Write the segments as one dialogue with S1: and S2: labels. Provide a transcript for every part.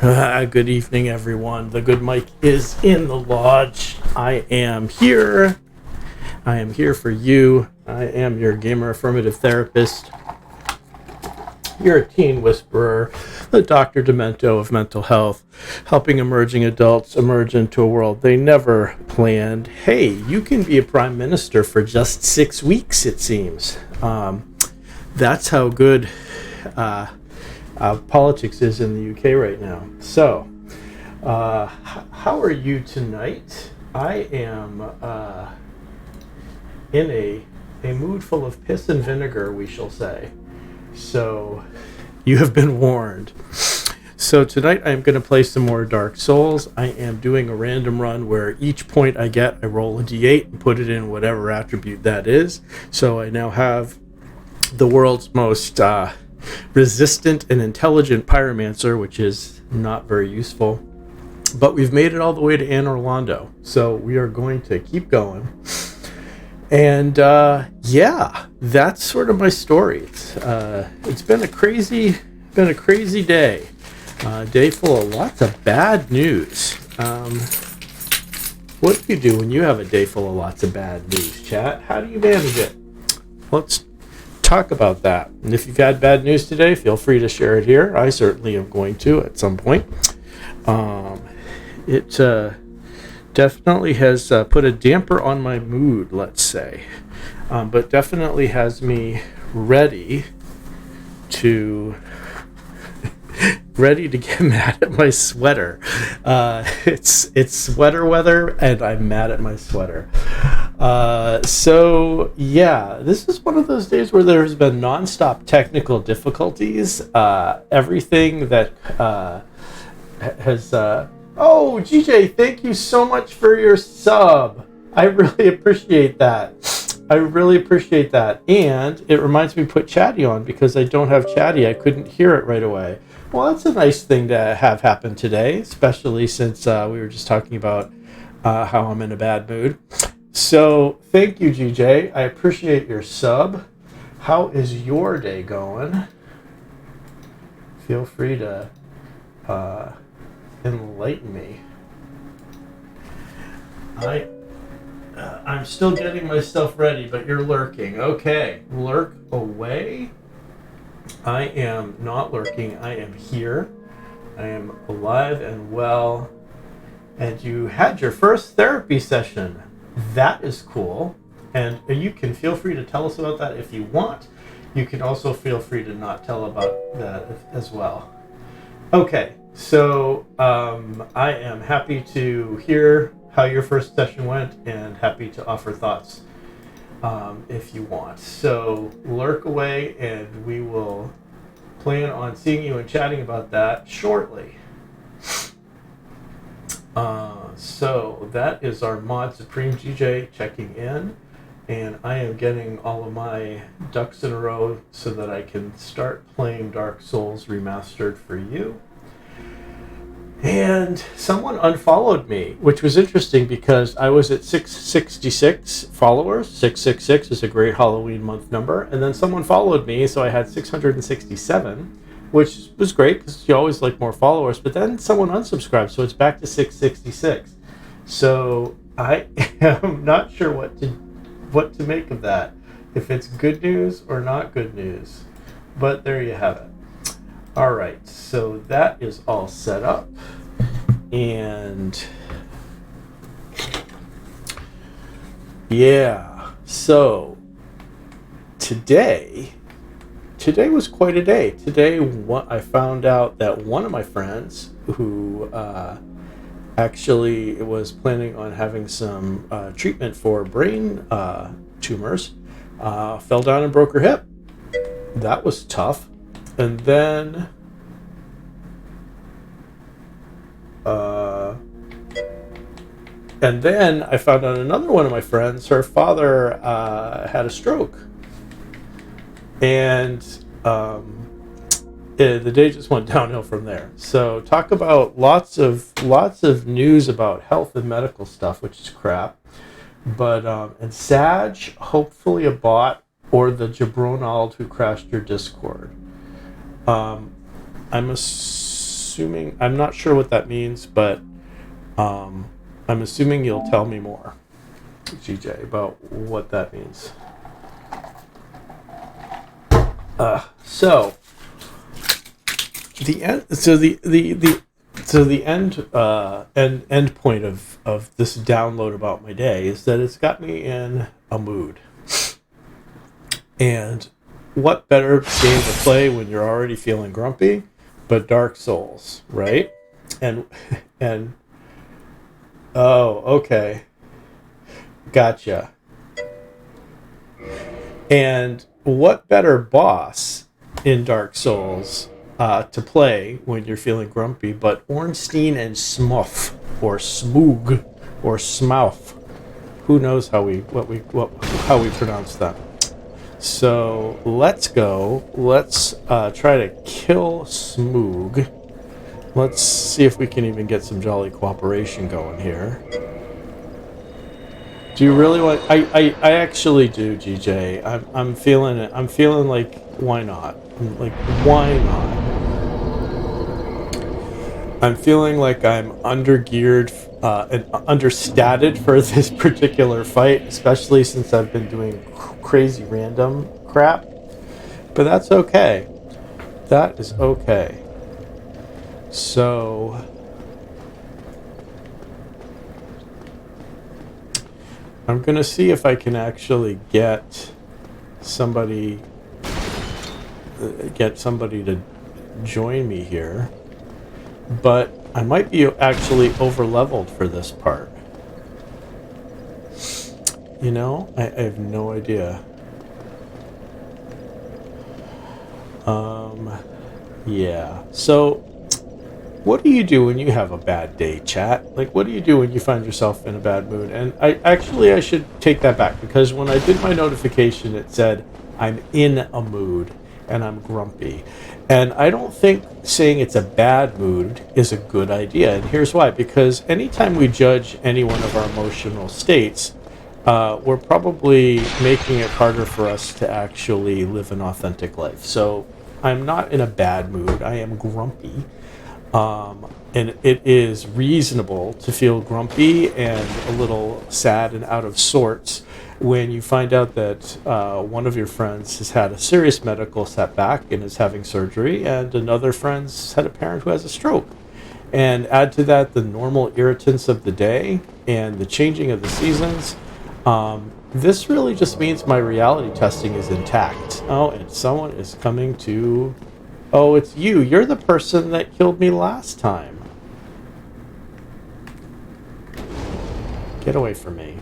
S1: Good evening, everyone. The good Mike is in the lodge. I am here. I am here for you. I am your gamer affirmative therapist. You're a teen whisperer, the Dr. Demento of mental health, helping emerging adults emerge into a world they never planned. Hey, you can be a prime minister for just 6 weeks, it seems. That's how good politics is in the UK right now. So, how are you tonight? I am in a mood full of piss and vinegar, we shall say. So, you have been warned. So tonight I'm going to play some more Dark Souls. I am doing a random run where each point I get, I roll a d8 and put it in whatever attribute that is. So I now have the world's most resistant and intelligent pyromancer, which is not very useful. But we've made it all the way to Anne Orlando. So we are going to keep going. And yeah, that's sort of my story. It's been a crazy day. Day full of lots of bad news. What do you do when you have a day full of lots of bad news, chat? How do you manage it? Let's talk about that. And if you've had bad news today, feel free to share it here. I certainly am going to at some point. It definitely has put a damper on my mood, let's say. But definitely has me ready to get mad at my sweater. It's sweater weather, and I'm mad at my sweater. So yeah, this is one of those days where there's been nonstop technical difficulties. Everything that has. Oh, GJ, thank you so much for your sub. I really appreciate that. And it reminds me to put Chatty on because I don't have Chatty. I couldn't hear it right away. Well, that's a nice thing to have happen today, especially since we were just talking about how I'm in a bad mood. So thank you, GJ. I appreciate your sub. How is your day going? Feel free to enlighten me. I'm still getting myself ready, but you're lurking. Okay, lurk away. I am not lurking. I am here. I am alive and well. And you had your first therapy session. That is cool. And you can feel free to tell us about that if you want. You can also feel free to not tell about that as well. Okay, so I am happy to hear how your first session went and happy to offer thoughts if you want. So lurk away and we will plan on seeing you and chatting about that shortly. So that is our Mod Supreme GJ checking in, and I am getting all of my ducks in a row so that I can start playing Dark Souls Remastered for you. And someone unfollowed me, which was interesting because I was at 666 followers. 666 is a great Halloween month number. And then someone followed me, so I had 667, which was great because you always like more followers. But then someone unsubscribed, so it's back to 666. So I am not sure what to make of that, if it's good news or not good news. But there you have it. All right, so that is all set up, and yeah, so today was quite a day. Today, I found out that one of my friends who actually was planning on having some treatment for brain tumors fell down and broke her hip. That was tough. And then I found out another one of my friends, her father had a stroke. And the day just went downhill from there. So talk about lots of news about health and medical stuff, which is crap. But and Sag, hopefully a bot or the Jabronald who crashed your Discord. I'm assuming, I'm not sure what that means, but I'm assuming you'll tell me more, GJ, about what that means. So the end. So the end point of this download about my day is that it's got me in a mood. And what better game to play when you're already feeling grumpy, but Dark Souls, right? And oh, okay, gotcha. And what better boss in Dark Souls to play when you're feeling grumpy, but Ornstein and Smuff, or Smoog, or Smouth. Who knows how we pronounce that? So let's go. Let's try to kill Smoog. Let's see if we can even get some jolly cooperation going here. Do you really want? I actually do, GJ. I'm feeling it. I'm feeling like, why not? Like, why not? I'm feeling like I'm undergeared and understated for this particular fight, especially since I've been doing crazy random crap. But that's okay. That is okay. So I'm gonna see if I can actually get somebody to join me here. But I might be actually over-leveled for this part. You know, I have no idea. Yeah. So, what do you do when you have a bad day, chat? Like, what do you do when you find yourself in a bad mood? And I should take that back, because when I did my notification, it said I'm in a mood and I'm grumpy. And I don't think saying it's a bad mood is a good idea. And here's why. Because anytime we judge any one of our emotional states, we're probably making it harder for us to actually live an authentic life. So I'm not in a bad mood. I am grumpy. And it is reasonable to feel grumpy and a little sad and out of sorts when you find out that one of your friends has had a serious medical setback and is having surgery, and another friend's had a parent who has a stroke. And add to that the normal irritants of the day and the changing of the seasons. This really just means my reality testing is intact. Oh, and someone is coming to... Oh, it's you. You're the person that killed me last time. Get away from me.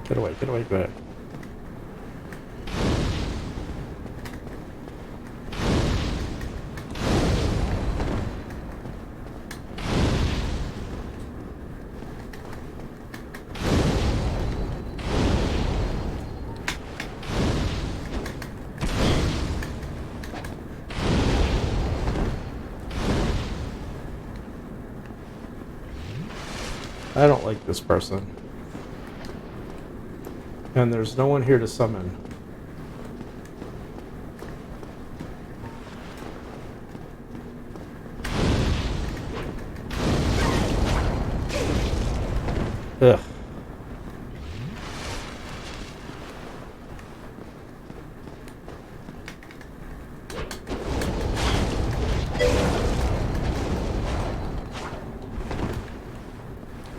S1: Get away, get away, get away. I don't like this person. And there's no one here to summon. Ugh.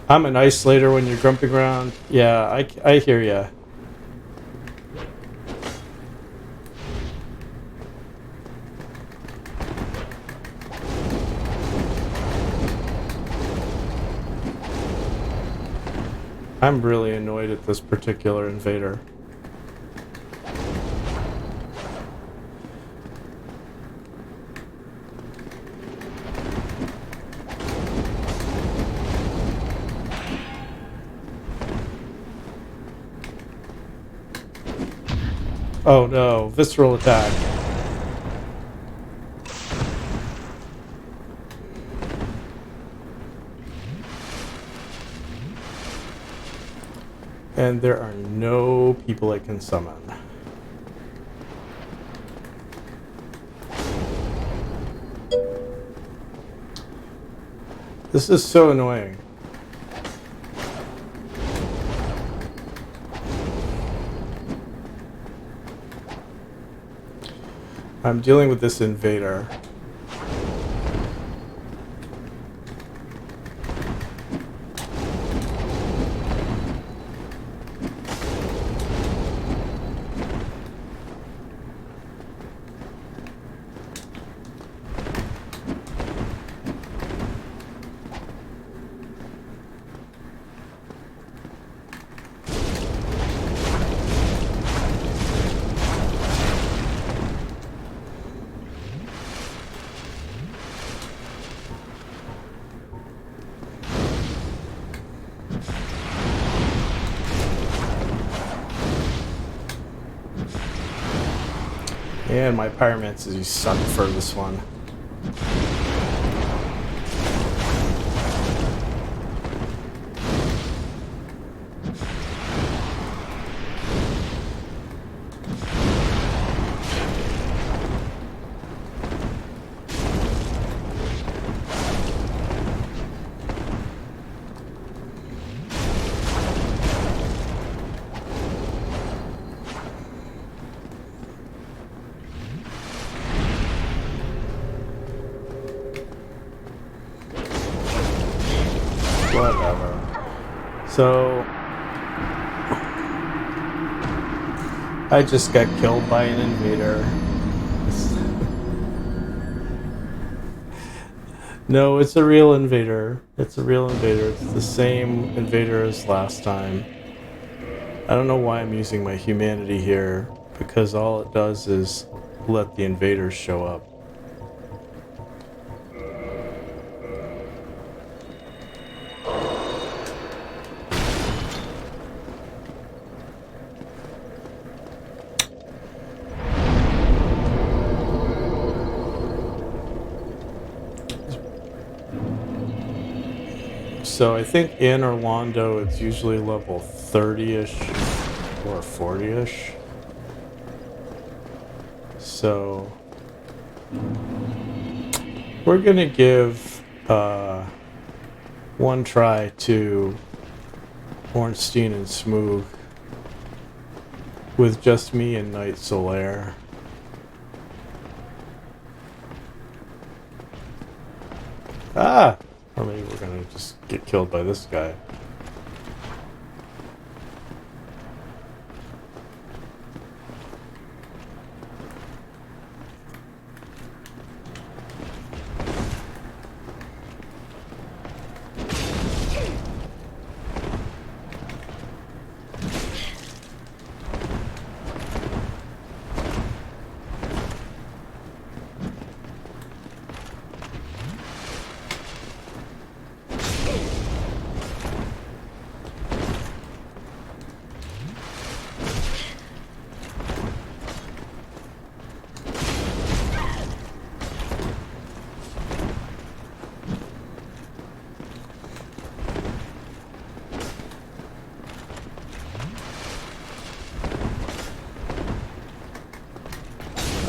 S1: I'm an isolator when you're grumping around. Yeah, I hear ya. I'm really annoyed at this particular invader. Oh no, visceral attack. And there are no people I can summon. This is so annoying. I'm dealing with this invader. And my pyromancy sucked for this one. Whatever. So I just got killed by an invader. No, it's a real invader. It's a real invader. It's the same invader as last time. I don't know why I'm using my humanity here, because all it does is let the invaders show up. So I think in Orlando it's usually level 30-ish or 40-ish. So we're gonna give one try to Ornstein and Smoog with just me and Knight Solaire. Ah! Or maybe we're gonna just get killed by this guy.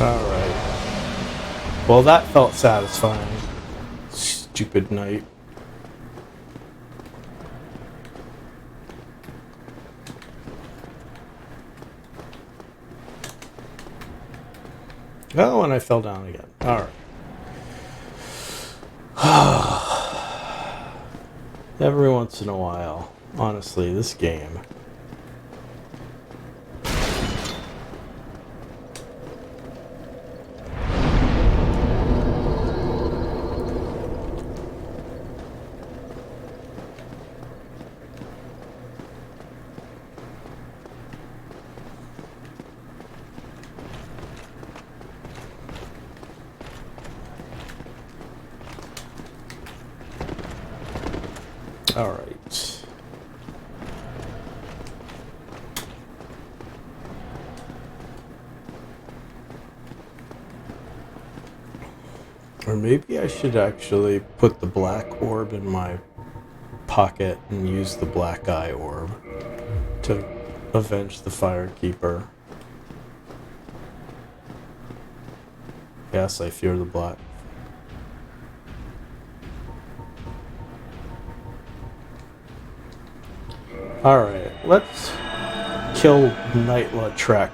S1: Alright. Well, that felt satisfying. Stupid knight. Oh, and I fell down again. Alright. Every once in a while. Honestly, this game. Alright. Or maybe I should actually put the black orb in my pocket and use the black eye orb to avenge the Firekeeper. Yes, I fear the black. Alright, let's kill Nightla Trek.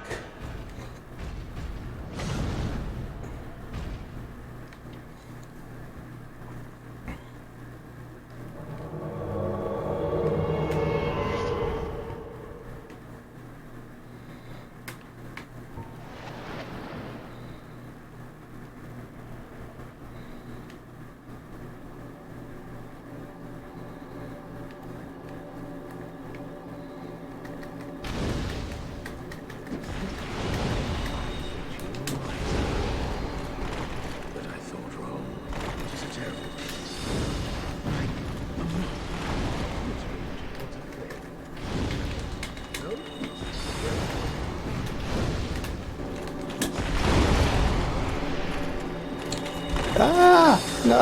S1: Ah! No,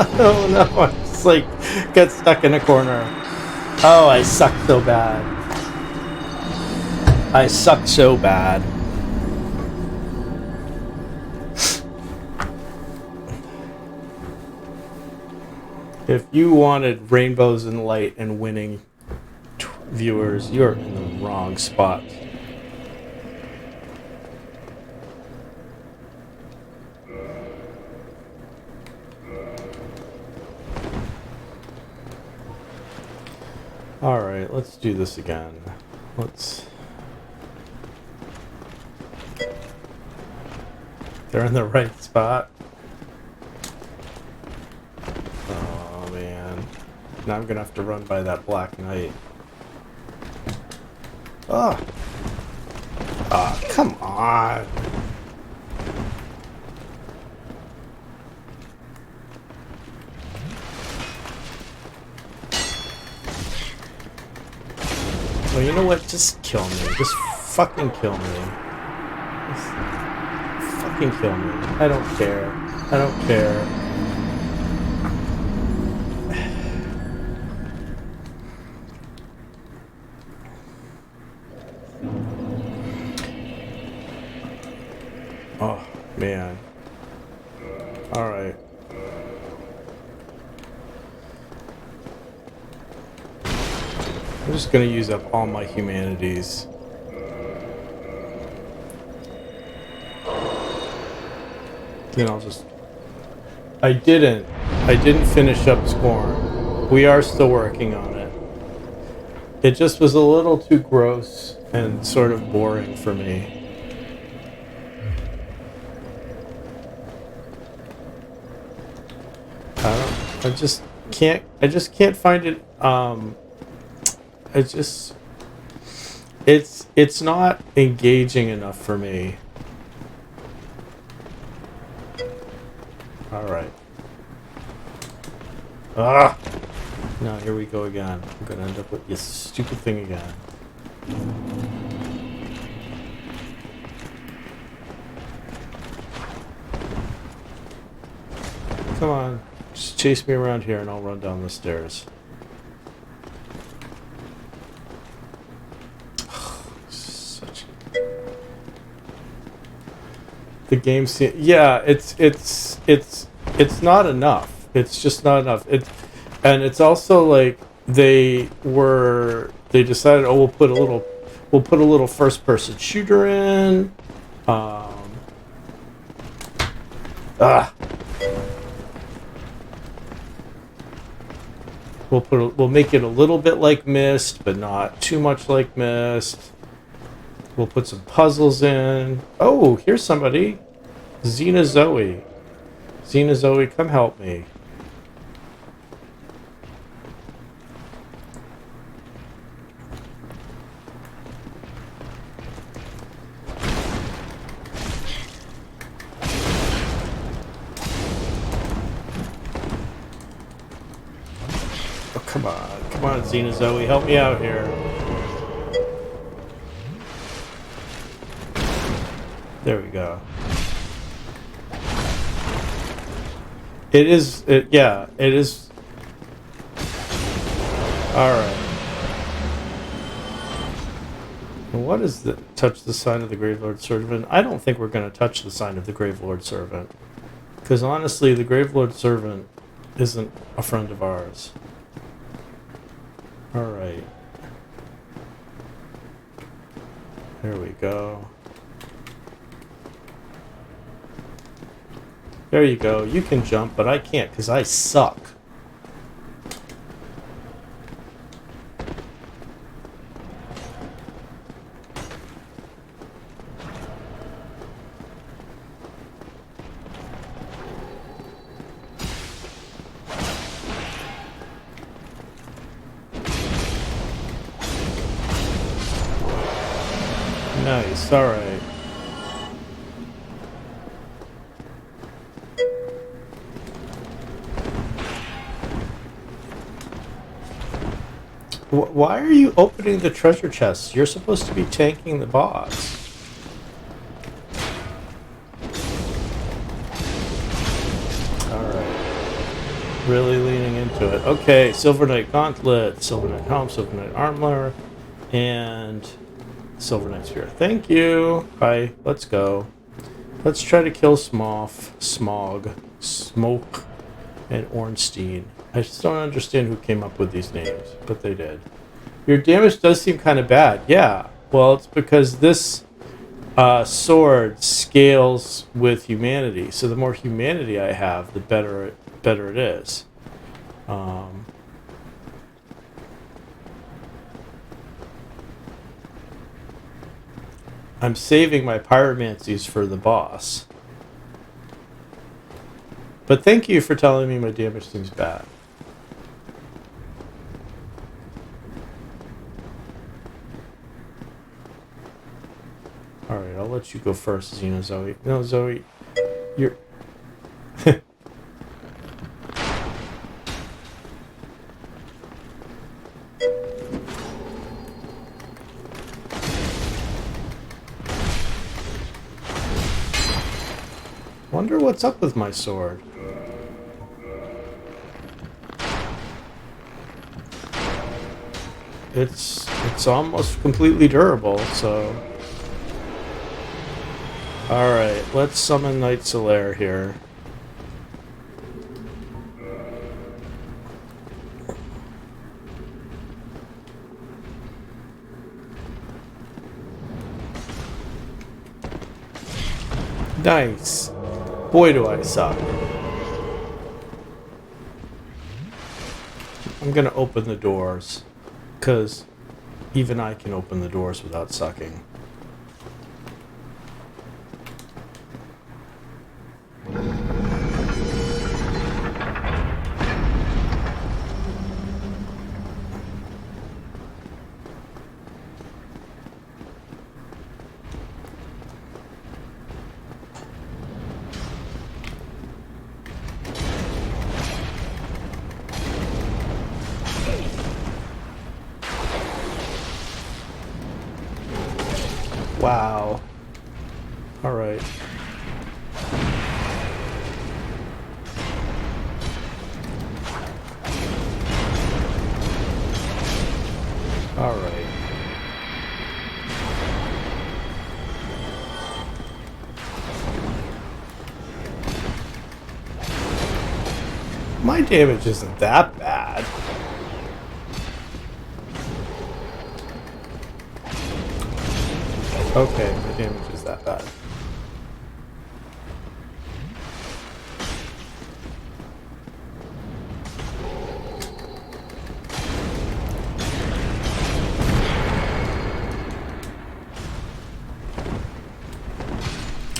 S1: I just like got stuck in a corner. Oh, I suck so bad. I suck so bad. If you wanted rainbows and light and winning viewers, you're in the wrong spot. Alright, let's do this again. They're in the right spot. Oh man. Now I'm gonna have to run by that Black Knight. Oh! Ah, come on! Well, you know what? Just kill me. Just fucking kill me. Just fucking kill me. I don't care. I don't care. Oh, man. Alright. I'm just gonna use up all my humanities. Then I'll just... I didn't finish up Scorn. We are still working on it. It just was a little too gross and sort of boring for me. I just can't find it, it's not engaging enough for me. Alright. Ah! No, here we go again. I'm gonna end up with this stupid thing again. Come on. Just chase me around here and I'll run down the stairs. The game yeah, it's not enough. It's just not enough. And it's also like they decided, oh, we'll put a little first person shooter in. We'll make it a little bit like Myst, but not too much like Myst. We'll put some puzzles in. Oh, here's somebody. Xena Zoe. Xena Zoe, come help me. Oh, come on, Xena Zoe, help me out here. There we go. It is. Alright. What is the touch the sign of the Gravelord Servant? I don't think we're going to touch the sign of the Gravelord Servant. Because honestly, the Gravelord Servant isn't a friend of ours. Alright. There we go. There you go. You can jump, but I can't because I suck. Nice, alright. Why are you opening the treasure chests? You're supposed to be tanking the boss. Alright. Really leaning into it. Okay, Silver Knight Gauntlet, Silver Knight Helm, Silver Knight Armor, and Silver Knight Spear. Thank you. Bye. Let's go. Let's try to kill Smog, Smoke, and Ornstein. I just don't understand who came up with these names, but they did. Your damage does seem kind of bad. Yeah. Well, it's because this sword scales with humanity. So the more humanity I have, the better it is. I'm saving my pyromancies for the boss. But thank you for telling me my damage seems bad. Alright, I'll let you go first, Xenozoe. No, Zoe, you're... Wonder what's up with my sword. It's almost completely durable, so... Alright, let's summon Knight Solaire here. Nice. Boy, do I suck. I'm gonna open the doors, because even I can open the doors without sucking. Wow. Alright. Alright. My damage isn't that bad. Okay, my damage is that bad.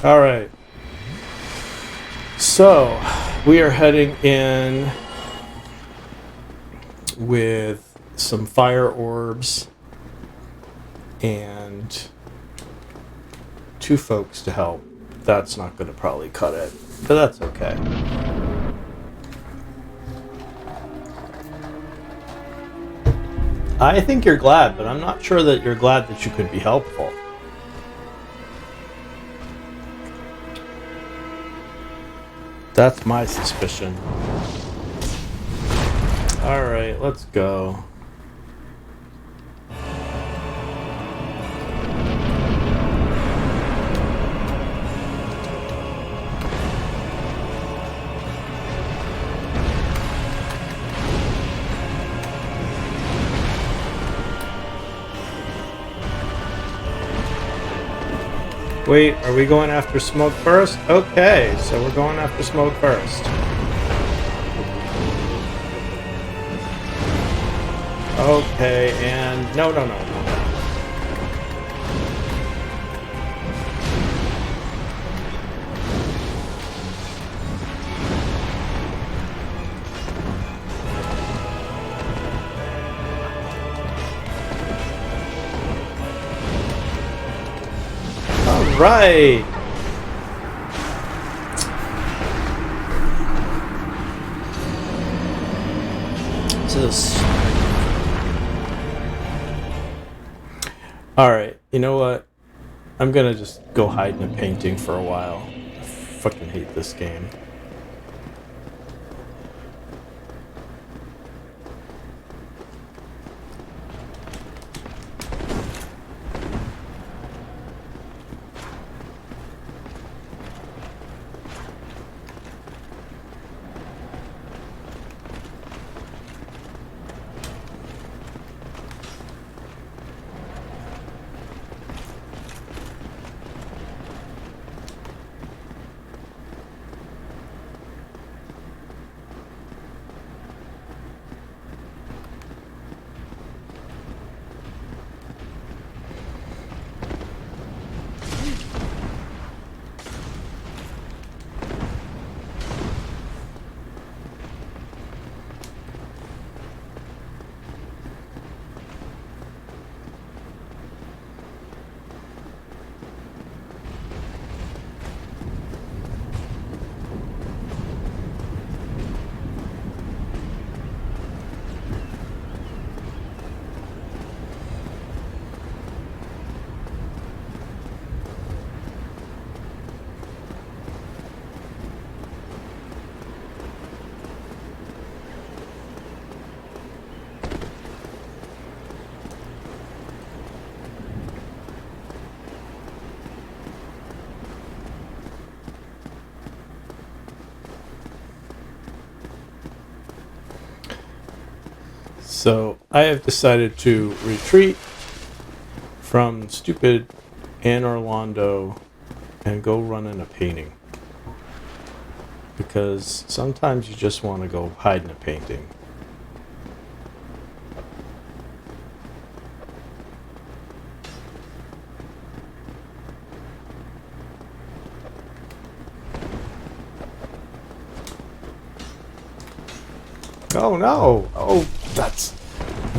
S1: Alright. So, we are heading in with some fire orbs and 2 folks to help. That's not going to probably cut it, but that's okay. I think you're glad, but I'm not sure that you're glad that you could be helpful. That's my suspicion. Alright, let's go. Wait, are we going after smoke first? Okay, so we're going after smoke first. Okay, and no. All right. Just. All right. You know what? I'm gonna just go hide in a painting for a while. I fucking hate this game. So I have decided to retreat from stupid Anne Orlando and go run in a painting. Because sometimes you just want to go hide in a painting. Oh no! Oh, that's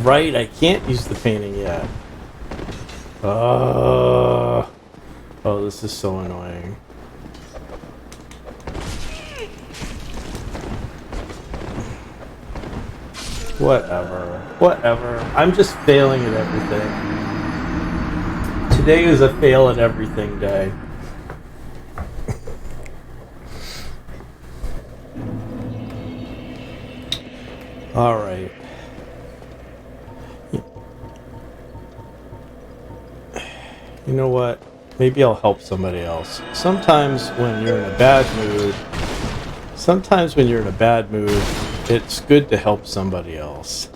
S1: right, I can't use the painting yet. Oh, this is so annoying. Whatever. I'm just failing at everything. Today is a fail at everything day. All right. You know what? Maybe I'll help somebody else. Sometimes when you're in a bad mood, it's good to help somebody else.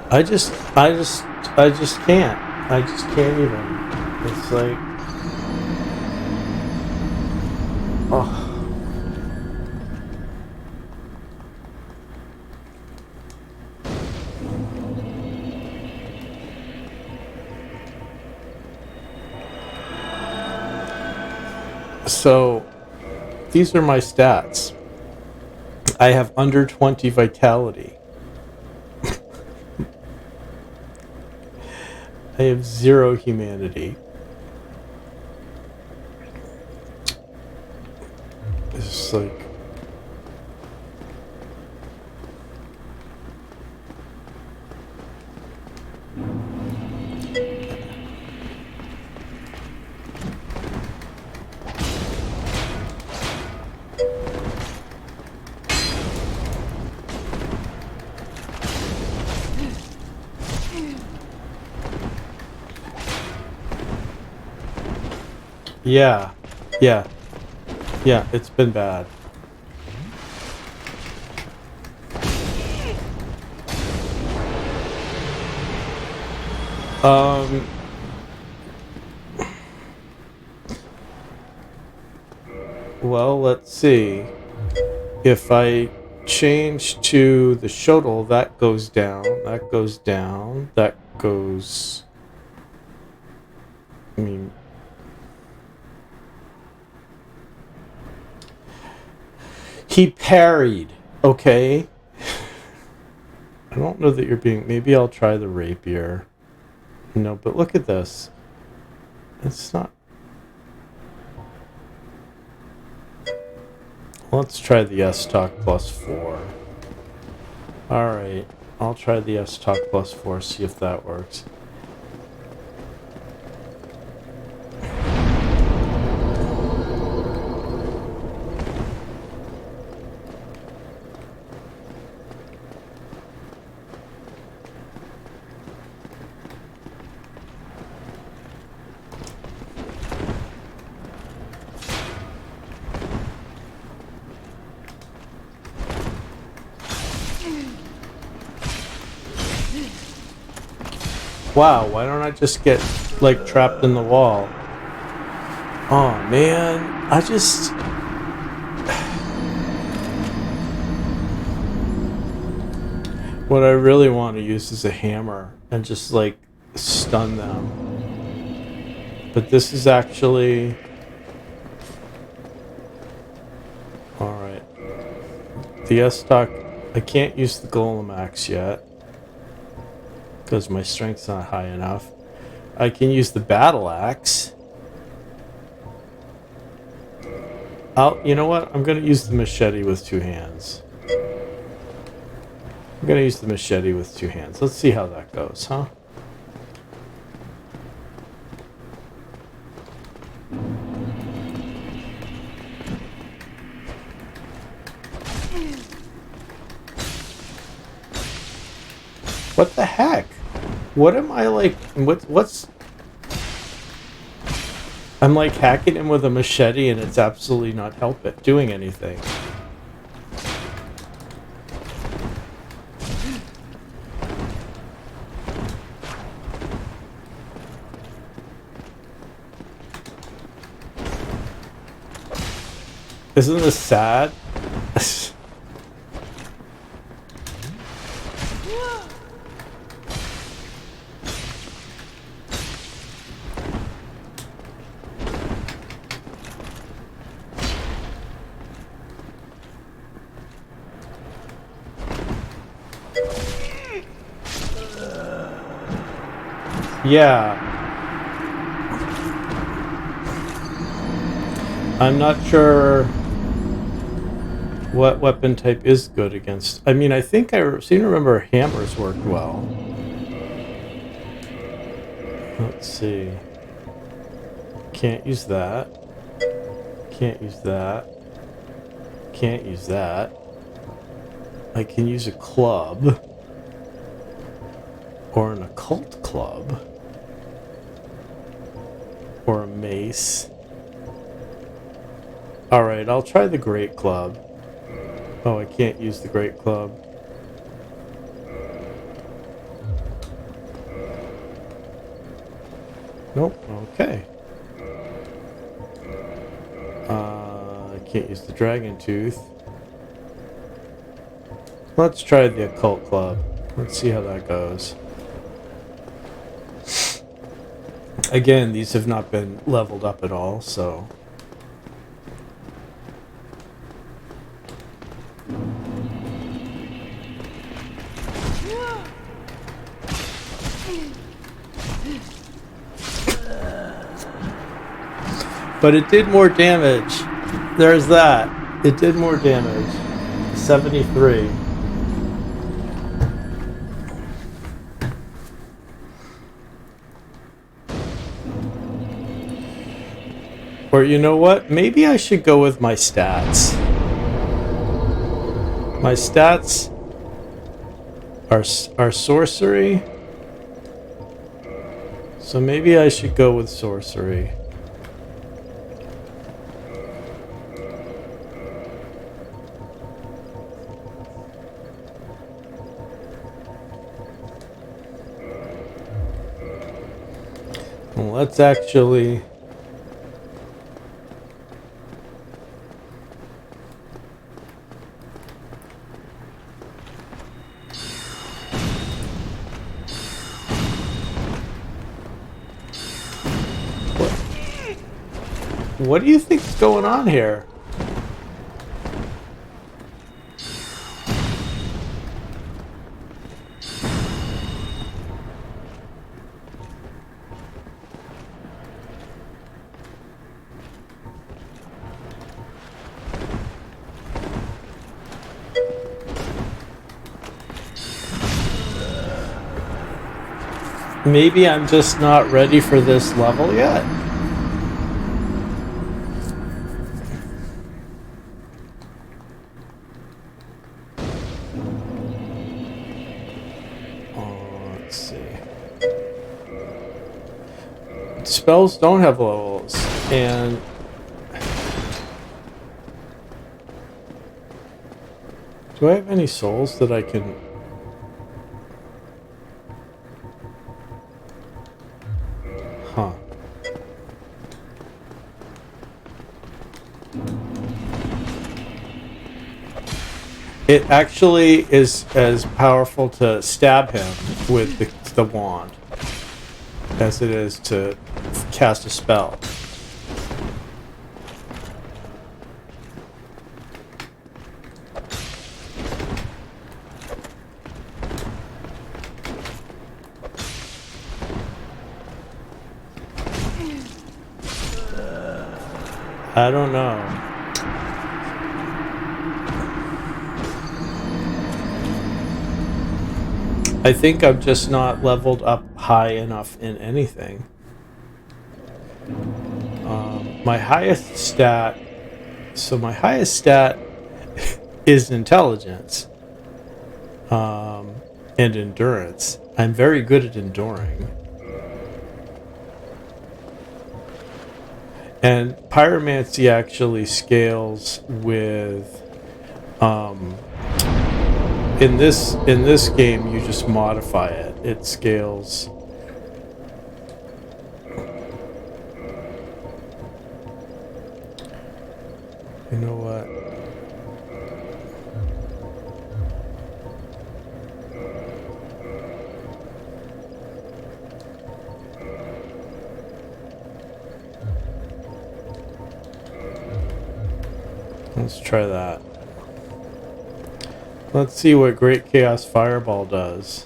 S1: I just can't. I just can't even. It's like, oh. So, these are my stats. I have under 20 vitality. I have 0 humanity. It's like... Yeah. Yeah. Yeah, it's been bad. Um... Well, let's see. If I change to the shuttle, that goes down, that goes down, that goes... I mean... He parried, okay? I don't know that you're being... Maybe I'll try the rapier. No, but look at this. It's not... Let's try the S-Talk plus 4. Alright, I'll try the S-Talk plus 4, see if that works. Wow, why don't I just get, like, trapped in the wall? Oh, man. I just... What I really want to use is a hammer and just, like, stun them. But this is actually... Alright. The S-Stock... I can't use the Golem Axe yet, because my strength's not high enough. I can use the Battle Axe. You know what? I'm gonna use the machete with 2 hands. I'm gonna use the machete with 2 hands. Let's see how that goes, huh? What the heck? What am I like? What's... I'm like hacking him with a machete and it's absolutely not doing anything. Isn't this sad? Yeah. I'm not sure what weapon type is good against... I mean, I think I seem to remember hammers worked well. Let's see. Can't use that. Can't use that. Can't use that. I can use a club. Or an occult club. Or a mace. Alright, I'll try the great club. Oh, I can't use the great club. Nope, okay. I can't use the dragon tooth. Let's try the occult club. Let's see how that goes. Again, these have not been leveled up at all, so... But it did more damage. There's that. It did more damage. 73. Or you know what? Maybe I should go with my stats. My stats are sorcery. So maybe I should go with sorcery. Well, let's actually... What do you think is going on here? Maybe I'm just not ready for this level yet. Let's see. Spells don't have levels, and do I have any souls that I can... Huh. It actually is as powerful to stab him with the wand as it is to cast a spell. I don't know. I think I'm just not leveled up high enough in anything. My highest stat... So my highest stat is intelligence. And endurance. I'm very good at enduring. And pyromancy actually scales with... In this game, you just modify it. It scales. You know what? Let's try that. Let's see what Great Chaos Fireball does.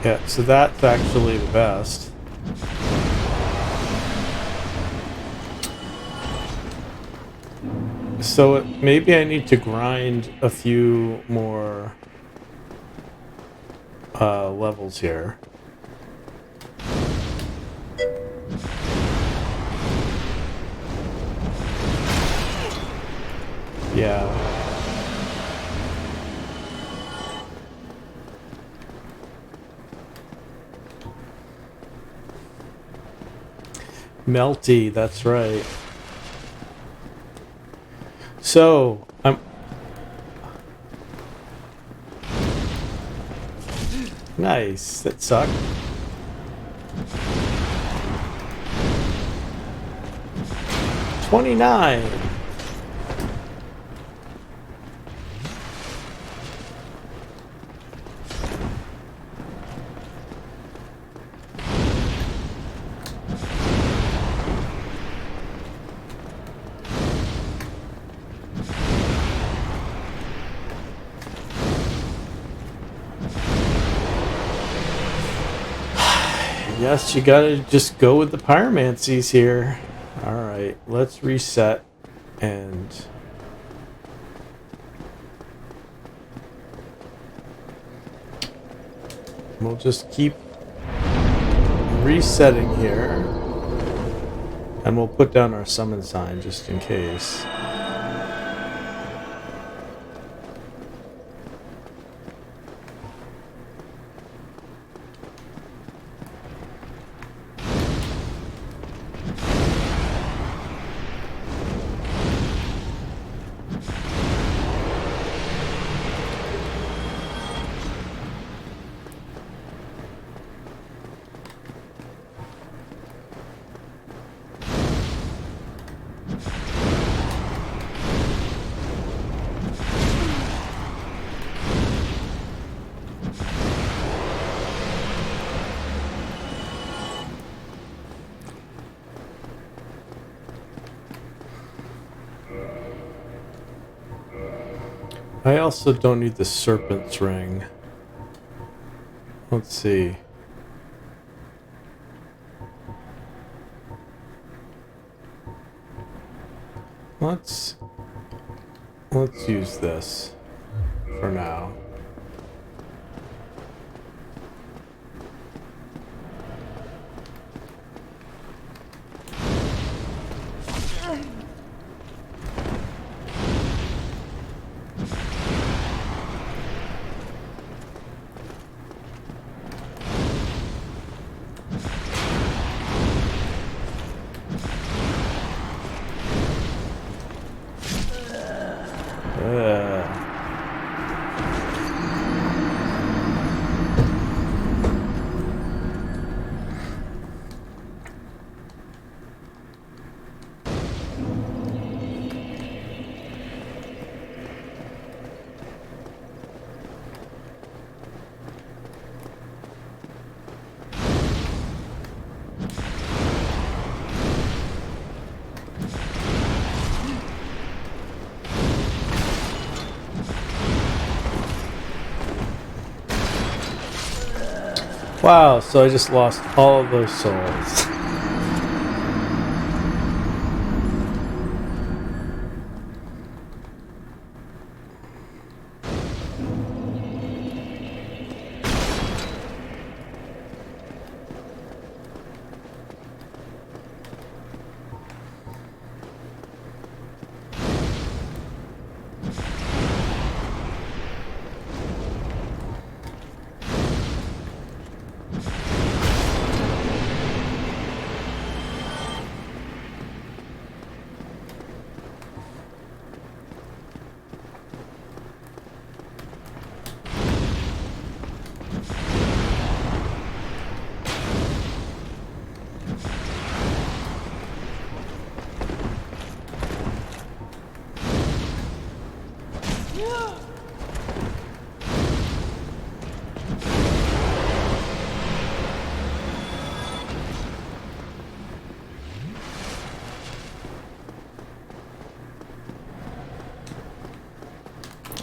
S1: Yeah, so that's actually the best. So maybe I need to grind a few more levels here. Yeah. Melty, that's right. So, I'm... Nice, that sucked. $29. Yes, you gotta just go with the pyromancies here. Alright, let's reset and... We'll just keep resetting here. And we'll put down our summon sign just in case. I also don't need the serpent's ring. Let's see. Let's use this for now. Wow, so I just lost all of those souls.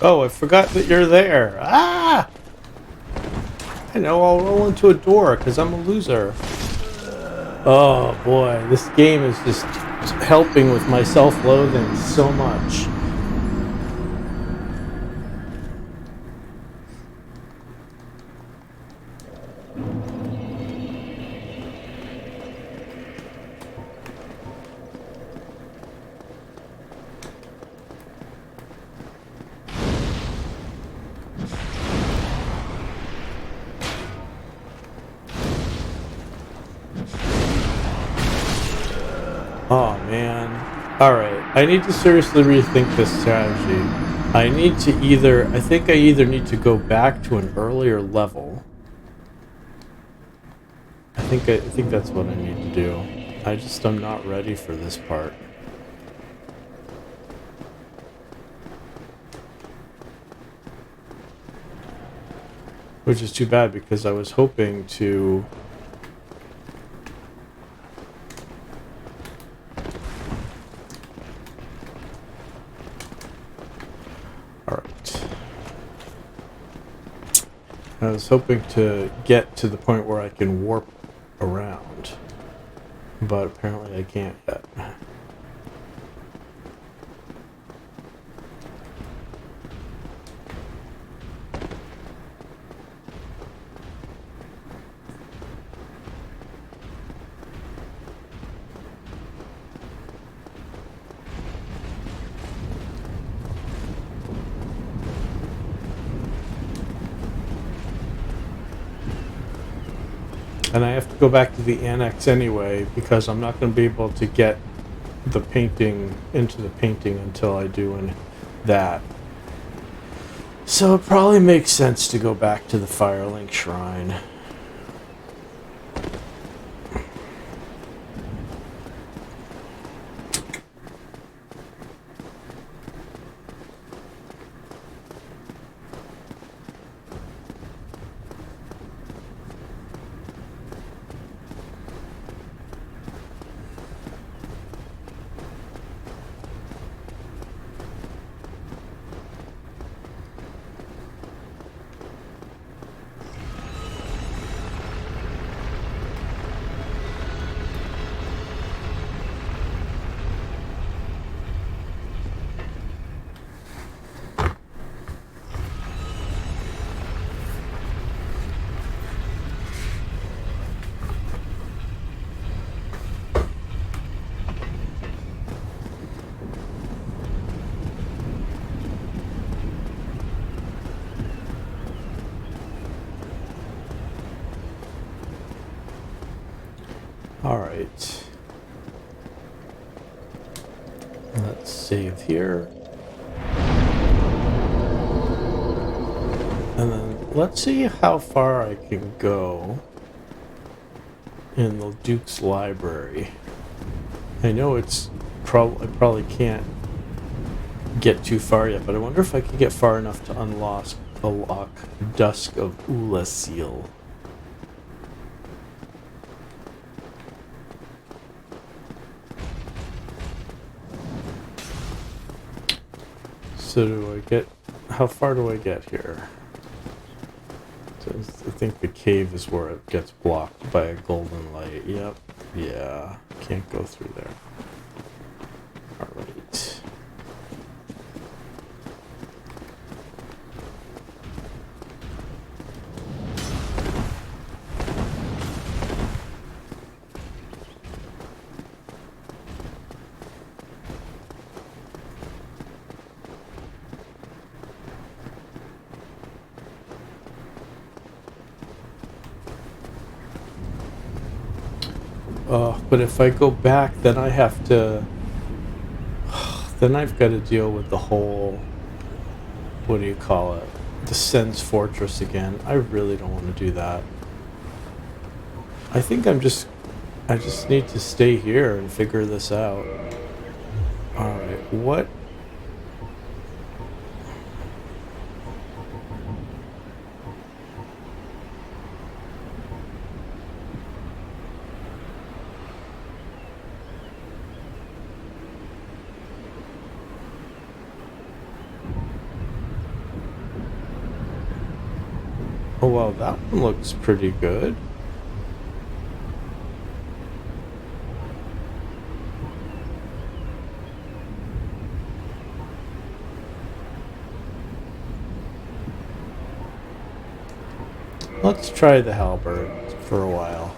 S1: Oh, I forgot that you're there. Ah! I know, I'll roll into a door because I'm a loser. Oh boy, this game is just helping with my self-loathing so much. Oh man. Alright, I need to seriously rethink this strategy. I think I either need to go back to an earlier level. I think that's what I need to do. I'm not ready for this part. Which is too bad because I was hoping to... Alright. I was hoping to get to the point where I can warp around. But apparently I can't yet. And I have to go back to the annex anyway because I'm not going to be able to get the painting into the painting until I do that. So it probably makes sense to go back to the Firelink Shrine. right. Let's save here. And then let's see how far I can go in the Duke's library. I know it's I probably can't get too far yet, but I wonder if I can get far enough to unlock Dusk of Ulasil. So how far do I get here? I think the cave is where it gets blocked by a golden light. Yep. Yeah. Can't go through there. Alright. But if I go back, then I have to... Then I've got to deal with the whole... What do you call it? The Sen's Fortress again. I really don't want to do that. I think I just need to stay here and figure this out. Alright, what... Oh wow, that one looks pretty good. Let's try the halberd for a while.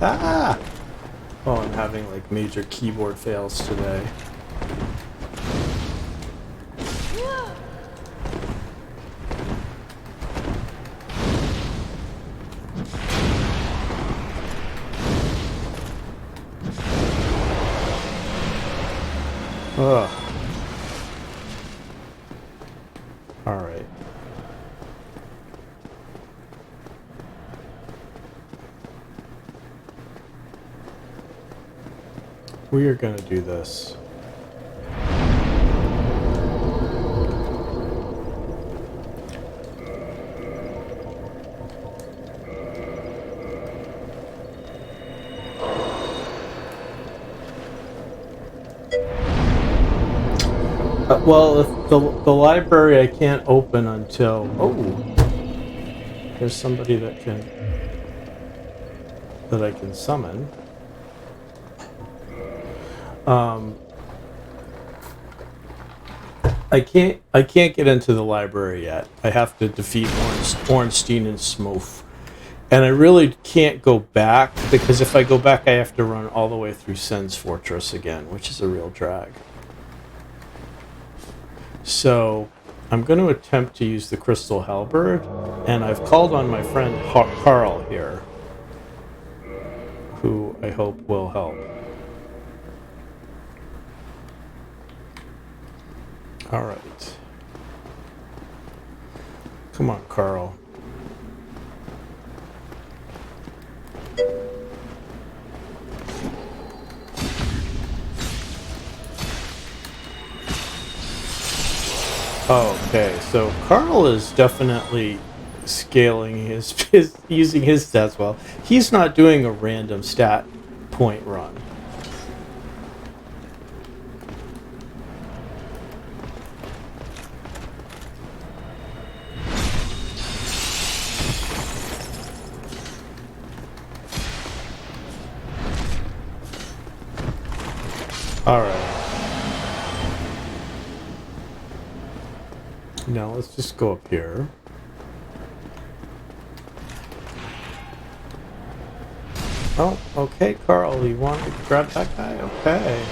S1: Ah! Oh, I'm having like major keyboard fails today. Ugh. Alright. We are going to do this. Well, the library I can't open until... Oh! There's somebody that I can summon. I can't get into the library yet. I have to defeat Ornstein and Smoof. And I really can't go back, because if I go back I have to run all the way through Sen's Fortress again, which is a real drag. So I'm going to attempt to use the Crystal Halberd, and I've called on my friend Carl here, who I hope will help. All right. Come on, Carl. Okay, so Carl is definitely scaling his using his stats well. He's not doing a random stat point run. All right. Now let's just go up here. Oh, okay, Carl, you want to grab that guy? Okay.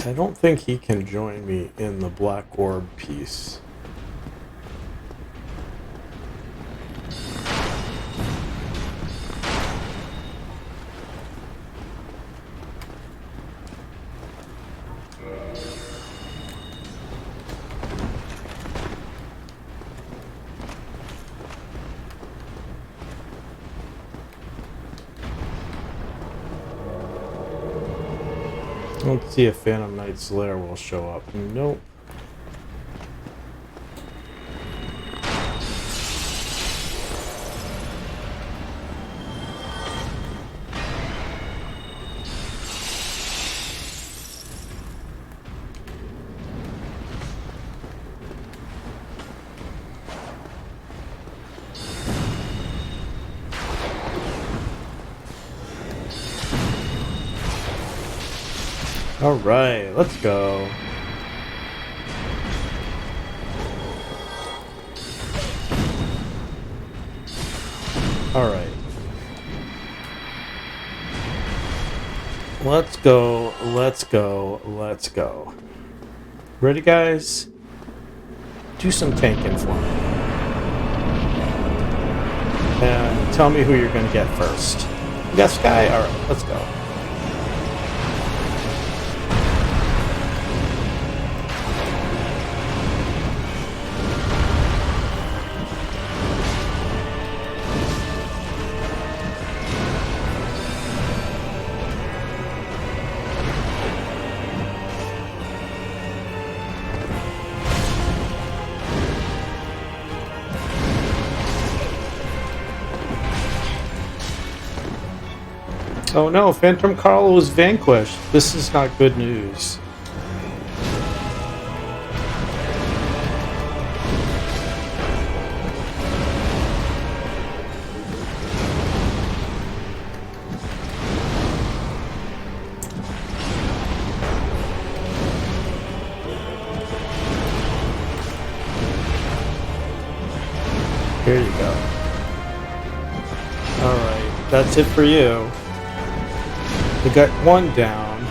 S1: I don't think he can join me in the Black Orb piece. Let's see if Phantom Knight's Lair will show up. Nope. All right, let's go. All right. Let's go, let's go, let's go. Ready, guys? Do some tanking for me. And tell me who you're going to get first. Yes, guy? All right, let's go. Oh no, Phantom Carl was vanquished. This is not good news. Here you go. Alright, that's it for you. We got one down.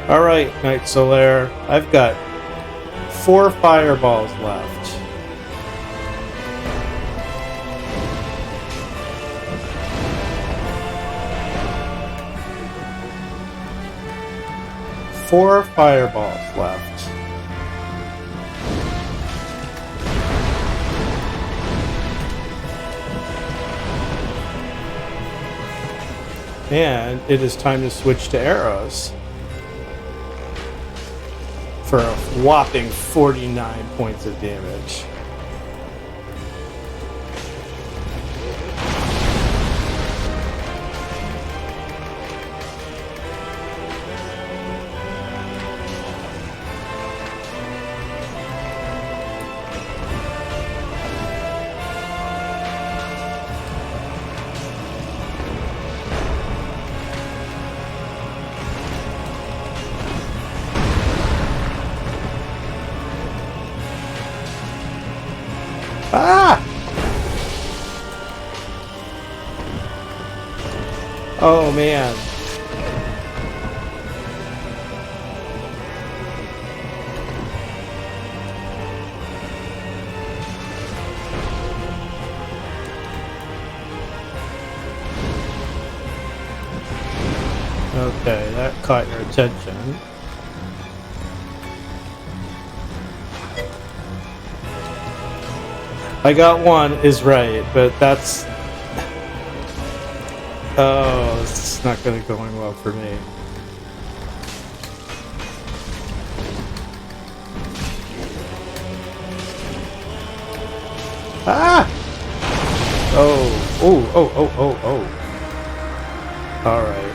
S1: Alright, Night Solaire. I've got 4 fireballs left. Four fireballs left. And it is time to switch to arrows. For a whopping 49 points of damage. Ah! Oh man. Okay, that caught your attention. I got one is right, but that's... Oh, this is not going to go well for me. Ah! Oh, oh, oh, oh, oh, oh. Alright.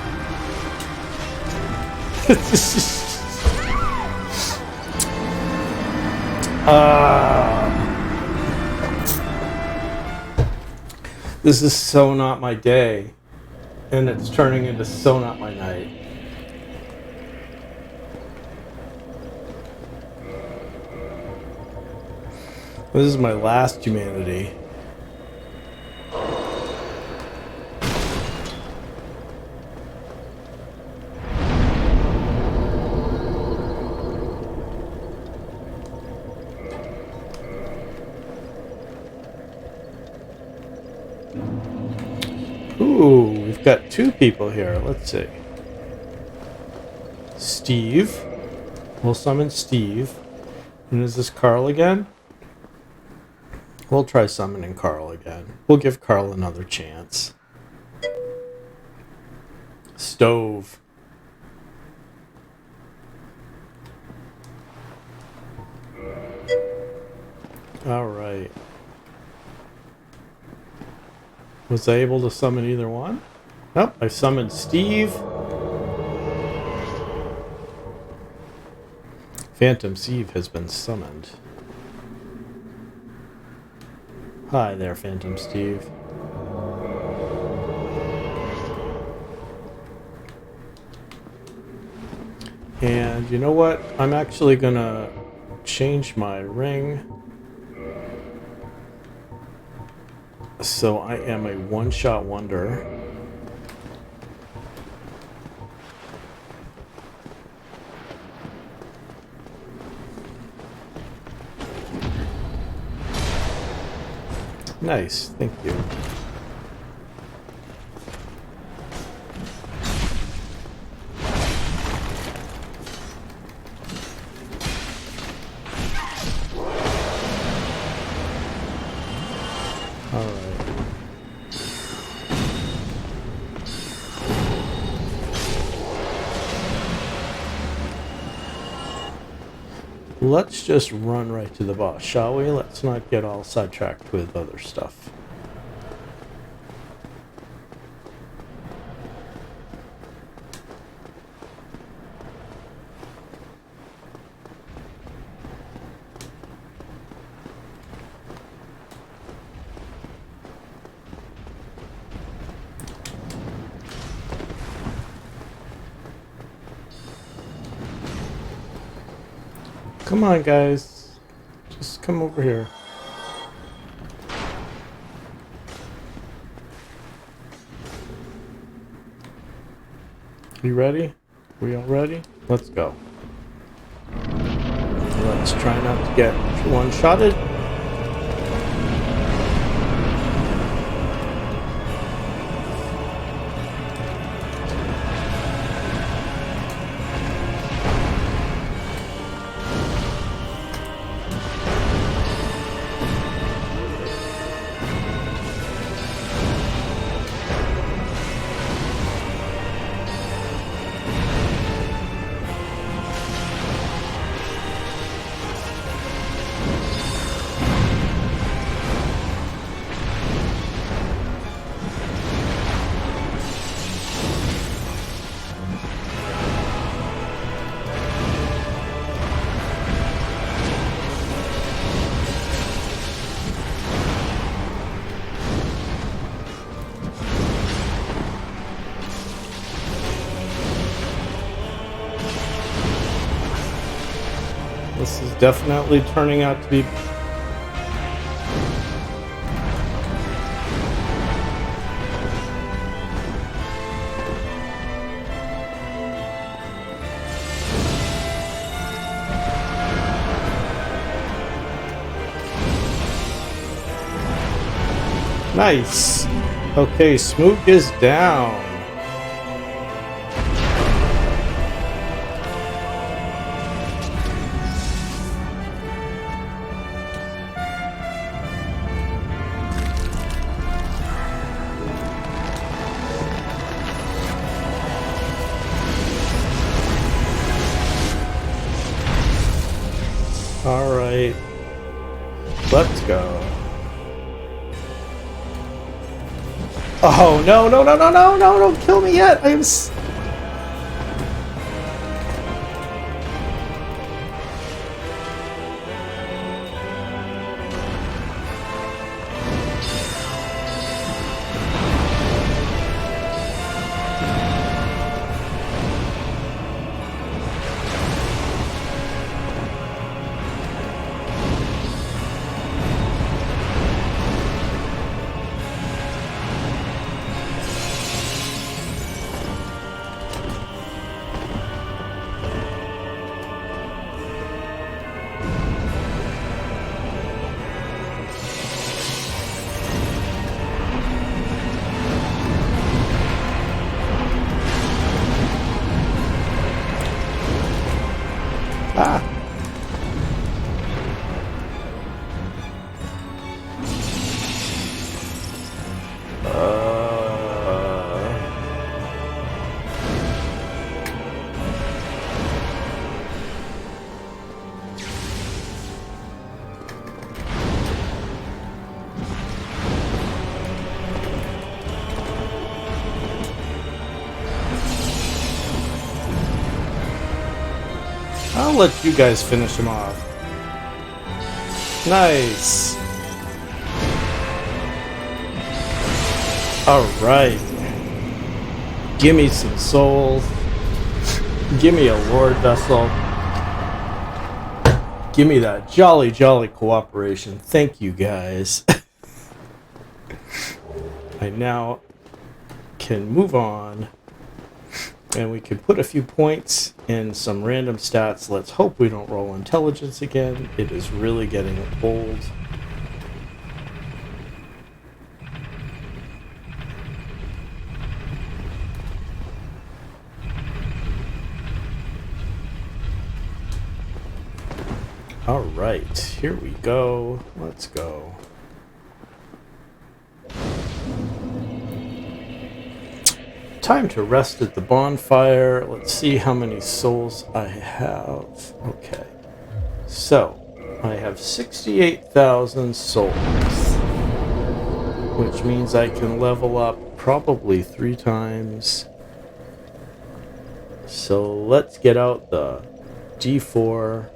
S1: This is so not my day, and it's turning into so not my night. This is my last humanity. Ooh, we've got 2 people here. Let's see. Steve. We'll summon Steve. And is this Carl again? We'll try summoning Carl again. We'll give Carl another chance. Stove. Alright. Was I able to summon either one? Nope, I summoned Steve. Phantom Steve has been summoned. Hi there, Phantom Steve. And you know what? I'm actually gonna change my ring. So I am a one-shot wonder. Nice, thank you. Let's just run right to the boss, shall we? Let's not get all sidetracked with other stuff. Come on, guys. Just come over here. You ready? We all ready? Let's go. Let's try not to get one-shotted. This is definitely turning out to be... Nice! Okay, Smook is down. Alright. Let's go. Oh, no, no, no, no, no, no, don't kill me yet! I am Ah! I'll let you guys finish him off. Nice. Alright. Gimme some souls. Gimme a Lord Vessel. Gimme that jolly, jolly cooperation. Thank you, guys. I now can move on. And we can put a few points in some random stats. Let's hope we don't roll intelligence again. It is really getting old. All right, here we go. Let's go. Time to rest at the bonfire. Let's see how many souls I have. Okay. So, I have 68,000 souls. Which means I can level up probably 3 times. So, let's get out the D4.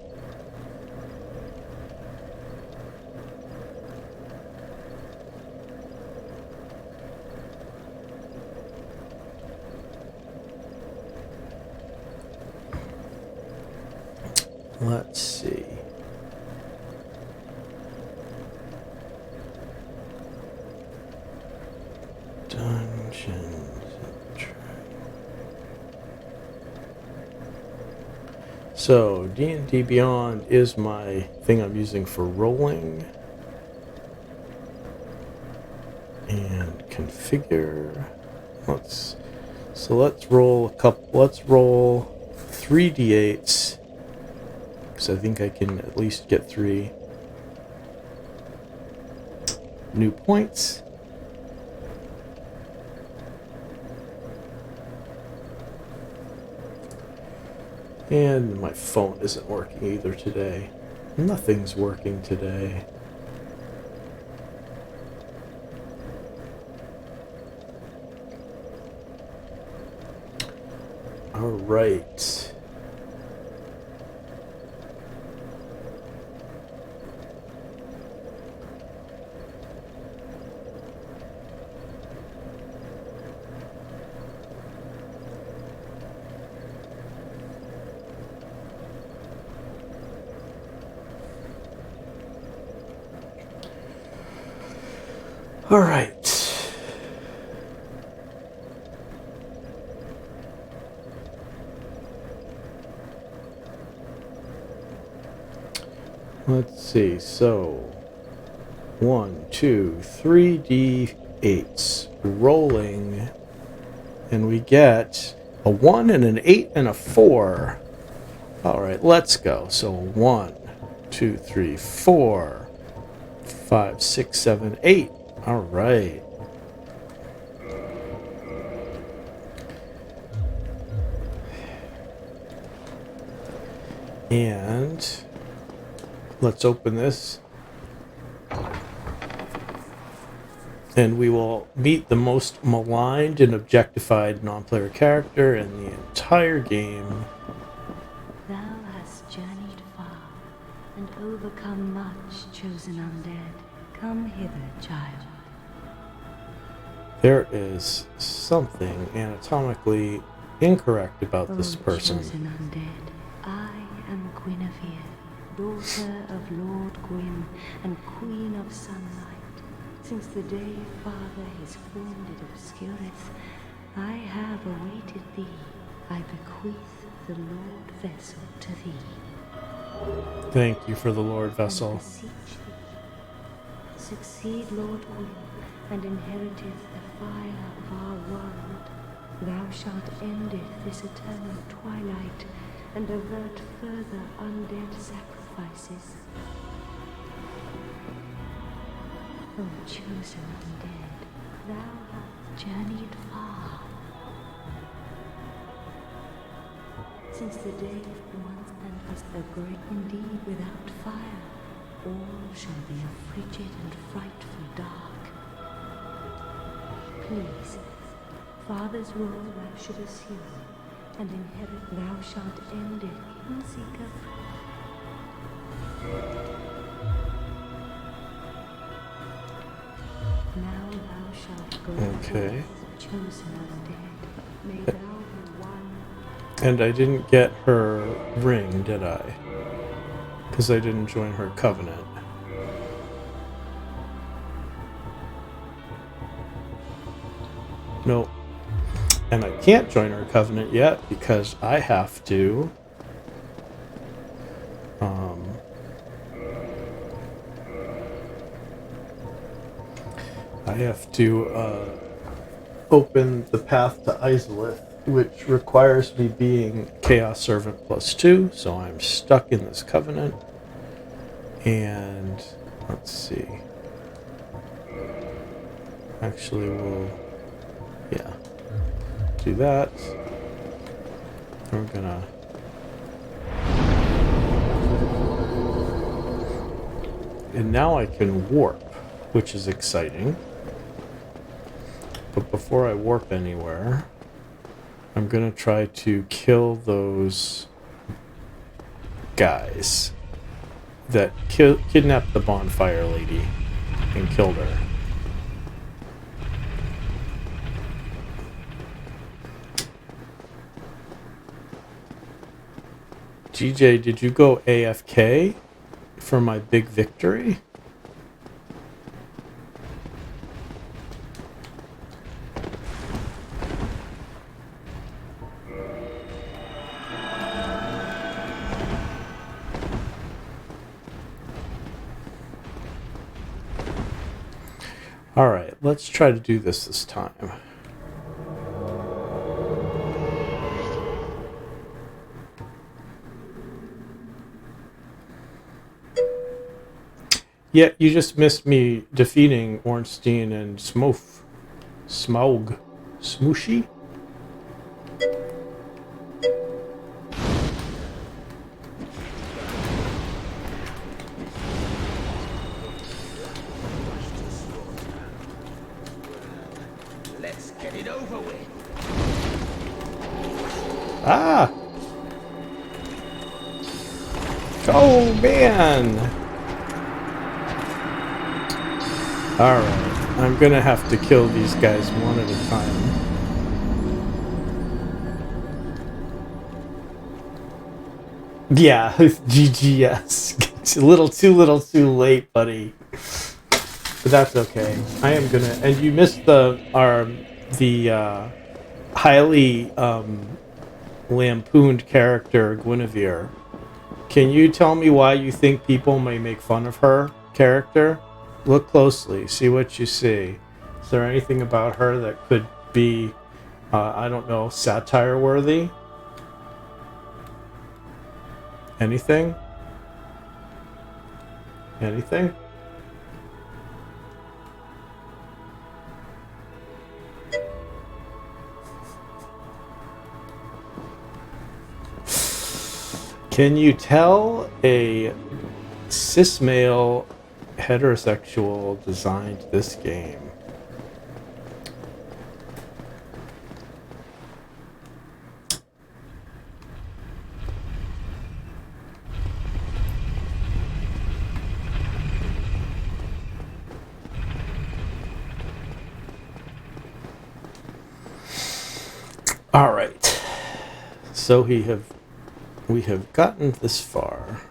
S1: Let's see. Dungeons. So D&D Beyond is my thing I'm using for rolling. And configure. Let's roll let's roll 3d8s. Because I think I can at least get 3 new points. And my phone isn't working either today. Nothing's working today. All right. All right. Let's see. So 1, 2, 3 D8s rolling, and we get a 1 and an 8 and a 4. All right, let's go. So 1, 2, 3, 4, 5, 6, 7, 8. All right. And let's open this. And we will meet the most maligned and objectified non-player character in the entire game.
S2: Thou hast journeyed far and overcome much, chosen undead. Come hither, child.
S1: There is something anatomically incorrect about this person.
S2: Chosen undead, I am Guinevere, daughter of Lord Gwyn and Queen of Sunlight. Since the day Father his form did obscureth, I have awaited thee. I bequeath the Lord Vessel to thee.
S1: Thank you for the Lord Vessel.
S2: And beseech thee, succeed Lord Gwyn, and inheriteth the fire of our world. Thou shalt endeth this eternal twilight, and avert further undead sacrifices. O chosen undead, thou hast journeyed far. Since the day once and was a great indeed without fire, all shall be a frigid and frightful dark. Please, Father's role thou should assume, and inherit thou shalt end it, Kingseeker. Now thou shalt go
S1: Okay.
S2: forth, chosen undead. May thou be one.
S1: And I didn't get her ring, did I? Because I didn't join her covenant. Nope. And I can't join her covenant yet because I have to open the path to Izalith, which requires me being Chaos Servant +2, so I'm stuck in this covenant. And let's see. Actually, we'll do that. We're gonna and now I can warp, which is exciting. But before I warp anywhere, I'm gonna try to kill those guys that kidnapped the bonfire lady and killed her. GJ, did you go AFK for my big victory? All right, let's try to do this time. Yeah, you just missed me defeating Ornstein and Smough. Smaug. Smooshy?
S3: Let's get it over with.
S1: Ah! Oh, man! Alright, I'm gonna have to kill these guys one at a time. Yeah, GGS. It's a little too late, buddy. But that's okay. I am gonna... And you missed the highly lampooned character, Guinevere. Can you tell me why you think people may make fun of her character? Look closely, see what you see. Is there anything about her that could be, I don't know, satire worthy? Anything? Anything? Can you tell a cis male heterosexual designed this game? All right. So we have gotten this far.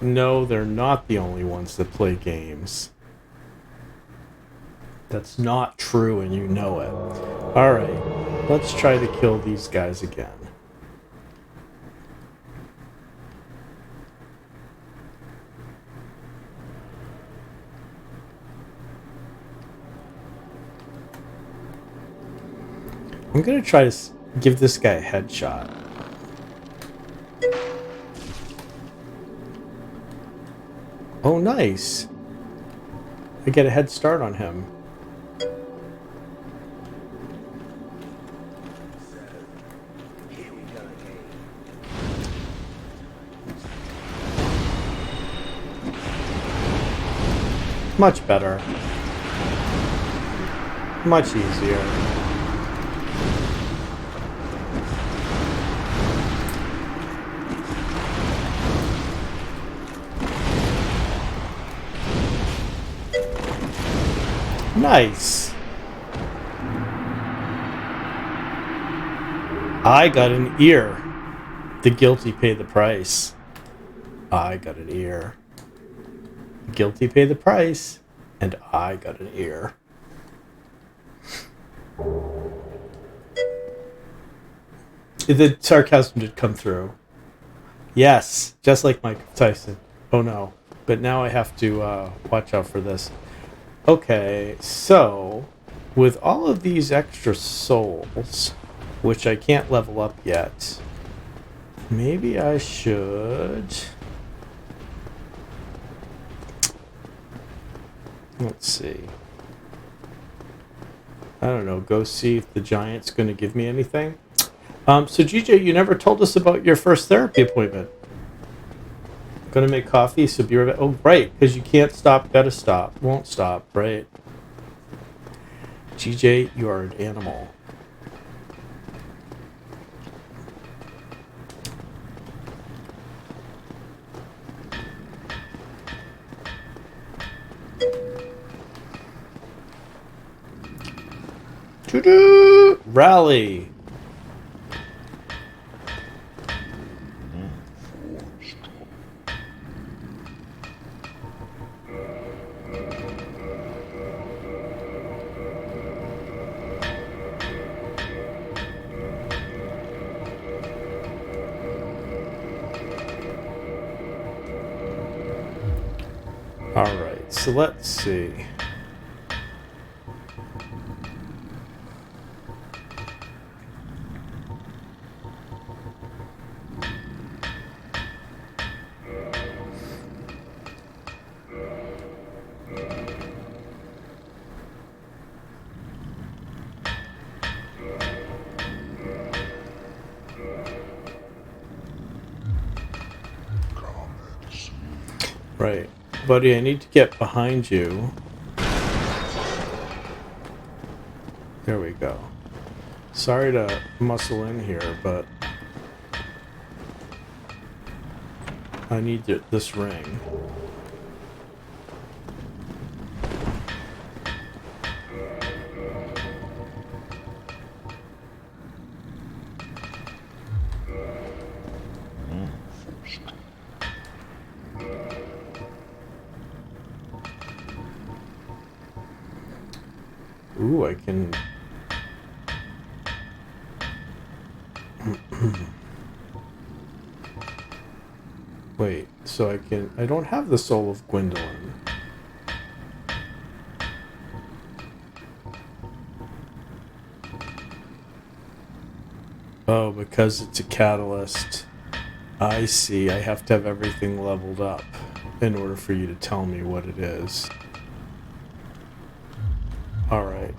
S1: No, they're not the only ones that play games. That's not true, and you know it. Alright, let's try to kill these guys again. I'm gonna try to give this guy a headshot. Oh, nice. I get a head start on him. Much better. Much easier. Nice. I got an ear. The guilty pay the price. I got an ear. The guilty pay the price. And I got an ear. The sarcasm did come through. Yes, just like Mike Tyson. Oh no. But now I have to watch out for this. Okay, so with all of these extra souls, which I can't level up yet, maybe I should... Let's see. I don't know, go see if the giant's going to give me anything. So GJ, you never told us about your first therapy appointment. Gonna make coffee, so be right back. Oh, right, because you can't stop, gotta stop. Won't stop, right? GJ, you are an animal. Rally. Alright, so let's see. Right. Buddy, I need to get behind you. There we go. Sorry to muscle in here, but I need this ring. Ooh, I can... Wait, so I can... I don't have the soul of Gwendolyn. Oh, because it's a catalyst. I see, I have to have everything leveled up in order for you to tell me what it is. Alright.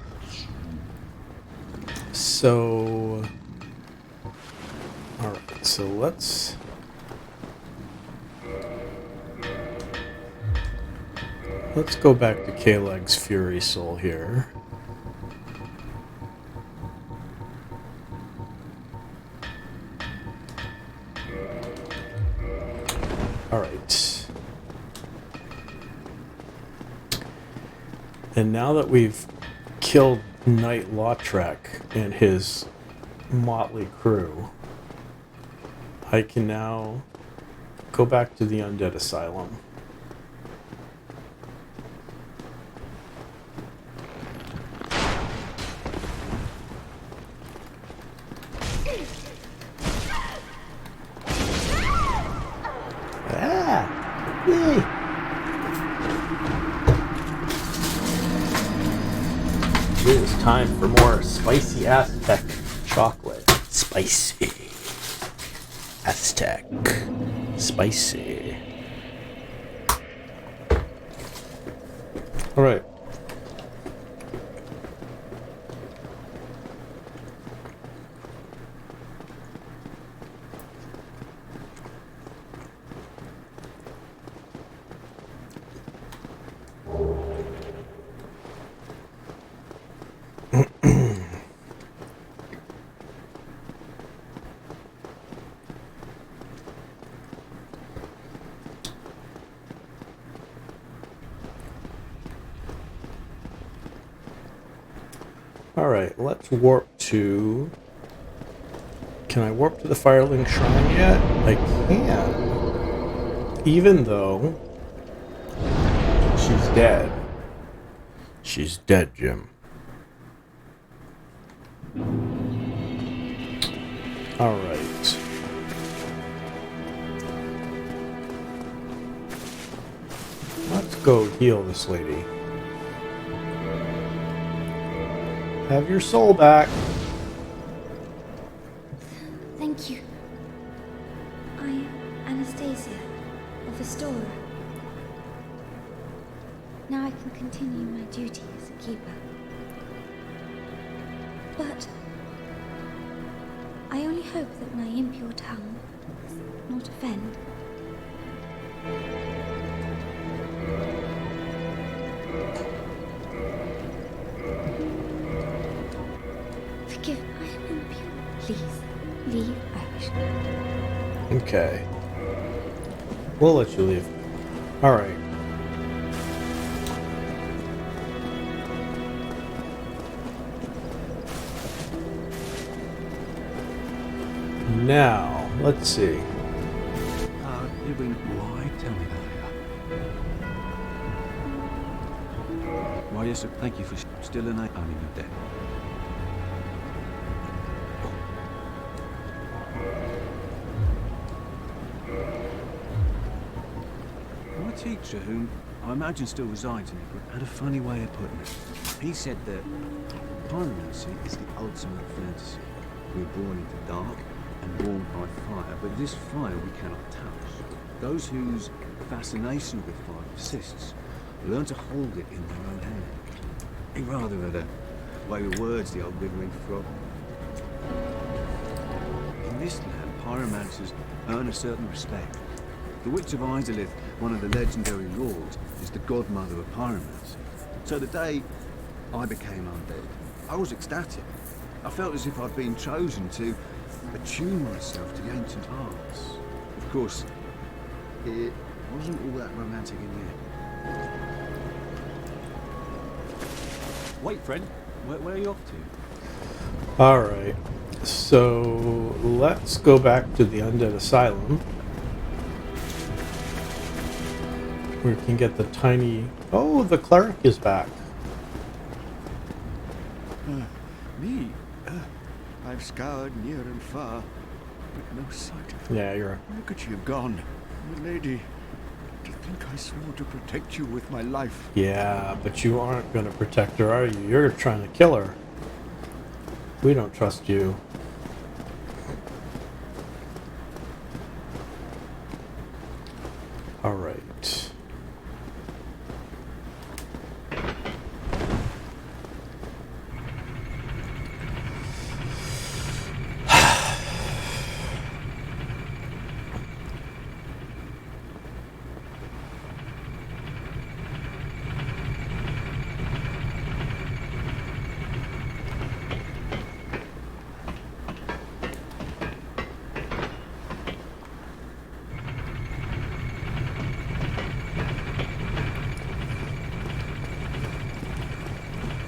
S1: So... Alright, so let's... Let's go back to K-Leg's Fury Soul here. Alright. And now that we've killed Knight Lautrec and his motley crew, I can now go back to the Undead Asylum. It is time for more spicy Aztec chocolate. Spicy. Aztec. Spicy. Alright. Alright, let's warp to... Can I warp to the Firelink Shrine yet? I can. Even though... she's dead. She's dead, Jim. Alright. Let's go heal this lady. Have your soul back.
S4: Thank you. I am Anastasia of Astoria. Now I can continue my duty as a keeper. But I only hope that my impure tongue does not offend. Forgive I am impure. Please, leave Irish.
S1: Okay. We'll let you leave. Alright. Now, let's see.
S5: You've been why? Tell me that. Why, yes, sir. Thank you for still in. I mean, you're dead. My teacher, whom I imagine still resides in England, had a funny way of putting it. He said that pyromancy is the ultimate fantasy. We're born into dark and warmed by fire, but this fire we cannot touch. Those whose fascination with fire persists learn to hold it in their own hand. Rather than a way with words, the old withering frog. In this land, pyromancers earn a certain respect. The Witch of Izalith, one of the legendary lords, is the godmother of pyromancy. So the day I became undead, I was ecstatic. I felt as if I'd been chosen to attune myself to the ancient arts. Of course, it wasn't all that romantic in the end. Wait, friend. Where are you off to?
S1: Alright. So, let's go back to the Undead Asylum. We can get the tiny... Oh, the cleric is back.
S6: Me? I've scoured near and far, but no sight of her.
S1: Yeah, you're...
S6: Where could she have gone? My lady, to think I swore to protect you with my life.
S1: Yeah, but you aren't going to protect her, are you? You're trying to kill her. We don't trust you. Alright.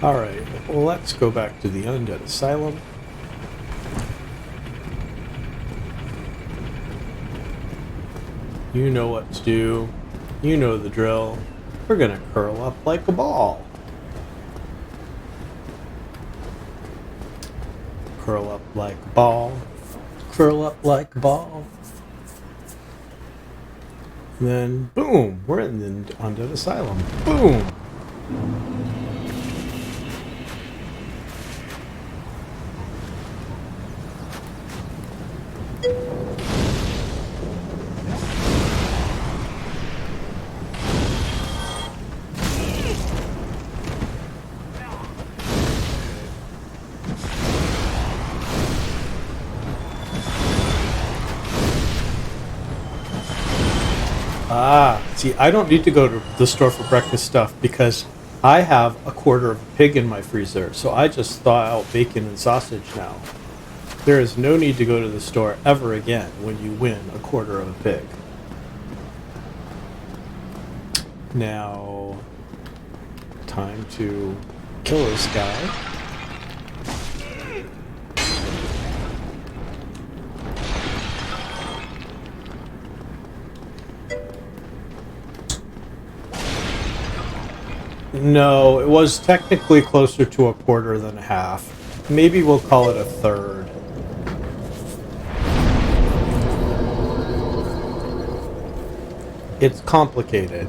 S1: Alright, well, let's go back to the Undead Asylum. You know what to do. You know the drill. We're gonna curl up like a ball. Curl up like a ball. Curl up like a ball. And then, boom, we're in the Undead Asylum. Boom! See, I don't need to go to the store for breakfast stuff because I have a quarter of a pig in my freezer, so I just thaw out bacon and sausage now. There is no need to go to the store ever again when you win a quarter of a pig. Now, time to kill this guy. No, it was technically closer to a quarter than a half. Maybe we'll call it a third. It's complicated.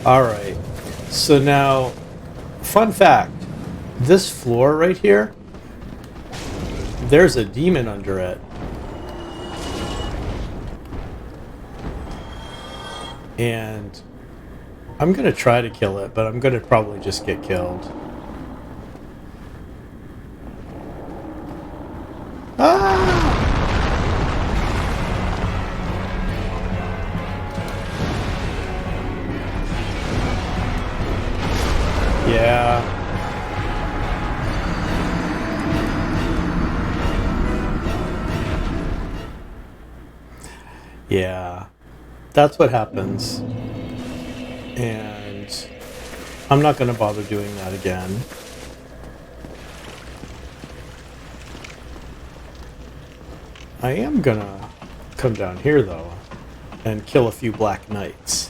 S1: Alright, so now, fun fact, this floor right here, there's a demon under it. And I'm going to try to kill it, but I'm going to probably just get killed. Ah! Yeah. Yeah. That's what happens. And I'm not going to bother doing that again. I am gonna come down here, though, and kill a few Black Knights.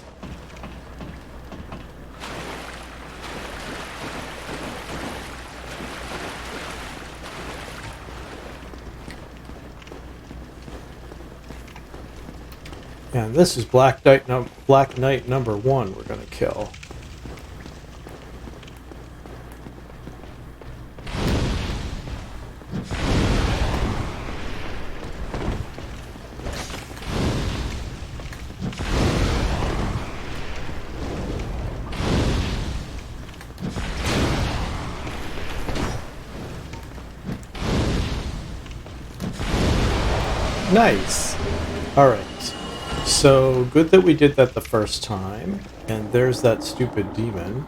S1: And this is Black Knight number 1 we're gonna kill. Nice. All right. So good that we did that the first time. And there's that stupid demon.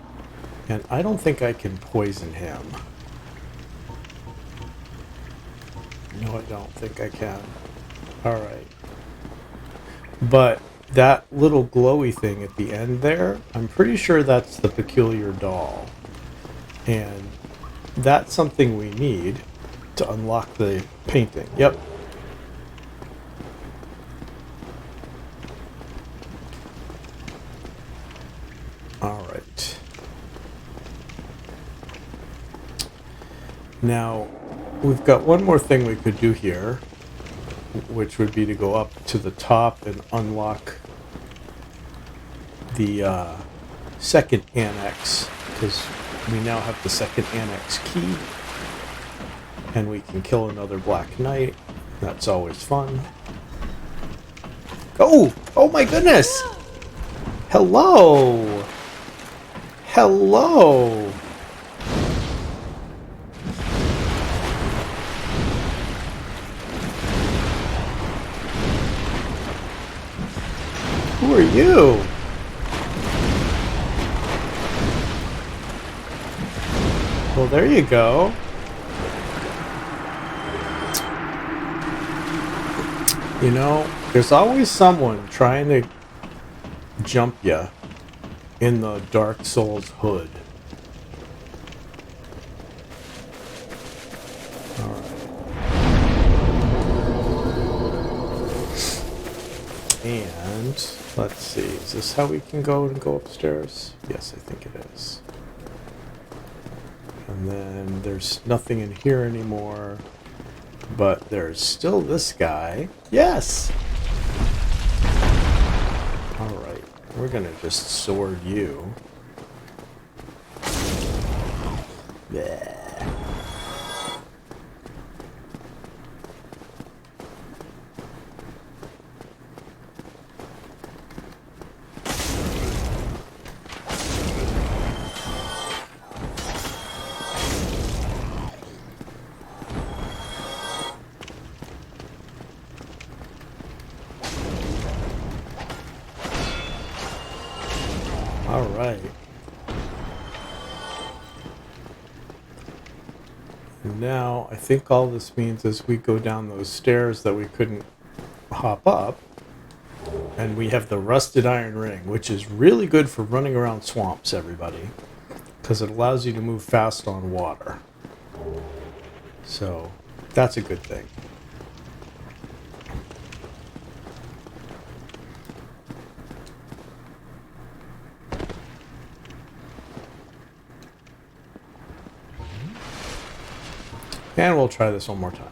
S1: And I don't think I can poison him. No, I don't think I can. All right. But that little glowy thing at the end there, I'm pretty sure that's the peculiar doll. And that's something we need to unlock the painting. Yep. Alright. Now, we've got one more thing we could do here, which would be to go up to the top and unlock the second annex, because we now have the second annex key, and we can kill another Black Knight. That's always fun. Oh! Oh my goodness! Hello! Hello! Who are you? Well, there you go. You know, there's always someone trying to jump ya in the Dark Souls hood. Alright. And let's see, is this how we can go upstairs? Yes, I think it is. And then there's nothing in here anymore, but there's still this guy. Yes! Alright, we're gonna just sword you. Yeah. Alright. And now, I think all this means is we go down those stairs that we couldn't hop up, and we have the Rusted Iron Ring, which is really good for running around swamps, everybody, because it allows you to move fast on water. So, that's a good thing. And we'll try this one more time.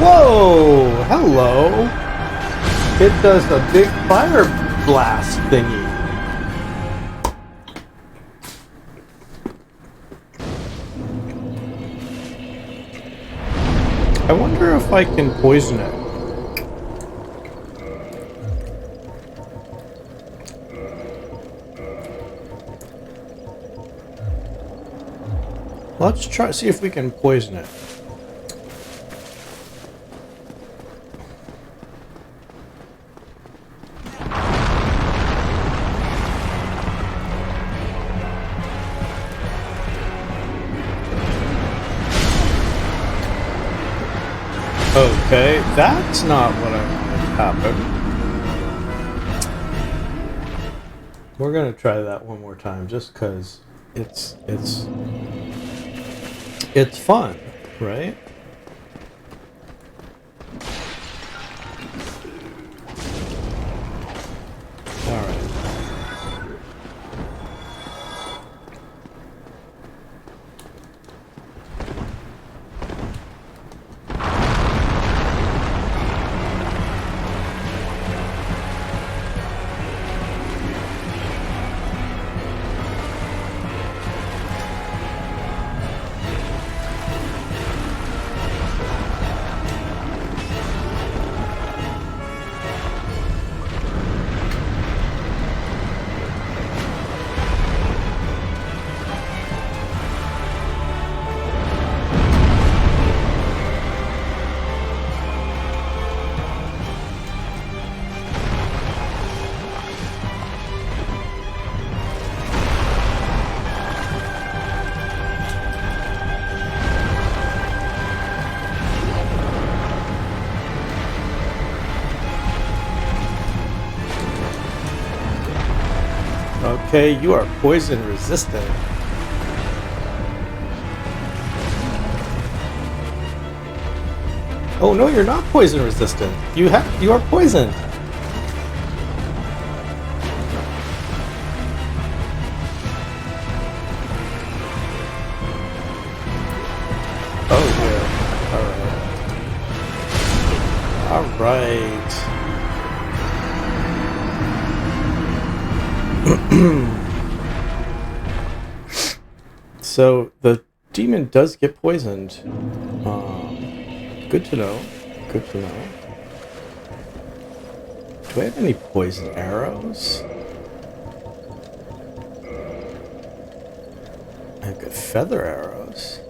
S1: Whoa! Hello! It does a big fire blast thingy. I wonder if I can poison it. Let's try see if we can poison it. Okay, that's not what I wanted to happen. We're gonna try that one more time, just because it's fun, right? All right. Okay, you are poison resistant. Oh no, you're not poison resistant. You are poisoned. Oh dear. All right. So the demon does get poisoned. Good to know. Good to know. Do I have any poison arrows? I've got feather arrows.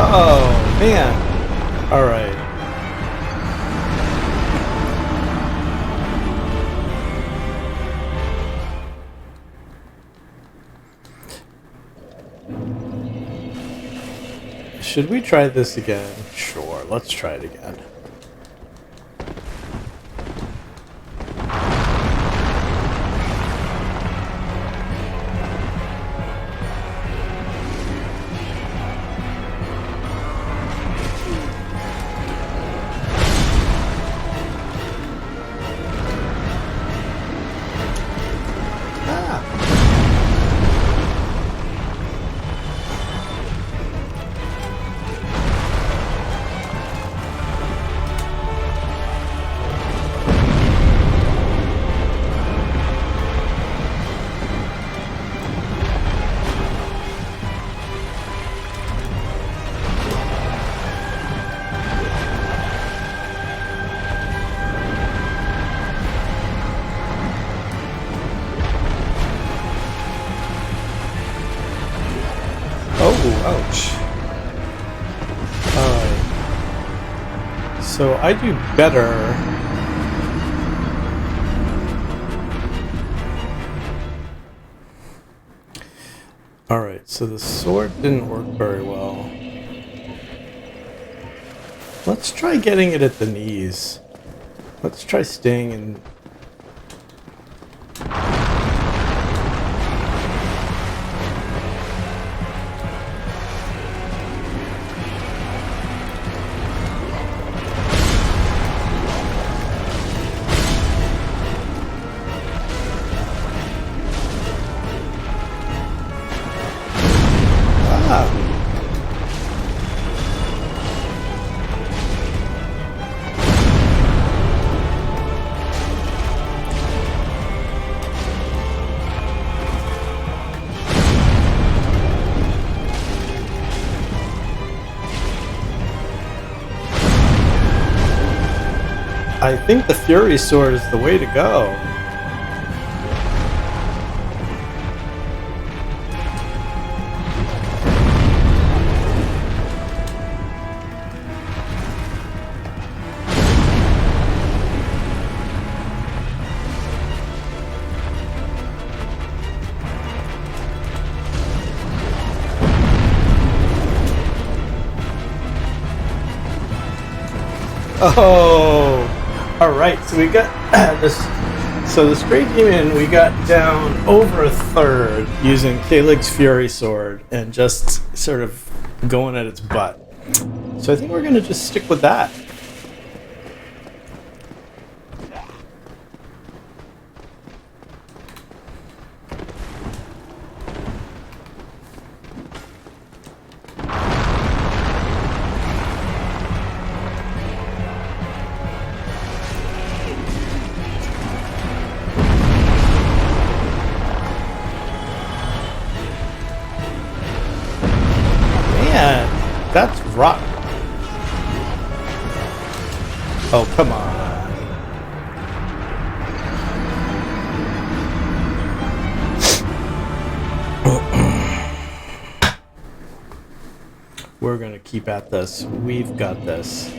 S1: Oh, man. All right. Should we try this again? Sure, let's try it again. Ouch. Alright. So I do better. Alright, so the sword didn't work very well. Let's try getting it at the knees. Let's try staying in. I think the Fury Sword is the way to go. Oh, all right. So we got this. So the Stray Demon, we got down over a third using Kalig's Fury Sword and just sort of going at its butt. So I think we're gonna just stick with that. Man, that's rock. Oh, come on. We're gonna keep at this. We've got this.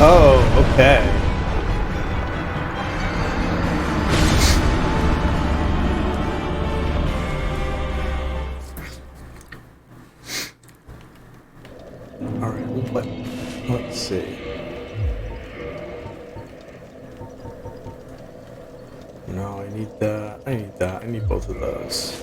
S1: Oh, okay. All right, let's see. No, I need that. I need that. I need both of those.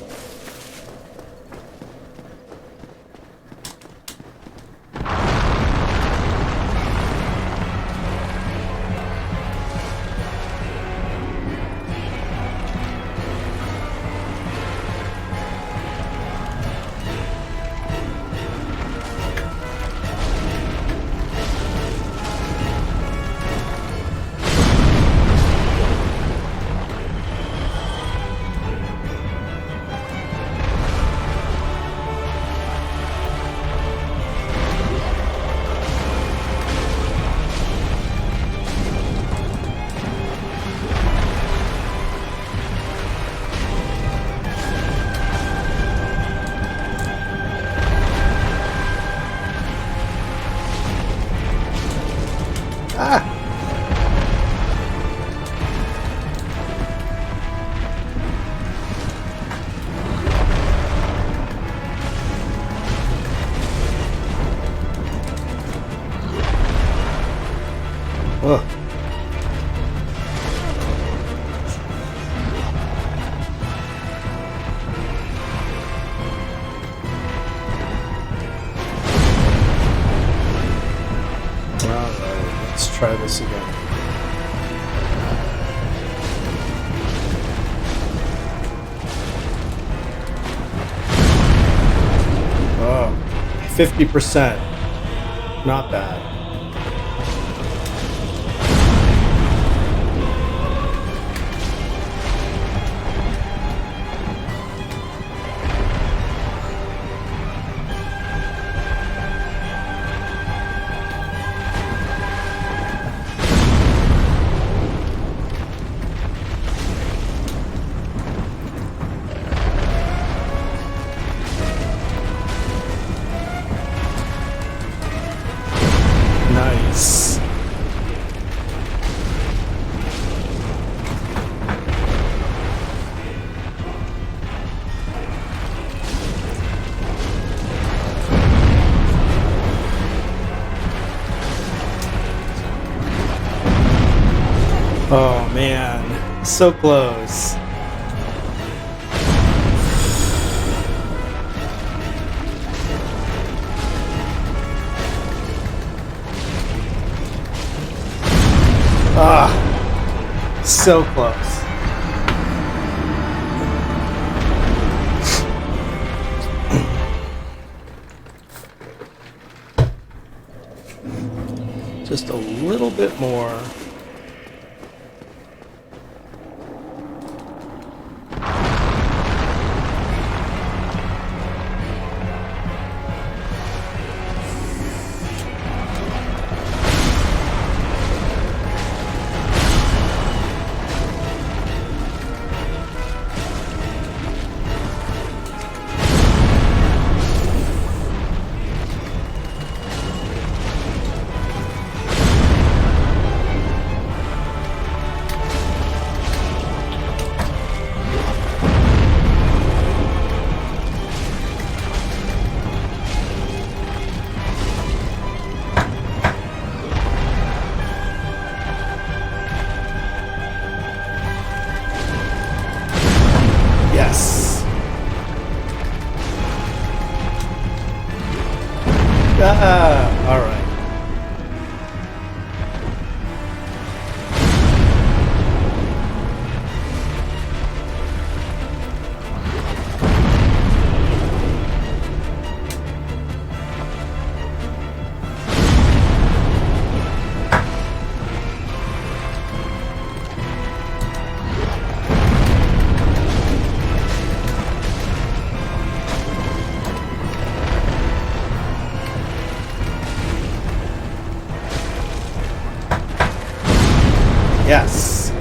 S1: Ah! Ugh. Let's try this again. Oh, 50%. Not bad. Nice. Oh man, so close. Ah, so close. just a little bit more. Yes. All right. Yes.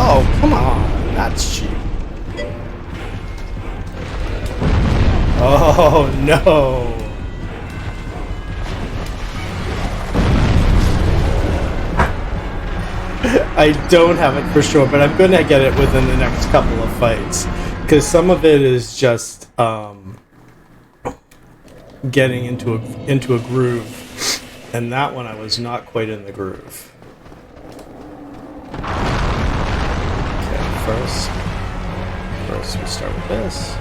S1: Oh, come on. That's cheap. Oh, no. I don't have it for sure, but I'm going to get it within the next couple of fights. Because some of it is just getting into a groove. And that one I was not quite in the groove. First we start with this.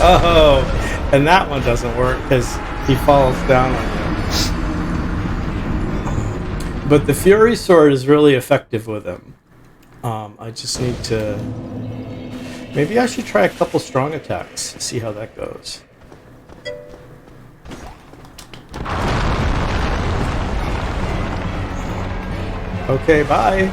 S1: Oh, and that one doesn't work because he falls down on you. But the Fury Sword is really effective with him. I just need to... Maybe I should try a couple strong attacks, see how that goes. Okay, bye.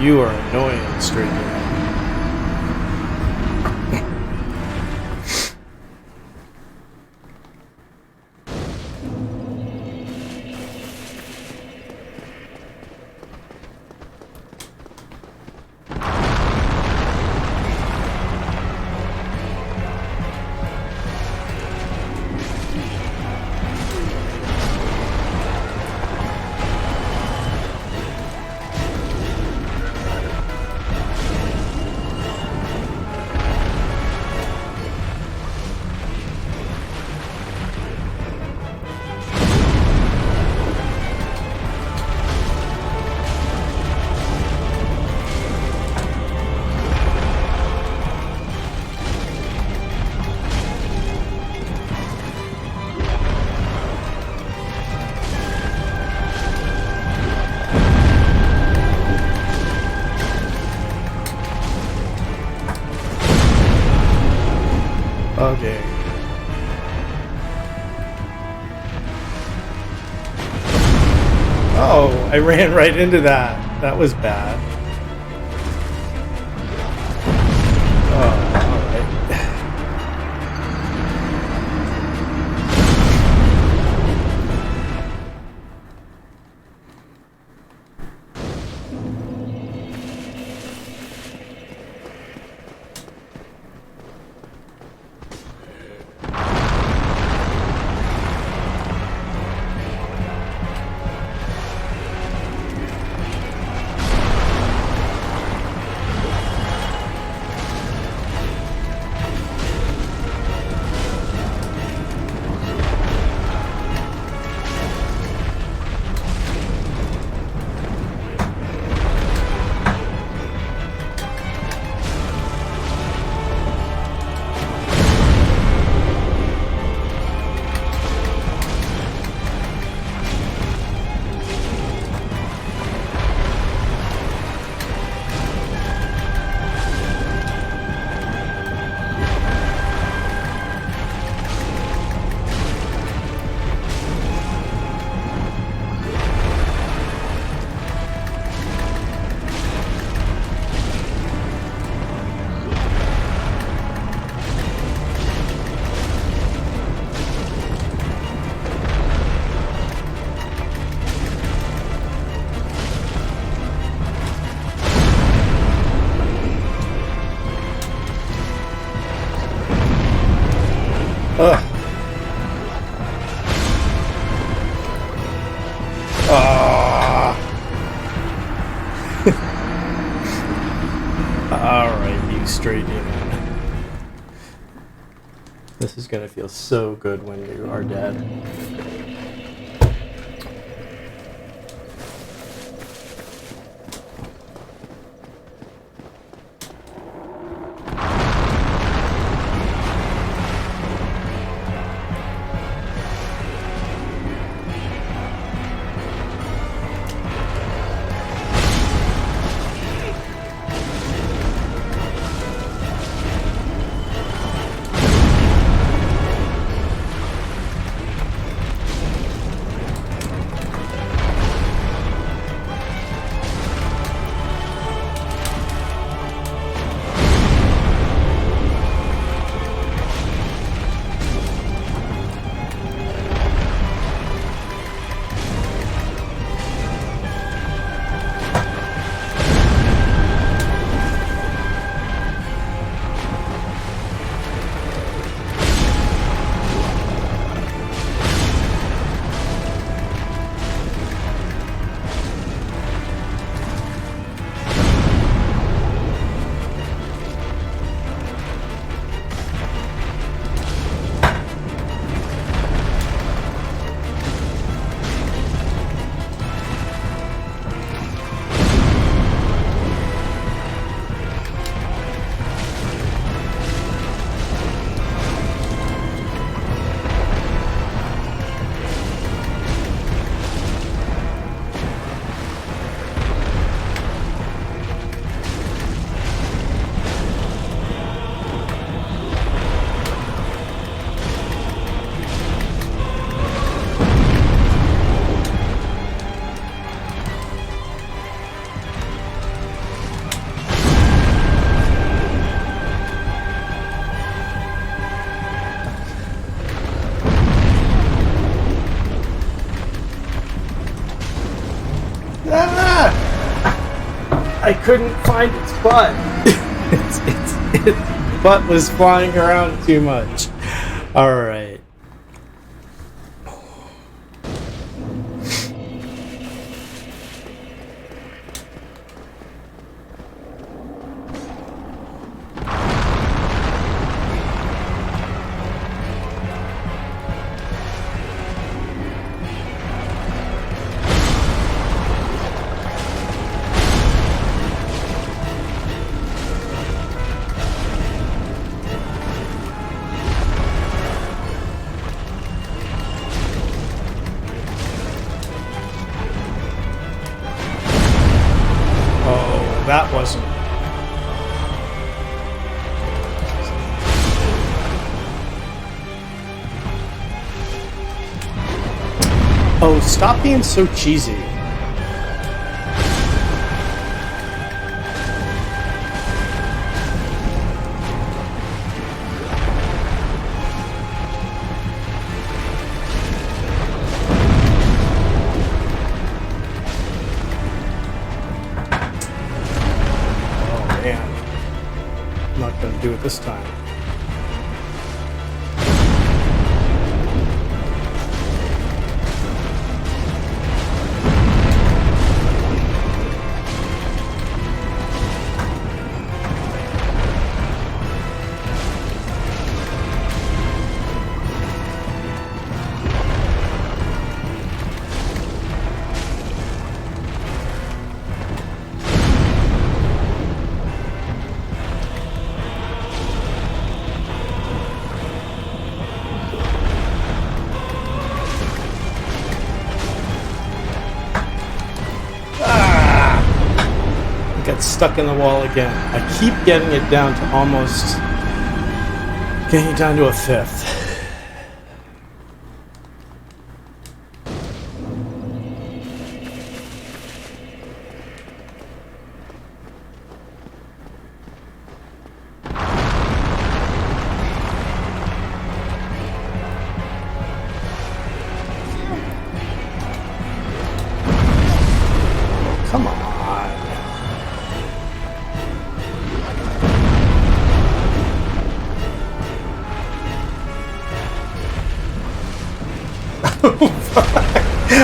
S1: You are annoying, stranger. Okay. Oh, I ran right into that. That was bad. Oh, alright. Ugh. Ah. Alright, you straight in. This is gonna feel so good when you are dead. Ah! I couldn't find its butt. Its butt was flying around too much. Alright. Oh, stop being so cheesy. Oh man. I'm not gonna do it this time. Got stuck in the wall again. I keep getting it down to almost getting it down to a fifth. Come on.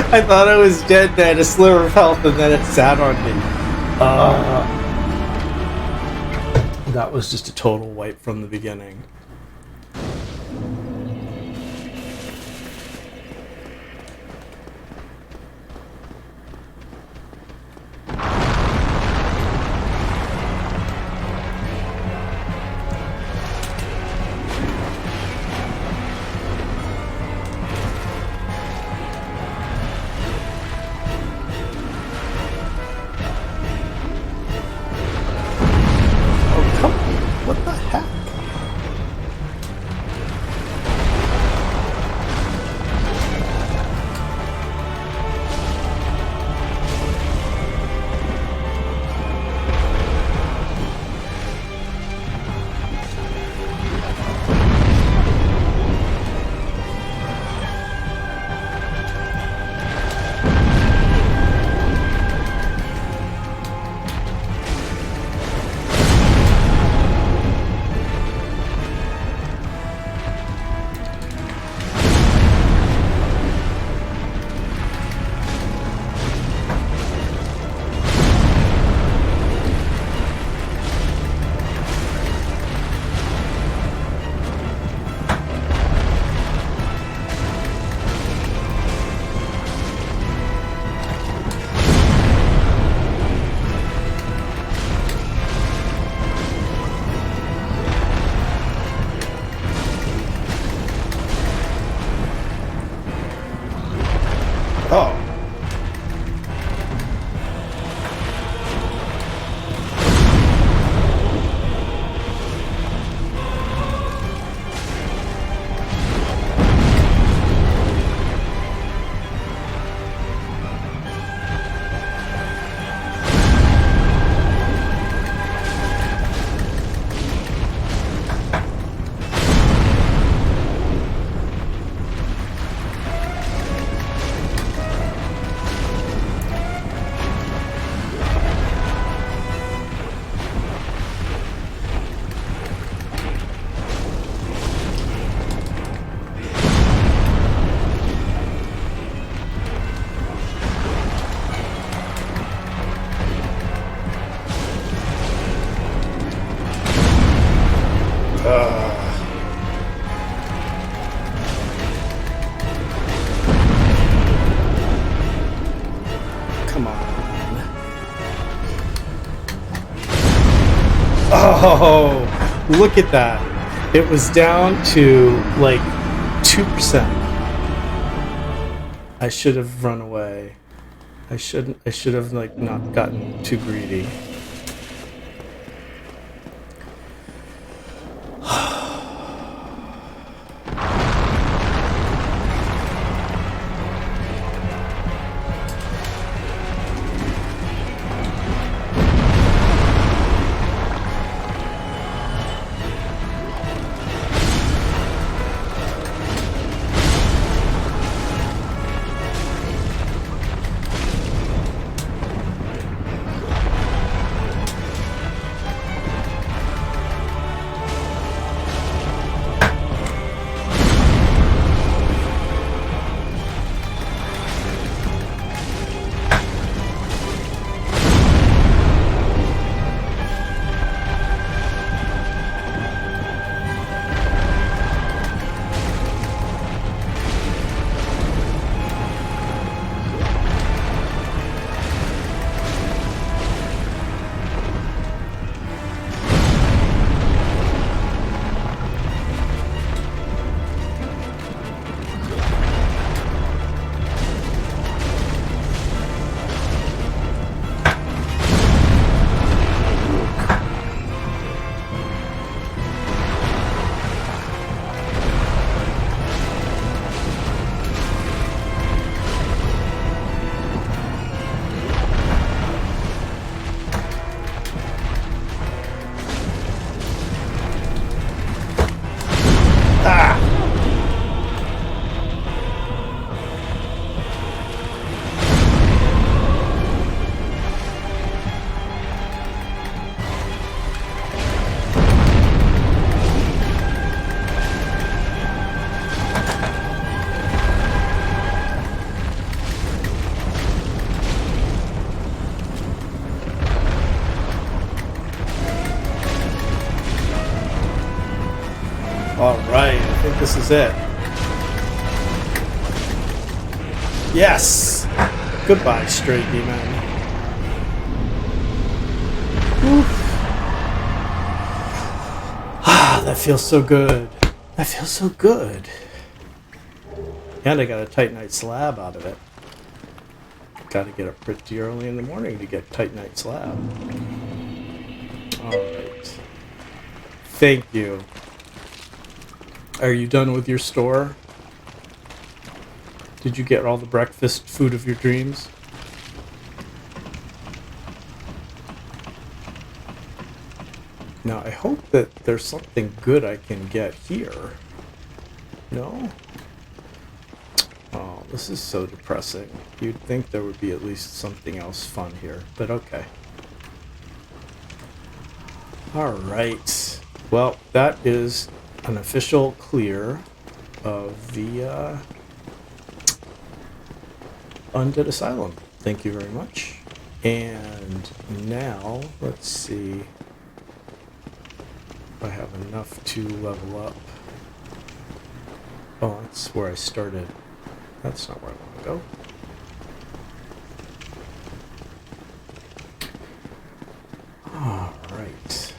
S1: I thought I was dead and I had a sliver of health and then it sat on me. That was just a total wipe from the beginning. What the heck? Oh. Come on. Oh, look at that. It was down to like 2%. I should have run away. I should have like not gotten too greedy. Alright, I think this is it. Yes! Goodbye, stray demon. Ah, that feels so good. That feels so good. And I got a titanite slab out of it. Got to get up pretty early in the morning to get titanite slab. Alright. Thank you. Are you done with your store? Did you get all the breakfast food of your dreams? Now, I hope that there's something good I can get here. No? Oh, this is so depressing. You'd think there would be at least something else fun here, but okay. Alright. Well, that is an official clear of the Undead Asylum. Thank you very much. And now, let's see if I have enough to level up. Oh, that's where I started. That's not where I want to go. Alright.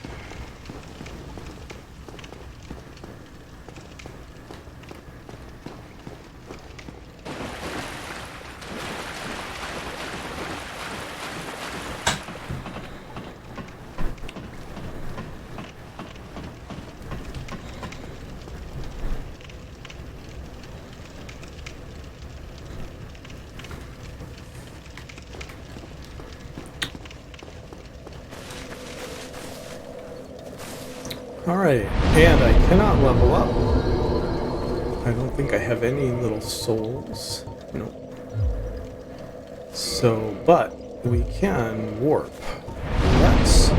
S1: Alright, and I cannot level up. I don't think I have any little souls. Nope. So, but we can warp. Let's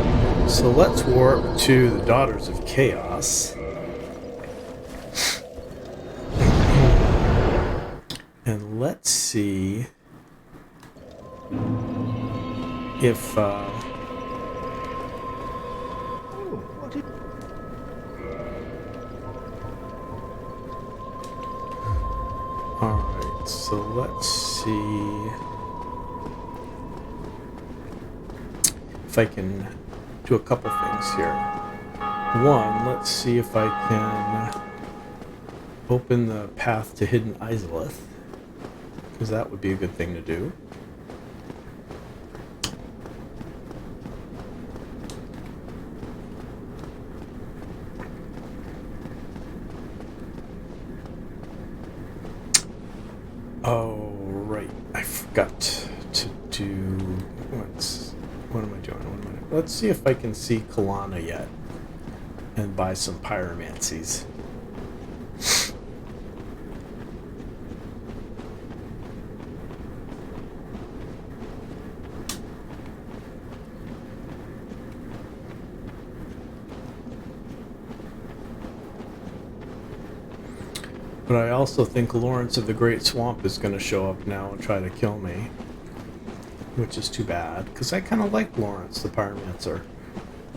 S1: warp to the Daughters of Chaos. And let's see if Alright, so let's see if I can do a couple things here. One, let's see if I can open the path to Hidden Izalith, because that would be a good thing to do. Oh, right. I forgot to do... What am I doing? Let's see if I can see Kalana yet. And buy some pyromancies. But I also think Lawrence of the Great Swamp is going to show up now and try to kill me. Which is too bad, because I kind of like Lawrence the Pyromancer.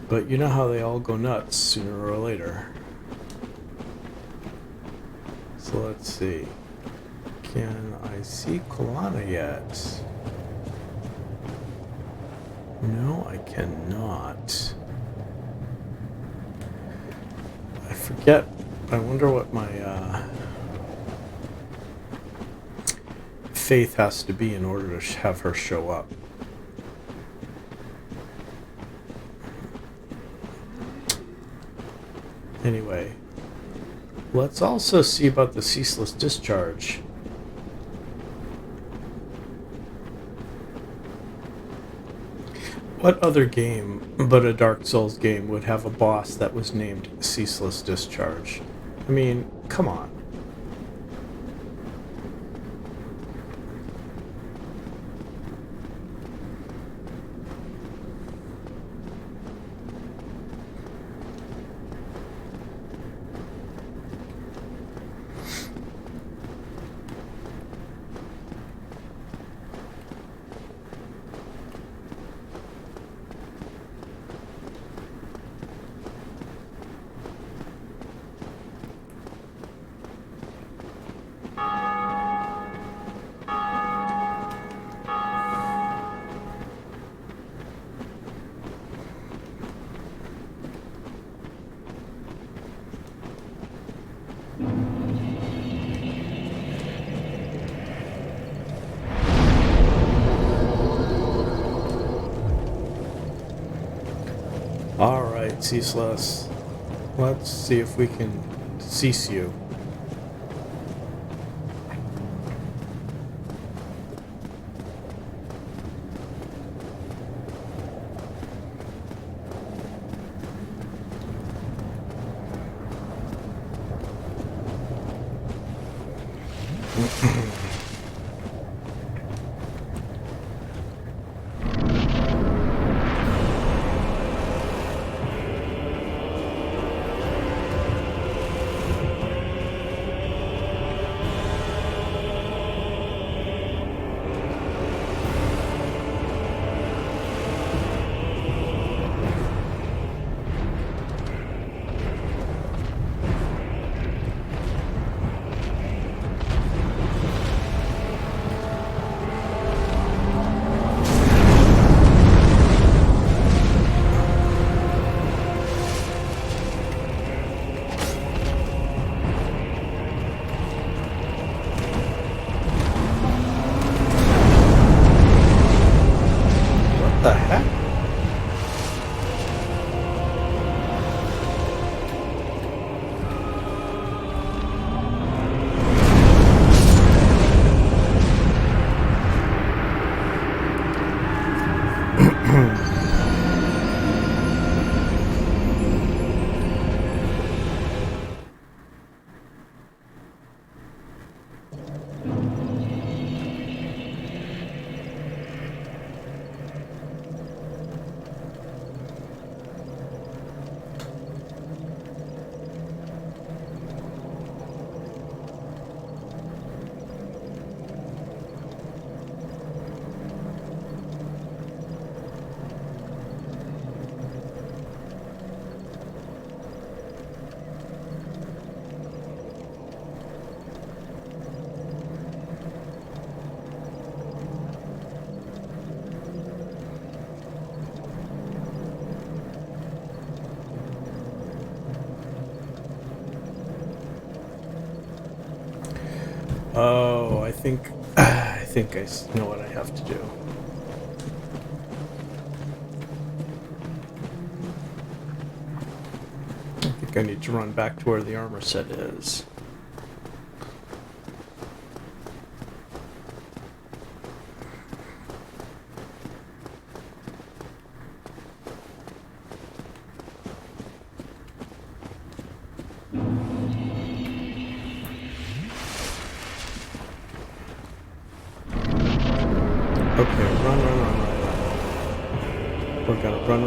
S1: But you know how they all go nuts sooner or later. So let's see. Can I see Kalana yet? No, I cannot. I forget. I wonder what my faith has to be in order to have her show up. Anyway, let's also see about the ceaseless discharge. What other game but a Dark Souls game would have a boss that was named Ceaseless Discharge? I mean, come on. right, Ceaseless. Let's see if we can cease you. What the heck? Oh, I think I know what I have to do. I think I need to run back to where the armor set is. Okay, run. We're gonna run.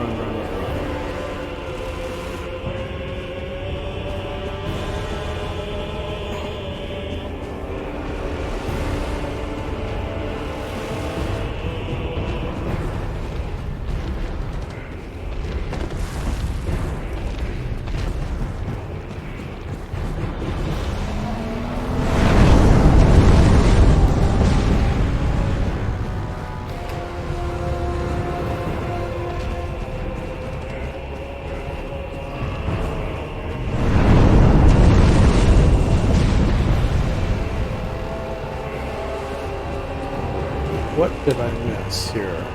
S1: What did I miss here?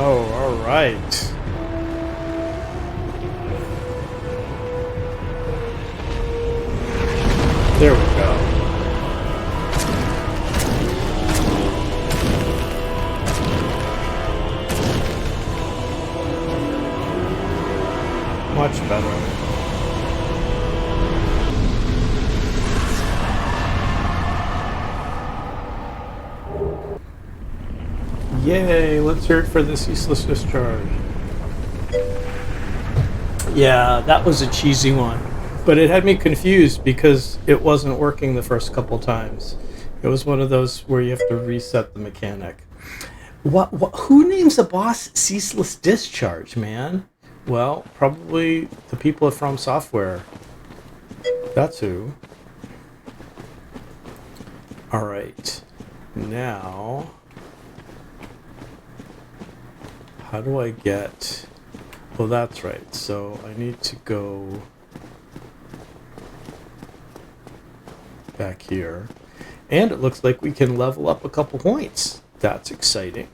S1: Oh, all right. There we go. Much better. Yay, let's hear it for this useless discharge. Yeah, that was a cheesy one. But it had me confused because it wasn't working the first couple times. It was one of those where you have to reset the mechanic. What who names a boss ceaseless discharge, man? Well, probably the people at From Software. That's who. Alright. Now, how do I get... Oh, that's right. So I need to go back here. And it looks like we can level up a couple points. That's exciting.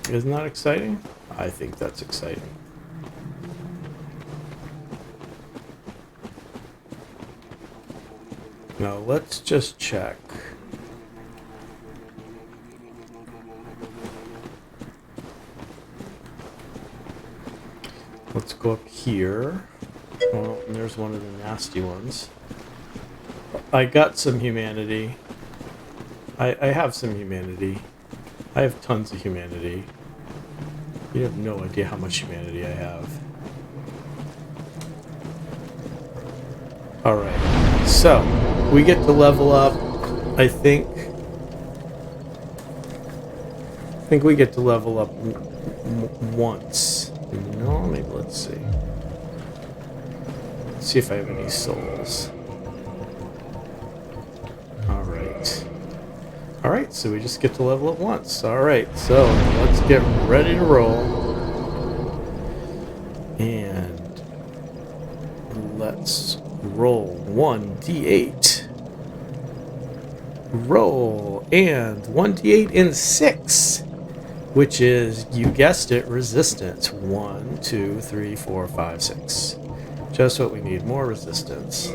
S1: Isn't that exciting? I think that's exciting. Now let's just check. Let's go up here. Oh, and there's one of the nasty ones. I got some humanity. I have some humanity. I have tons of humanity. You have no idea how much humanity I have. Alright, so we get to level up, I think we get to level up once. No, maybe let's see. Let's see if I have any souls. Alright. Alright, so we just get to level up once. Alright, so let's get ready to roll. And let's roll 1d8. Roll, and 1d8 in 6, which is, you guessed it, resistance. 1, 2, 3, 4, 5, 6. Just what we need, more resistance.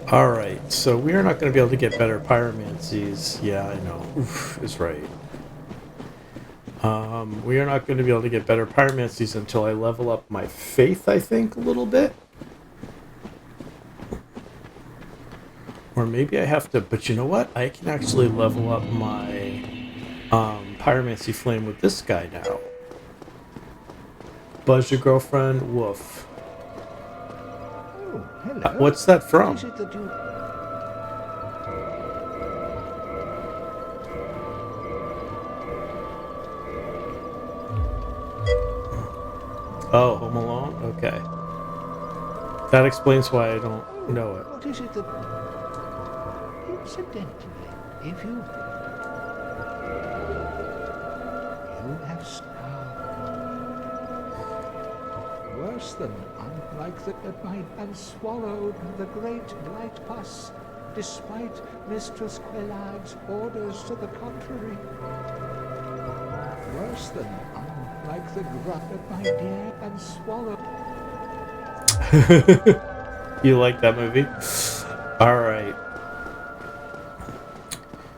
S1: Alright, so we are not going to be able to get better pyromancies. Yeah, I know. Oof is right. We are not going to be able to get better pyromancies until I level up my faith, I think, a little bit. Or maybe I have to, but you know what? I can actually level up my pyromancy flame with this guy now. Buzz your girlfriend, woof.
S3: Oh, hello.
S1: What's that from?
S3: What is it that you...
S1: Oh, Home Alone? Okay. That explains why I don't know it.
S3: What is it that... Incidentally, if you... You have starved. Worse than unlike that might and swallowed the great light pus, despite Mistress Quelag's orders to the contrary. Worse than unlike the grunt that my dear and swallowed.
S1: You like that movie? Alright.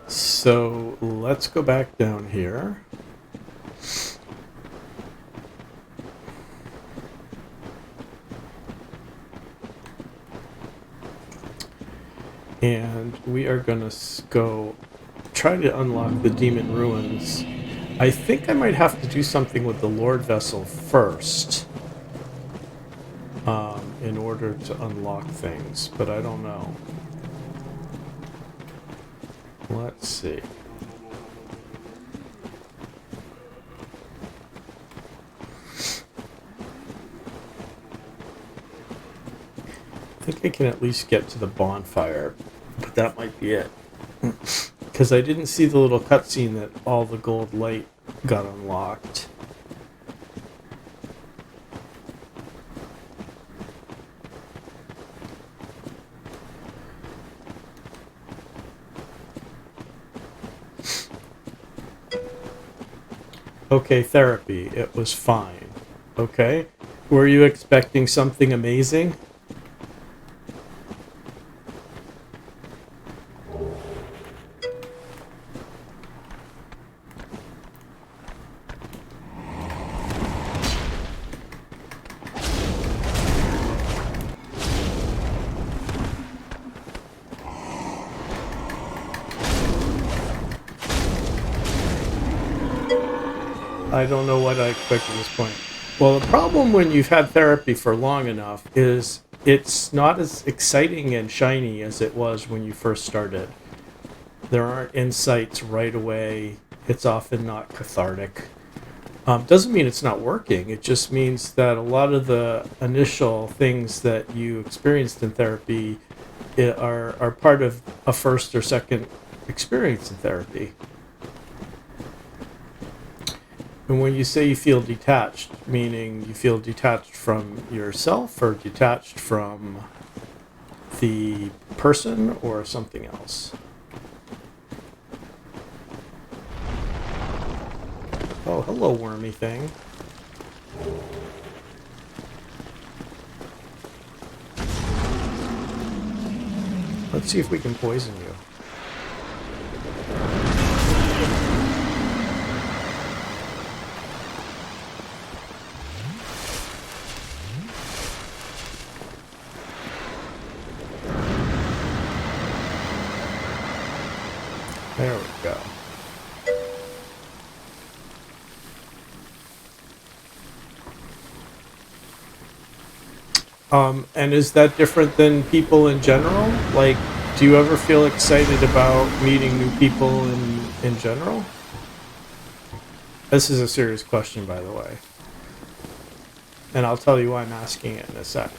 S1: So let's go back down here. And we are going to go try to unlock the Demon Ruins. I think I might have to do something with the Lord Vessel first in order to unlock things, but I don't know. Let's see. I think I can at least get to the bonfire, but that might be it. Because I didn't see the little cutscene that all the gold light got unlocked. Okay, therapy. It was fine. Okay? Were you expecting something amazing? I don't know what I expect at this point. Well, the problem when you've had therapy for long enough is it's not as exciting and shiny as it was when you first started. There aren't insights right away. It's often not cathartic. Doesn't mean it's not working. It just means that a lot of the initial things that you experienced in therapy are part of a first or second experience in therapy. And when you say you feel detached, meaning you feel detached from yourself or detached from the person or something else? Oh, hello, wormy thing. Let's see if we can poison you. There we go. And is that different than people in general? Like, do you ever feel excited about meeting new people in general? This is a serious question, by the way. And I'll tell you why I'm asking it in a sec.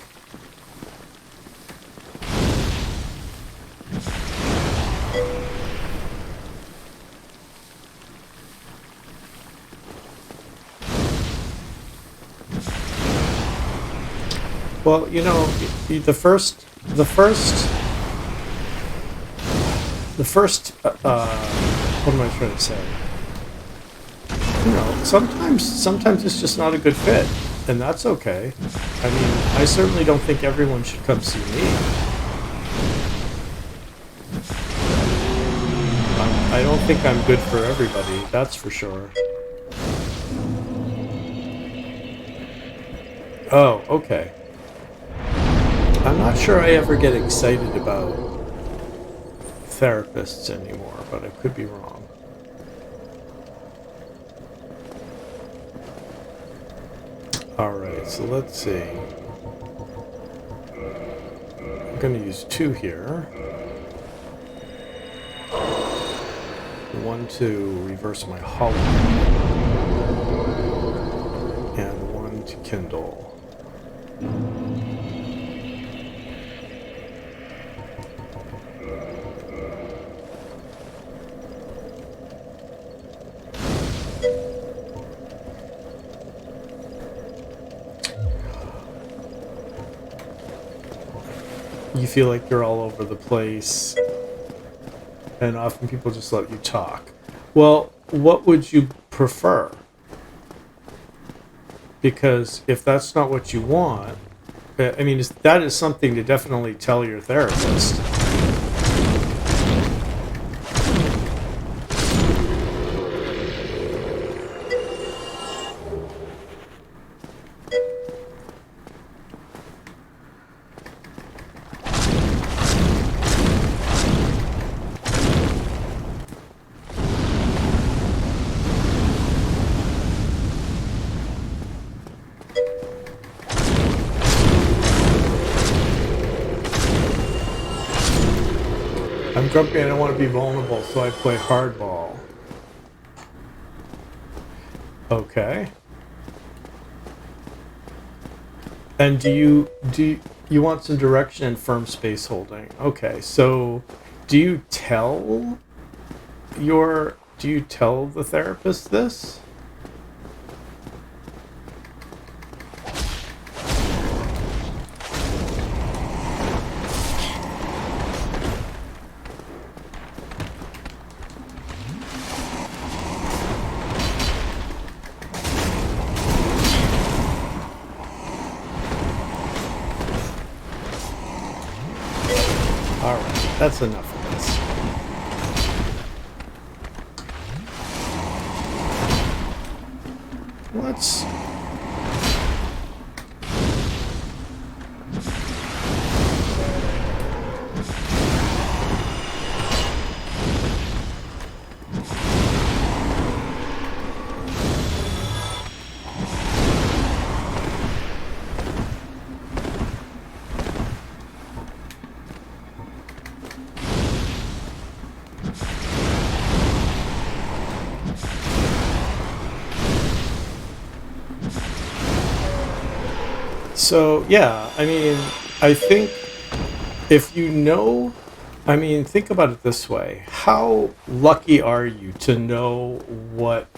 S1: Well, you know, the first, what am I trying to say? You know, sometimes it's just not a good fit, and that's okay. I mean, I certainly don't think everyone should come see me. I don't think I'm good for everybody, that's for sure. Oh, okay. I'm not sure I ever get excited about therapists anymore, but I could be wrong. Alright, so let's see. I'm going to use 2 here. 1 to reverse my hollow. And 1 to kindle. You feel like you're all over the place, and often people just let you talk. Well, what would you prefer? Because if that's not what you want, I mean, that is something to definitely tell your therapist. I'm grumpy, I don't want to be vulnerable, so I play hardball. Okay. And do you want some direction and firm space holding? Okay, so do you tell the therapist this? Alright, that's enough of this. Let's... So, yeah, I mean, I think if you know, I mean, think about it this way. How lucky are you to know what,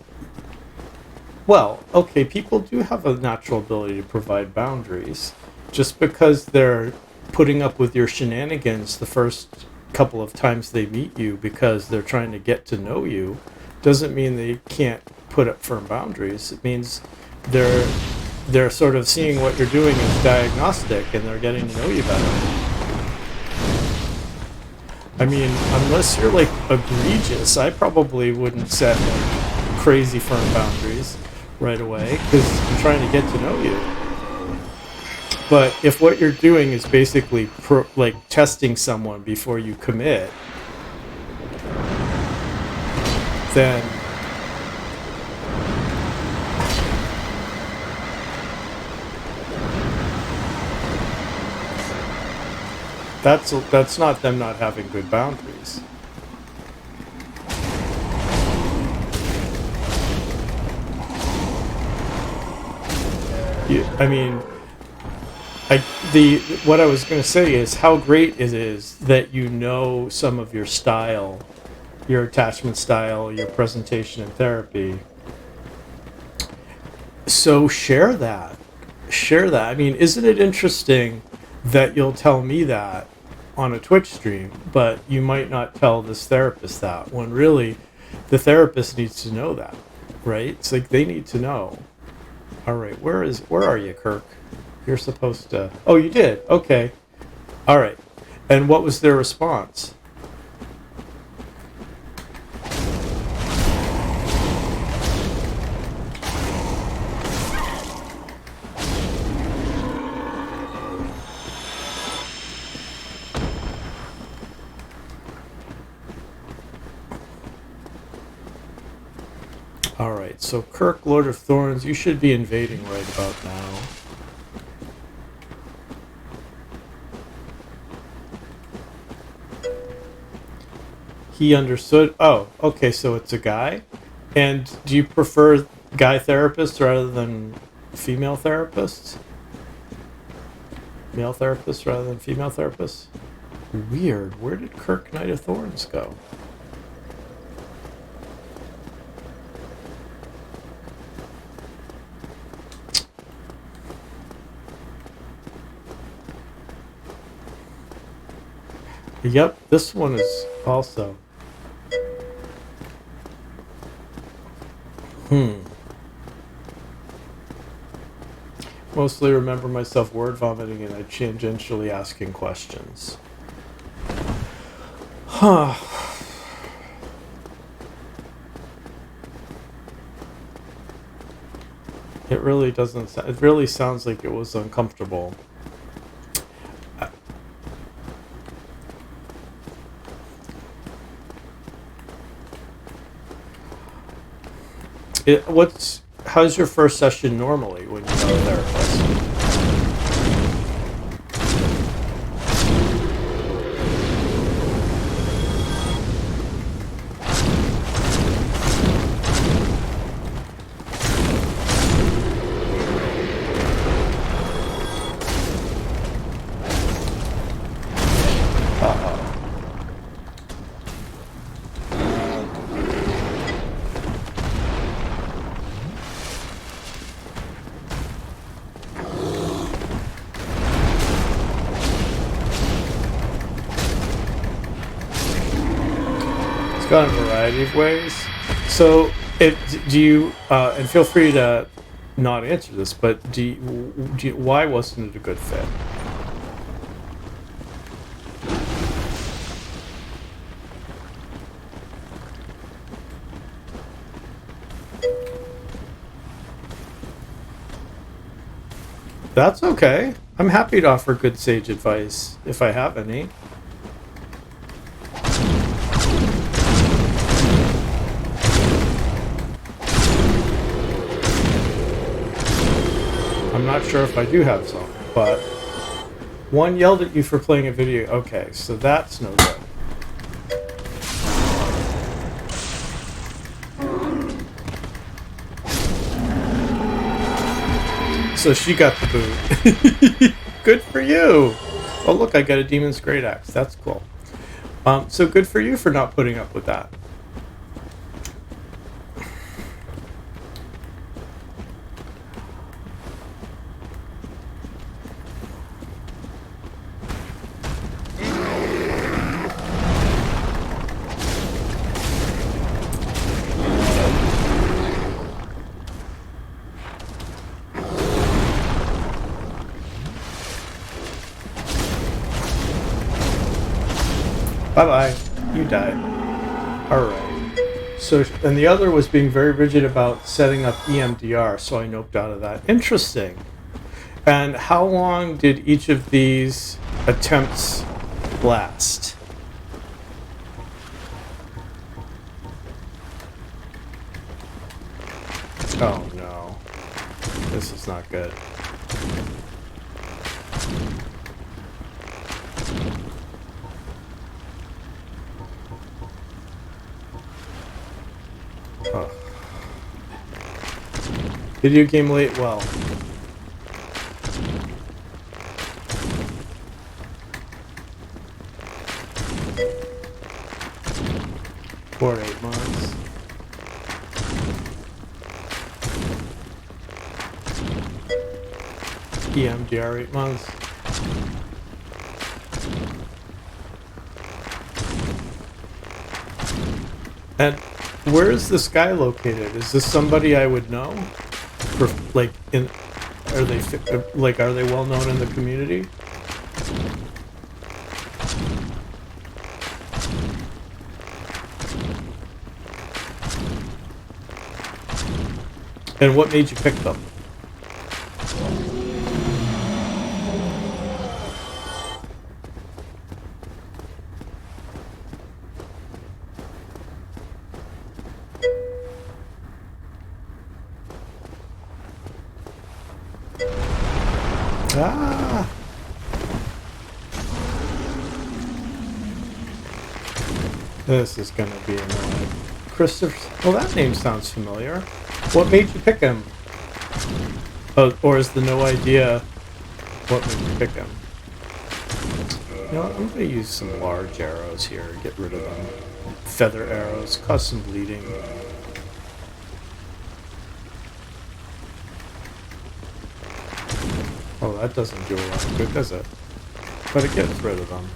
S1: well, okay, people do have a natural ability to provide boundaries. Just because they're putting up with your shenanigans the first couple of times they meet you because they're trying to get to know you doesn't mean they can't put up firm boundaries. It means they're they're sort of seeing what you're doing as diagnostic and they're getting to know you better. I mean, unless you're like egregious, I probably wouldn't set like crazy firm boundaries right away because I'm trying to get to know you. But if what you're doing is basically like testing someone before you commit, then that's not them not having good boundaries. I mean, what I was going to say is how great it is that you know some of your style, your attachment style, your presentation in therapy. So share that. Share that. I mean, isn't it interesting that you'll tell me that on a Twitch stream, but you might not tell this therapist that when really the therapist needs to know that, right? It's like they need to know. All right, where are you, Kirk? You're supposed to. Oh, you did. Okay. All right. And what was their response? All right. So Kirk, Lord of Thorns, you should be invading right about now. He understood. Oh, okay, so it's a guy. And do you prefer guy therapists rather than female therapists? Male therapists rather than female therapists? Weird. Where did Kirk Knight of Thorns go? Yep, this one is also. Mostly remember myself word vomiting and I tangentially asking questions. Huh. It really doesn't. It really sounds like it was uncomfortable. How's your first session normally when you're a therapist? Gone a variety of ways. So, do you? And feel free to not answer this, but why wasn't it a good fit? That's okay. I'm happy to offer good sage advice if I have any. I'm not sure if I do have some, but one yelled at you for playing a video. Okay, so that's no good. so she got the boot. Good for you. Oh, look, I got a Demon's Great Axe. That's cool. So good for you for not putting up with that. Bye-bye. You died. Alright. So, and the other was being very rigid about setting up EMDR, so I noped out of that. Interesting. And how long did each of these attempts last? Oh no. This is not good. Oh. Video game late? Well. 4 to 8 months. EMDR 8 months. And where is this guy located? Is this somebody I would know? For, like, are they well known in the community? And what made you pick them? Ah! This is gonna be annoying. Christopher. Well, that name sounds familiar. What made you pick him? Oh, or is the no idea what made you pick him? You know what, I'm gonna use some large arrows here, get rid of them. Feather arrows, cause some bleeding. Oh, that doesn't do a lot of good, does it? But it gets rid of them.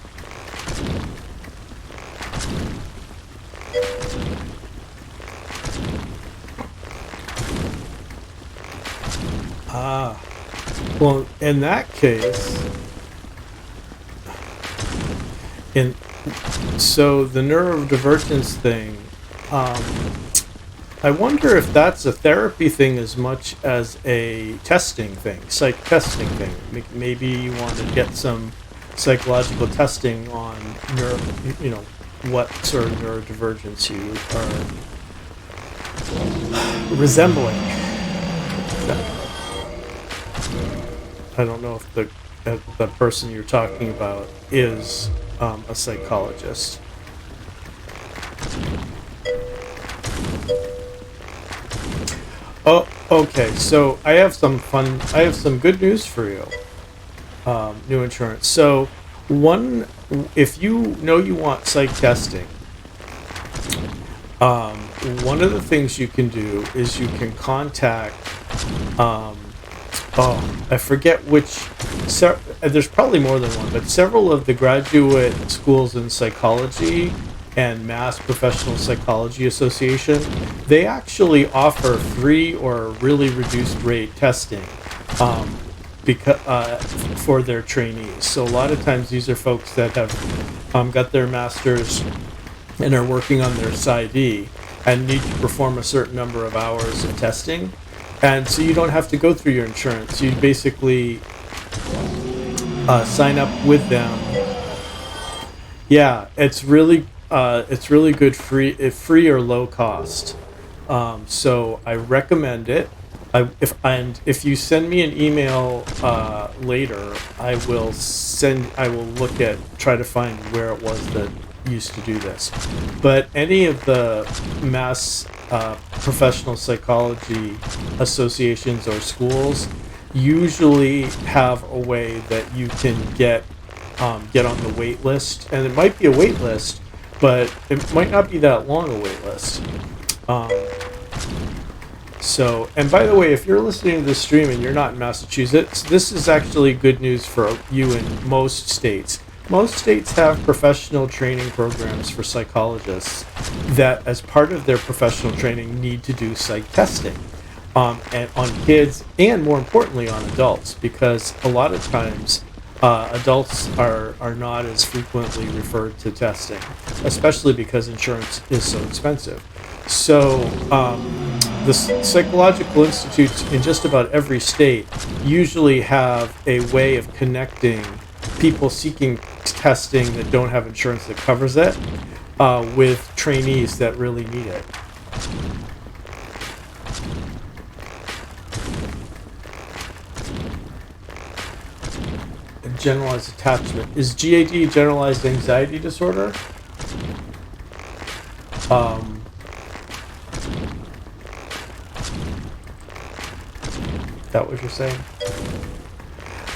S1: Ah. Well, in that case... So, the neurodivergence thing... I wonder if that's a therapy thing as much as a testing thing, psych testing thing. Maybe you want to get some psychological testing on what sort of neurodivergence you are resembling. I don't know if the person you're talking about is a psychologist. Oh, okay. So I have some good news for you. New insurance. So if you know you want psych testing, one of the things you can do is you can contact, I forget which, there's probably more than one, but several of the graduate schools in psychology and Mass Professional Psychology Association, they actually offer free or really reduced rate testing for their trainees. So a lot of times these are folks that have got their master's and are working on their PsyD and need to perform a certain number of hours of testing. And so you don't have to go through your insurance. You basically sign up with them. Yeah, it's really good, free or low cost. So I recommend it. If you send me an email later, I will try to find where it was that used to do this. But any of the Mass Professional Psychology associations or schools, usually have a way that you can get on the wait list, and it might be a wait list, but it might not be that long a wait list. So, and by the way, if you're listening to this stream and you're not in Massachusetts, this is actually good news for you in most states. Most states have professional training programs for psychologists that, as part of their professional training, need to do psych testing and on kids, and more importantly on adults, because a lot of times adults are not as frequently referred to testing, especially because insurance is so expensive. So the psychological institutes in just about every state usually have a way of connecting people seeking testing that don't have insurance that covers it with trainees that really need it. Generalized attachment. Is GAD generalized anxiety disorder? Is that what you're saying?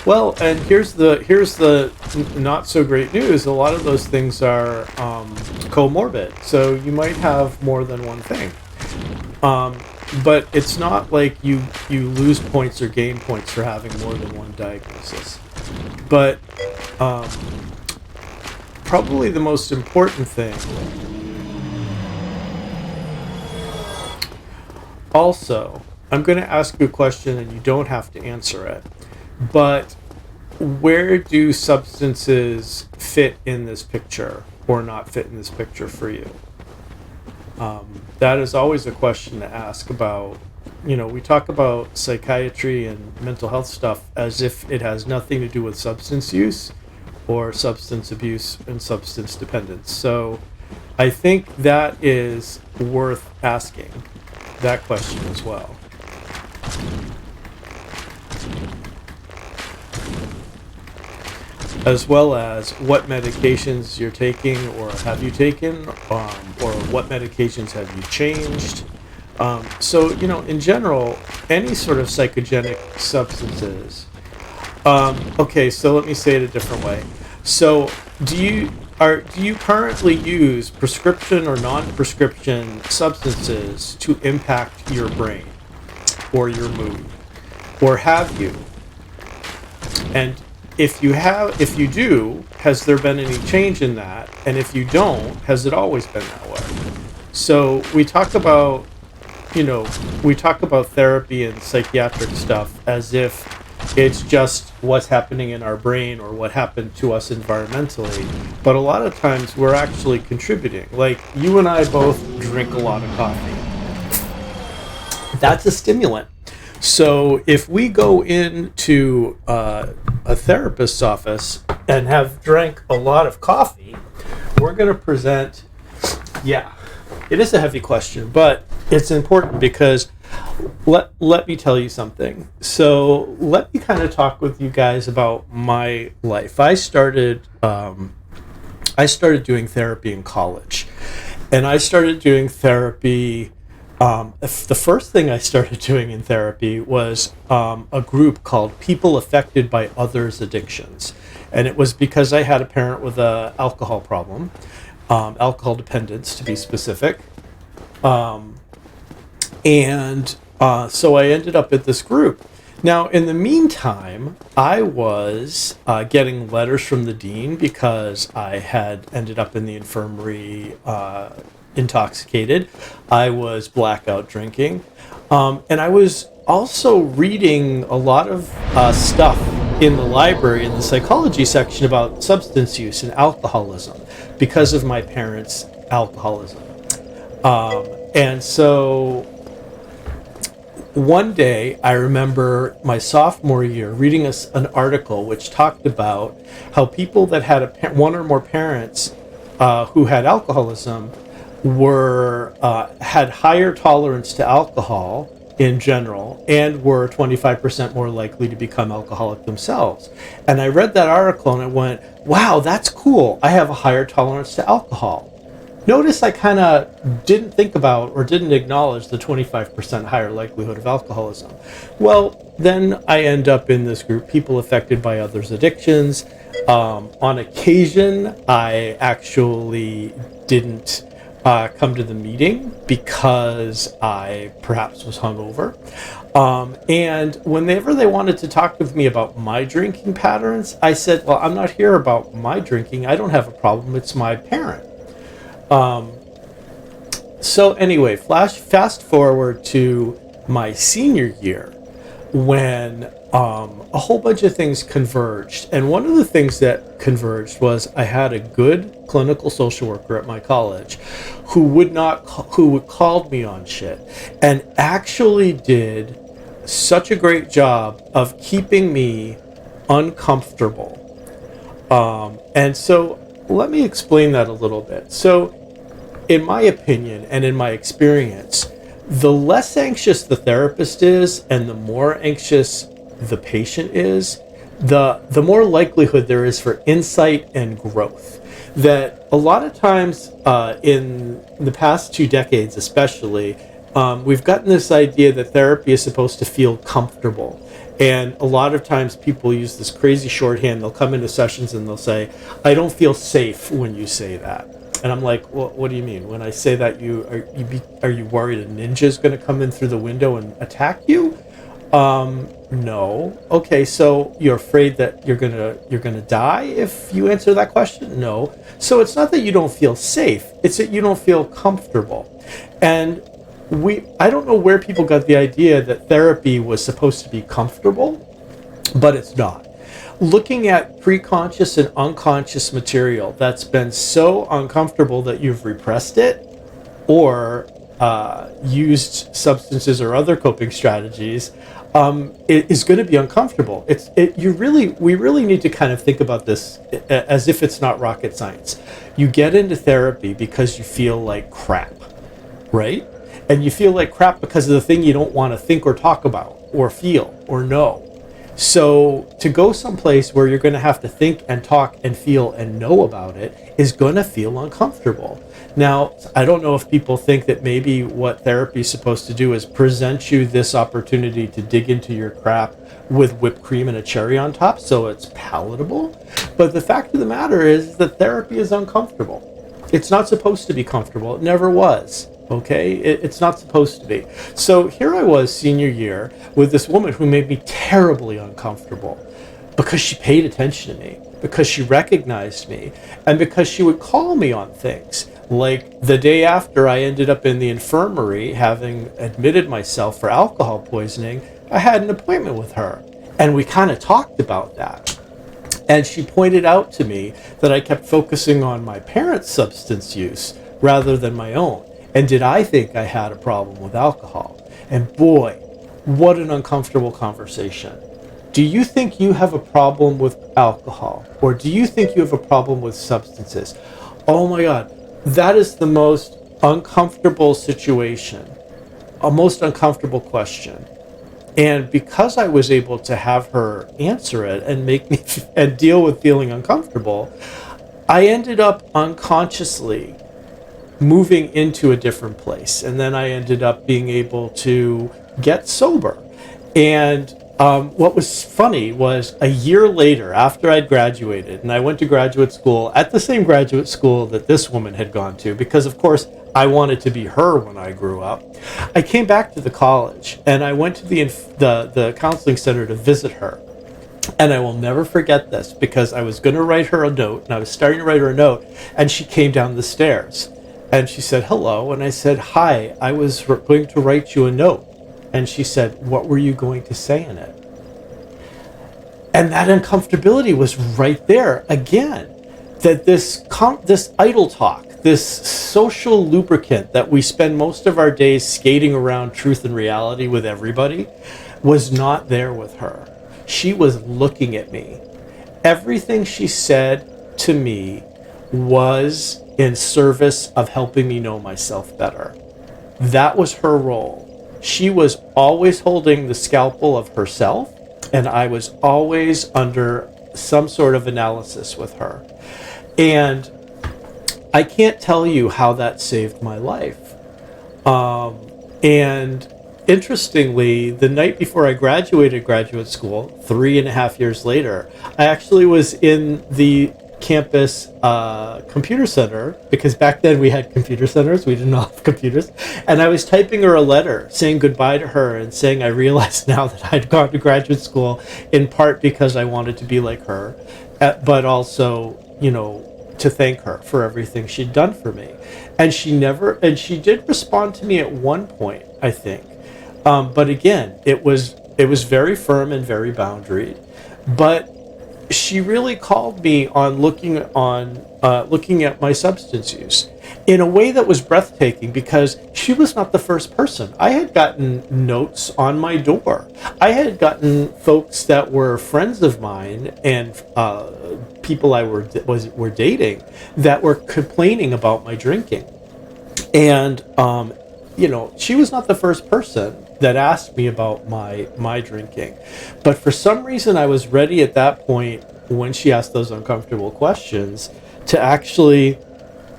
S1: Well, and here's the not so great news. A lot of those things are comorbid, so you might have more than one thing. But it's not like you lose points or gain points for having more than one diagnosis. But probably the most important thing. Also, I'm going to ask you a question and you don't have to answer it. But where do substances fit in this picture or not fit in this picture for you? That is always a question to ask about. You know, we talk about psychiatry and mental health stuff as if it has nothing to do with substance use or substance abuse and substance dependence. So I think that is worth asking that question as well. As well as what medications you're taking or have you taken, or what medications have you changed. So, you know, in general, any sort of psychogenic substances. Okay, so let me say it a different way. So, do you currently use prescription or non-prescription substances to impact your brain or your mood, or have you? And if you do, has there been any change in that? And if you don't, has it always been that way? So we talk about therapy and psychiatric stuff as if it's just what's happening in our brain or what happened to us environmentally. But a lot of times we're actually contributing. Like you and I both drink a lot of coffee. That's a stimulant. So if we go into a therapist's office and have drank a lot of coffee, we're going to present, yeah, it is a heavy question, but it's important because let me tell you something. So let me kind of talk with you guys about my life. I started doing therapy in college, and I started doing therapy. The first thing I started doing in therapy was a group called People Affected by Others' Addictions. And it was because I had a parent with an alcohol problem, alcohol dependence to be specific. So I ended up at this group. Now, in the meantime, I was getting letters from the dean because I had ended up in the infirmary intoxicated. I was blackout drinking. And I was also reading a lot of stuff in the library, in the psychology section, about substance use and alcoholism because of my parents' alcoholism. And so one day, I remember my sophomore year reading an article which talked about how people that had one or more parents who had alcoholism had higher tolerance to alcohol in general and were 25% more likely to become alcoholic themselves. And I read that article and I went, wow, that's cool. I have a higher tolerance to alcohol. Notice I kind of didn't think about or didn't acknowledge the 25% higher likelihood of alcoholism. Well, then I end up in this group, people affected by others' addictions. On occasion, I actually didn't come to the meeting because I perhaps was hungover. And whenever they wanted to talk with me about my drinking patterns, I said, well, I'm not here about my drinking. I don't have a problem. It's my parent. So anyway, fast forward to my senior year when a whole bunch of things converged. And one of the things that converged was I had a good clinical social worker at my college who called me on shit and actually did such a great job of keeping me uncomfortable. And so let me explain that a little bit. So in my opinion and in my experience, the less anxious the therapist is and the more anxious the patient is, the more likelihood there is for insight and growth. That a lot of times in the past 2 decades especially, we've gotten this idea that therapy is supposed to feel comfortable. And a lot of times people use this crazy shorthand. They'll come into sessions and they'll say, I don't feel safe when you say that. And I'm like, well, what do you mean? When I say that, are you worried a ninja is going to come in through the window and attack you? No. Okay, so you're afraid that you're gonna die if you answer that question? No. So it's not that you don't feel safe, it's that you don't feel comfortable. And I don't know where people got the idea that therapy was supposed to be comfortable, but it's not. Looking at preconscious and unconscious material that's been so uncomfortable that you've repressed it or used substances or other coping strategies, it is going to be uncomfortable. We really need to kind of think about this as if it's not rocket science. You get into therapy because you feel like crap, right? And you feel like crap because of the thing you don't want to think or talk about or feel or know. So to go someplace where you're going to have to think and talk and feel and know about it is going to feel uncomfortable. Now, I don't know if people think that maybe what therapy is supposed to do is present you this opportunity to dig into your crap with whipped cream and a cherry on top so it's palatable. But the fact of the matter is that therapy is uncomfortable. It's not supposed to be comfortable. It never was. Okay, it's not supposed to be. So here I was senior year with this woman who made me terribly uncomfortable because she paid attention to me, because she recognized me, and because she would call me on things. Like the day after I ended up in the infirmary having admitted myself for alcohol poisoning, I had an appointment with her and we kind of talked about that. And she pointed out to me that I kept focusing on my parents' substance use rather than my own. And did I think I had a problem with alcohol? And boy, what an uncomfortable conversation. Do you think you have a problem with alcohol? Or do you think you have a problem with substances? Oh my God, that is the most uncomfortable situation, a most uncomfortable question. And because I was able to have her answer it and make me and deal with feeling uncomfortable, I ended up unconsciously moving into a different place. And then I ended up being able to get sober. And what was funny was a year later, after I'd graduated, and I went to graduate school at the same graduate school that this woman had gone to, because of course I wanted to be her when I grew up. I came back to the college and I went to the counseling center to visit her. And I will never forget this because I was going to write her a note, and I was starting to write her a note, and she came down the stairs. And she said, hello. And I said, hi, I was going to write you a note. And she said, what were you going to say in it? And that uncomfortability was right there again. That this idle talk, this social lubricant that we spend most of our days skating around truth and reality with everybody, was not there with her. She was looking at me. Everything she said to me was in service of helping me know myself better. That was her role. She was always holding the scalpel of herself, and I was always under some sort of analysis with her. And I can't tell you how that saved my life. And interestingly, the night before I graduated graduate school, 3.5 years later, I actually was in the campus computer center, because back then we had computer centers, we didn't have computers, and I was typing her a letter saying goodbye to her and saying I realized now that I'd gone to graduate school in part because I wanted to be like her, but also, to thank her for everything she'd done for me. And she did respond to me at one point, I think. But again, it was very firm and very boundaried. But she really called me on looking at my substance use in a way that was breathtaking, because she was not the first person. I had gotten notes on my door. I had gotten folks that were friends of mine and people I were dating that were complaining about my drinking. And she was not the first person that asked me about my drinking. But for some reason, I was ready at that point, when she asked those uncomfortable questions, to actually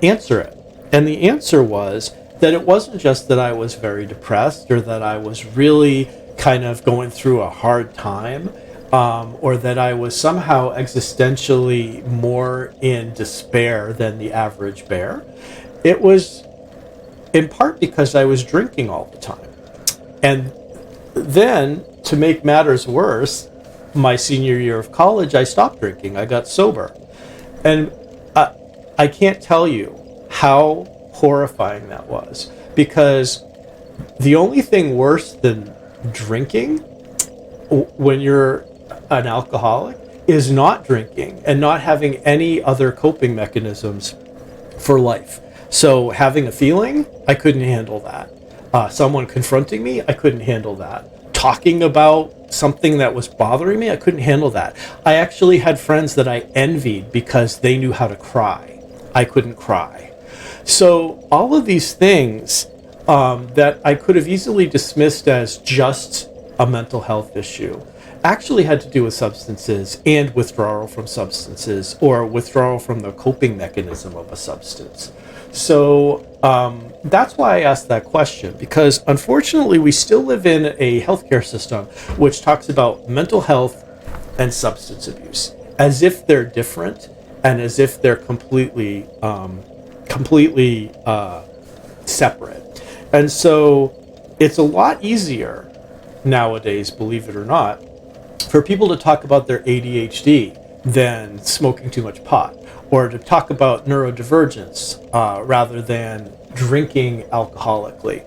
S1: answer it. And the answer was that it wasn't just that I was very depressed, or that I was really kind of going through a hard time, or that I was somehow existentially more in despair than the average bear. It was in part because I was drinking all the time. And then, to make matters worse, my senior year of college, I stopped drinking. I got sober. And I can't tell you how horrifying that was, because the only thing worse than drinking when you're an alcoholic is not drinking and not having any other coping mechanisms for life. So having a feeling, I couldn't handle that. Someone confronting me, I couldn't handle that. Talking about something that was bothering me, I couldn't handle that. I actually had friends that I envied because they knew how to cry. I couldn't cry. So all of these things that I could have easily dismissed as just a mental health issue actually had to do with substances and withdrawal from substances, or withdrawal from the coping mechanism of a substance. So that's why I asked that question, because unfortunately we still live in a healthcare system which talks about mental health and substance abuse as if they're different, and as if they're completely separate. And so it's a lot easier nowadays, believe it or not, for people to talk about their ADHD than smoking too much pot, or to talk about neurodivergence rather than drinking alcoholically.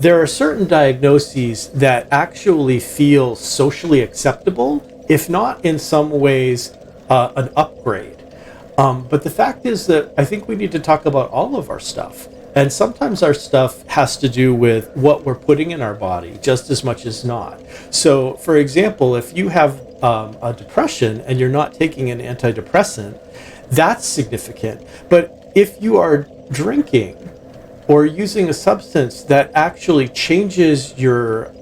S1: There are certain diagnoses that actually feel socially acceptable, if not in some ways an upgrade. But the fact is that I think we need to talk about all of our stuff. And sometimes our stuff has to do with what we're putting in our body just as much as not. So, for example, if you have a depression and you're not taking an antidepressant, that's significant. But if you are drinking or using a substance that actually changes your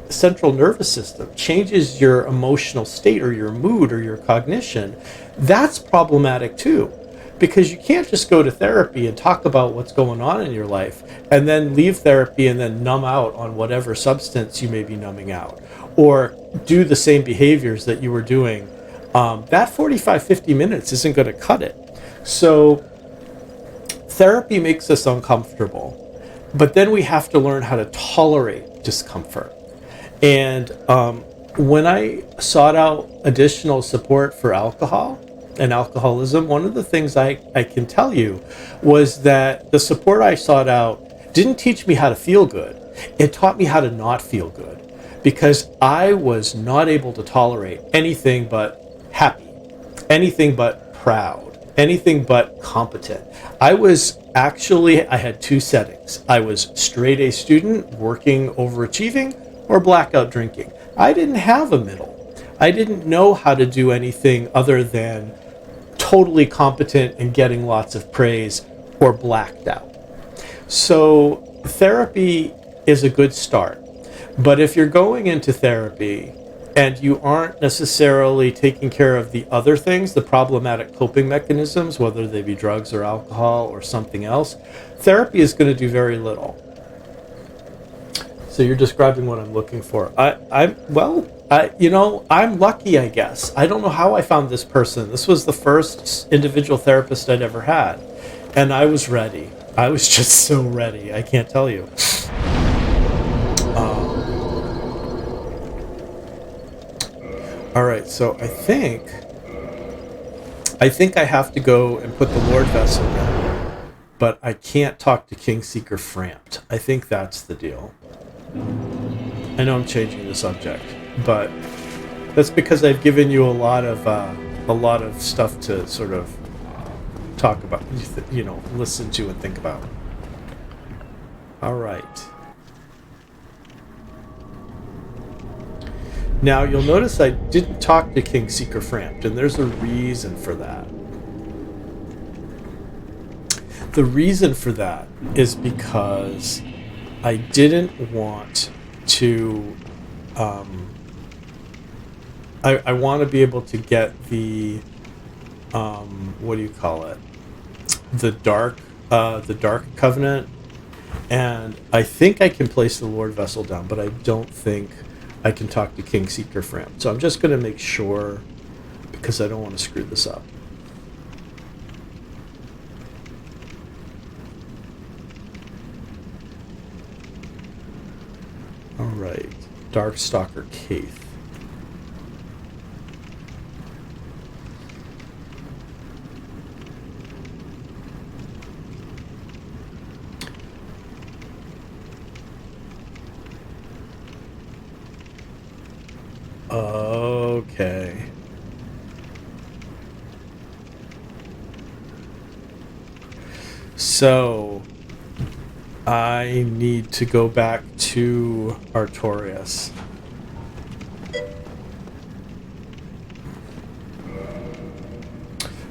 S1: central nervous system, changes your emotional state or your mood or your cognition, that's problematic too. Because you can't just go to therapy and talk about what's going on in your life and then leave therapy and then numb out on whatever substance you may be numbing out, or do the same behaviors that you were doing. That 45-50 minutes isn't going to cut it. So therapy makes us uncomfortable, but then we have to learn how to tolerate discomfort. And when I sought out additional support for alcohol and alcoholism, one of the things I can tell you was that the support I sought out didn't teach me how to feel good. It taught me how to not feel good, because I was not able to tolerate anything but happy, anything but proud, anything but competent. I had two settings. I was straight A student working overachieving, or blackout drinking. I didn't have a middle. I didn't know how to do anything other than totally competent and getting lots of praise, or blacked out. So therapy is a good start. But if you're going into therapy and you aren't necessarily taking care of the other things, the problematic coping mechanisms, whether they be drugs or alcohol or something else, therapy is going to do very little. So you're describing what I'm looking for. I'm lucky, I guess. I don't know how I found this person. This was the first individual therapist I'd ever had, and I was ready. I was just so ready. I can't tell you. All right, so I think I have to go and put the Lord Vessel down, but I can't talk to Kingseeker Frampt. I think that's the deal. I know I'm changing the subject, but that's because I've given you a lot of stuff to sort of talk about, listen to and think about. All right. Now you'll notice I didn't talk to Kingseeker Frampt, and there's a reason for that. The reason for that is because I didn't want to. I want to be able to get the what do you call it? The dark covenant, and I think I can place the Lord Vessel down, but I don't think I can talk to Kingseeker Frampt. So I'm just going to make sure, because I don't want to screw this up. All right, Darkstalker Kaith. Okay. So I need to go back to Artorias.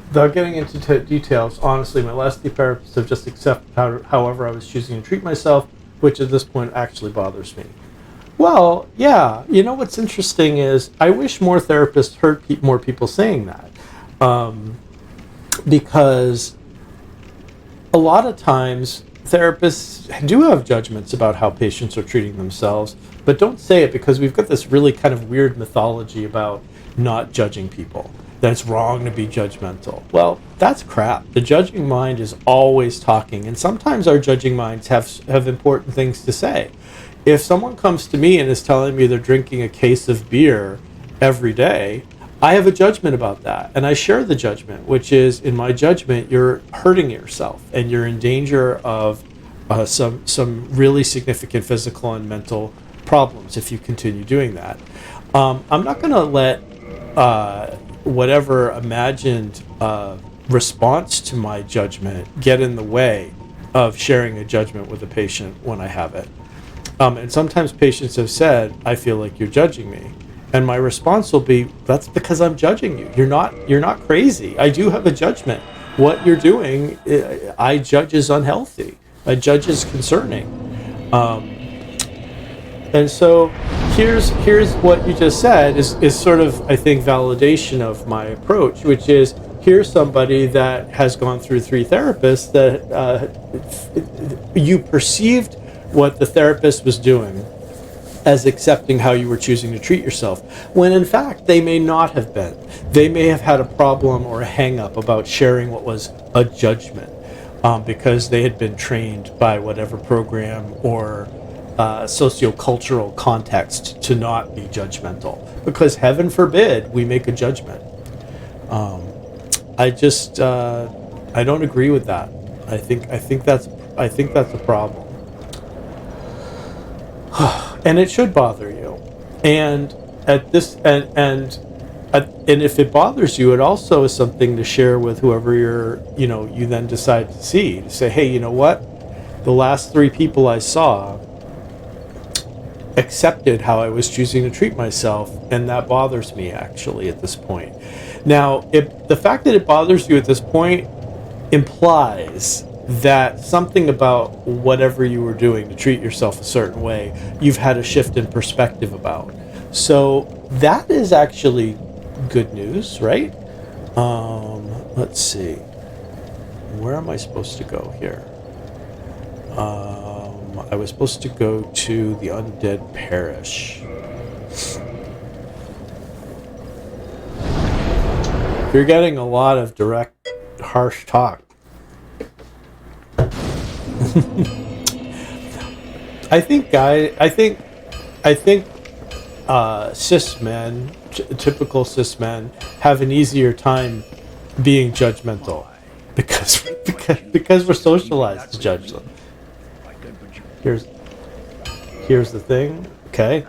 S1: Without getting into details, honestly, my last two therapists have just accepted however I was choosing to treat myself, which at this point actually bothers me. Well, yeah. You know what's interesting is I wish more therapists heard more people saying that. Because a lot of times therapists do have judgments about how patients are treating themselves, but don't say it because we've got this really kind of weird mythology about not judging people. That it's wrong to be judgmental. Well, that's crap. The judging mind is always talking, and sometimes our judging minds have important things to say. If someone comes to me and is telling me they're drinking a case of beer every day, I have a judgment about that, and I share the judgment, which is, in my judgment, you're hurting yourself, and you're in danger of some really significant physical and mental problems if you continue doing that. I'm not going to let whatever imagined response to my judgment get in the way of sharing a judgment with a patient when I have it. And sometimes patients have said, I feel like you're judging me. And my response will be, that's because I'm judging you. You're not crazy. I do have a judgment. What you're doing, I judge as unhealthy. I judge as concerning. And so here's what you just said is sort of, I think, validation of my approach, which is, here's somebody that has gone through 3 therapists that you perceived what the therapist was doing as accepting how you were choosing to treat yourself, when in fact they may not have been. They may have had a problem or a hang-up about sharing what was a judgment because they had been trained by whatever program or sociocultural context to not be judgmental, because heaven forbid we make a judgment. I don't agree with that. I think that's a problem. And it should bother you. And at this and if it bothers you, it also is something to share with whoever you then decide to see. To say, hey, you know what? The last 3 people I saw accepted how I was choosing to treat myself, and that bothers me actually at this point. Now, if the fact that it bothers you at this point implies that something about whatever you were doing to treat yourself a certain way, you've had a shift in perspective about. So that is actually good news, right? Let's see. Where am I supposed to go here? I was supposed to go to the Undead Parish. You're getting a lot of direct, harsh talk. I think cis men, typical cis men, have an easier time being judgmental because we're socialized to judge them. Here's the thing. Okay.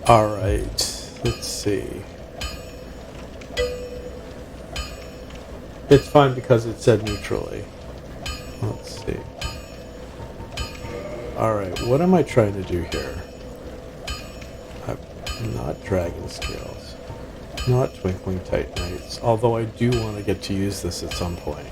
S1: All right. Let's see. It's fine because it said neutrally. Let's see. Alright, what am I trying to do here? I'm not dragon scales. Not twinkling titanites. Although I do want to get to use this at some point.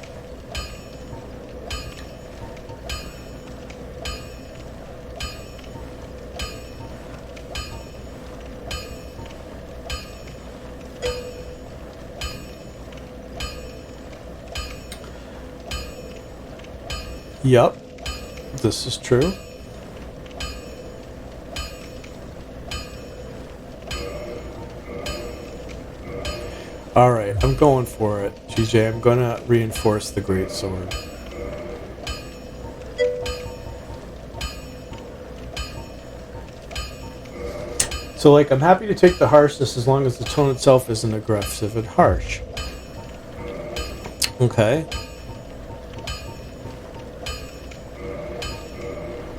S1: Yep, this is true. Alright, I'm going for it, GJ. I'm gonna reinforce the great sword. So, like, I'm happy to take the harshness as long as the tone itself isn't aggressive and harsh. Okay.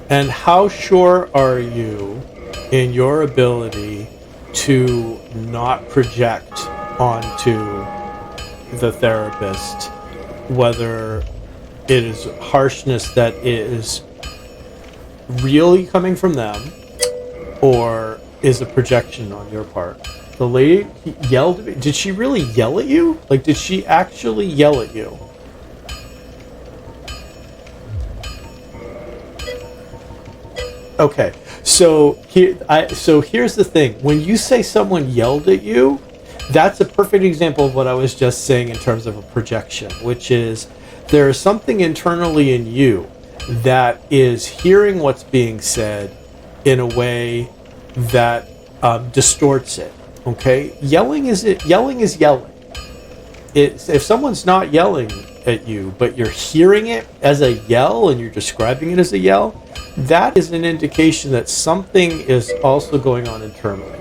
S1: And how sure are you in your ability to not project onto the therapist whether it is harshness that is really coming from them or is a projection on your part? The lady yelled at me. Did she really yell at you? Like, did she actually yell at you? Okay, so here's the thing. When you say someone yelled at you, that's a perfect example of what I was just saying in terms of a projection, which is there is something internally in you that is hearing what's being said in a way that distorts it. Okay, yelling is yelling. If someone's not yelling at you, but you're hearing it as a yell and you're describing it as a yell, that is an indication that something is also going on internally.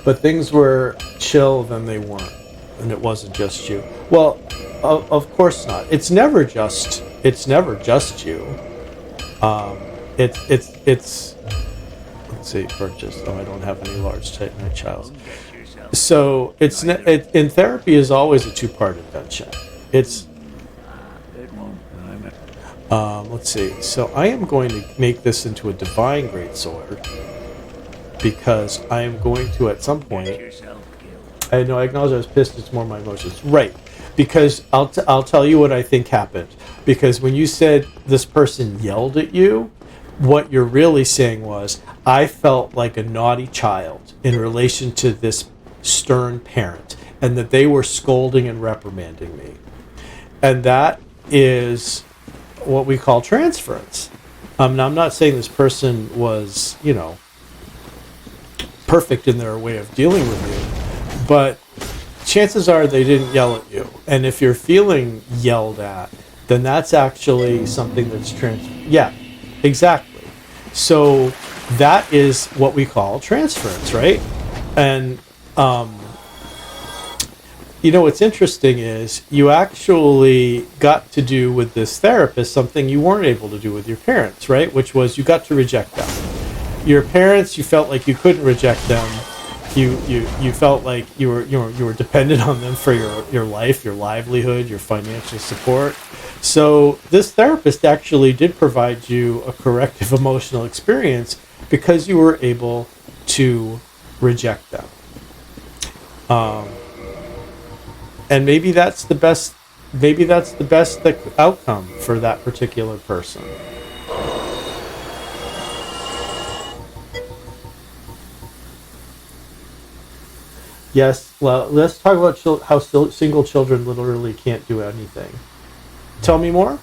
S1: But things were chill, then they weren't, and it wasn't just you. Well, of course not. It's never just you. It's. Let's see, purchase. Oh, I don't have any large titanite child. So in therapy is always a two-part invention. It's. Let's see. So I am going to make this into a divine greatsword because I am going to at some point. I know I acknowledge I was pissed. It's more my emotions, right? Because I'll tell you what I think happened. Because when you said this person yelled at you, what you're really saying was I felt like a naughty child in relation to this stern parent, and that they were scolding and reprimanding me, and that is what we call transference. Now, I'm not saying this person was, perfect in their way of dealing with you, but chances are they didn't yell at you. And if you're feeling yelled at, then that's actually something that's Yeah, exactly. So that is what we call transference, right? And what's interesting is you actually got to do with this therapist something you weren't able to do with your parents, right? Which was you got to reject them. Your parents, you felt like you couldn't reject them. You felt like you were dependent on them for your life, your livelihood, your financial support. So this therapist actually did provide you a corrective emotional experience because you were able to reject them. And maybe that's the best outcome for that particular person. Yes, well, let's talk about how single children literally can't do anything. Tell me more.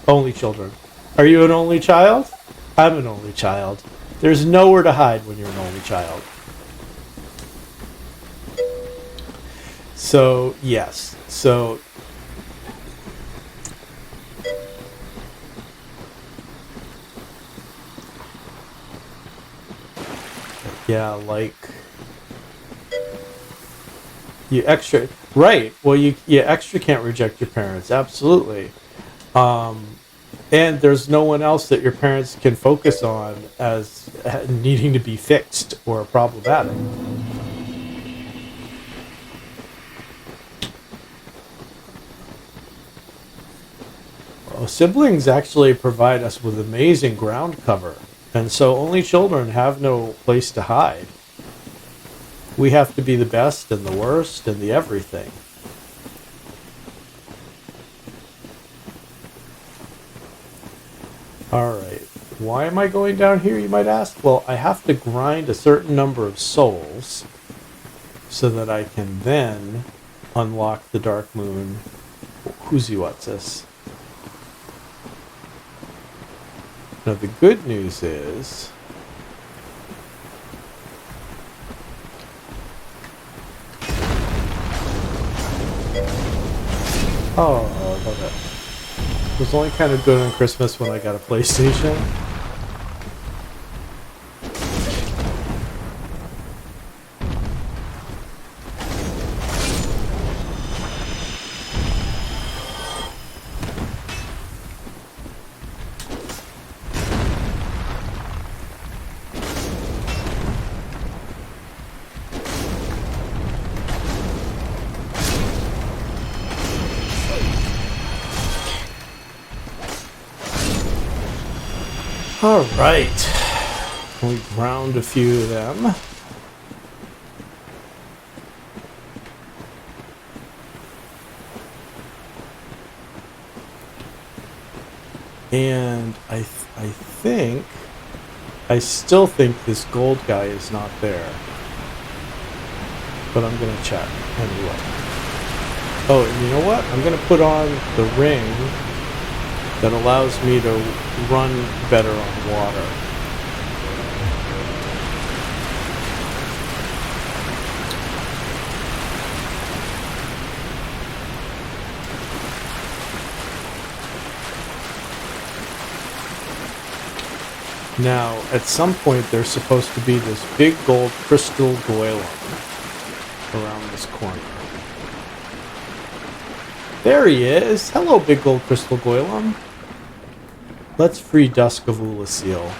S1: Only children. Are you an only child? I'm an only child. There's nowhere to hide when you're an only child. So, yes. So, yeah, like, you extra, right. Well, you extra can't reject your parents. Absolutely. And there's no one else that your parents can focus on as needing to be fixed or problematic. Well, siblings actually provide us with amazing ground cover, and so only children have no place to hide. We have to be the best and the worst and the everything. Alright, why am I going down here, you might ask? Well, I have to grind a certain number of souls so that I can then unlock the Dark Moon Huziwatsis. Now, the good news is... Oh, I love it. It was only kind of good on Christmas when I got a PlayStation. Alright. We ground a few of them. And I still think this gold guy is not there. But I'm going to check anyway. Oh, and you know what? I'm going to put on the ring that allows me to run better on water. Now, at some point, there's supposed to be this big gold crystal golem around this corner. There he is! Hello, big gold crystal golem. Let's free Dusk of Ulasil.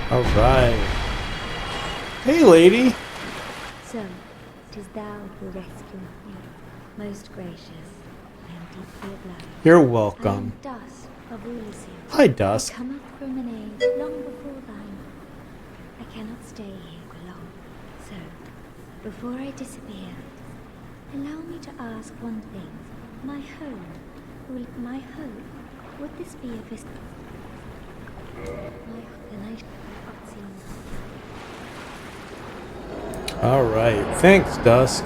S1: Alright. Hey, lady!
S2: So, 'tis thou who rescueth me, most gracious. I am deeply obliged.
S1: You're
S2: I am
S1: welcome.
S2: Dusk of Ulasil.
S1: Hi, Dusk.
S2: I cometh from an age long before thine. I cannot stay here for long, so before I disappear, allow me to ask one thing. My home, would this be a visit?
S1: Alright, thanks, Dusk.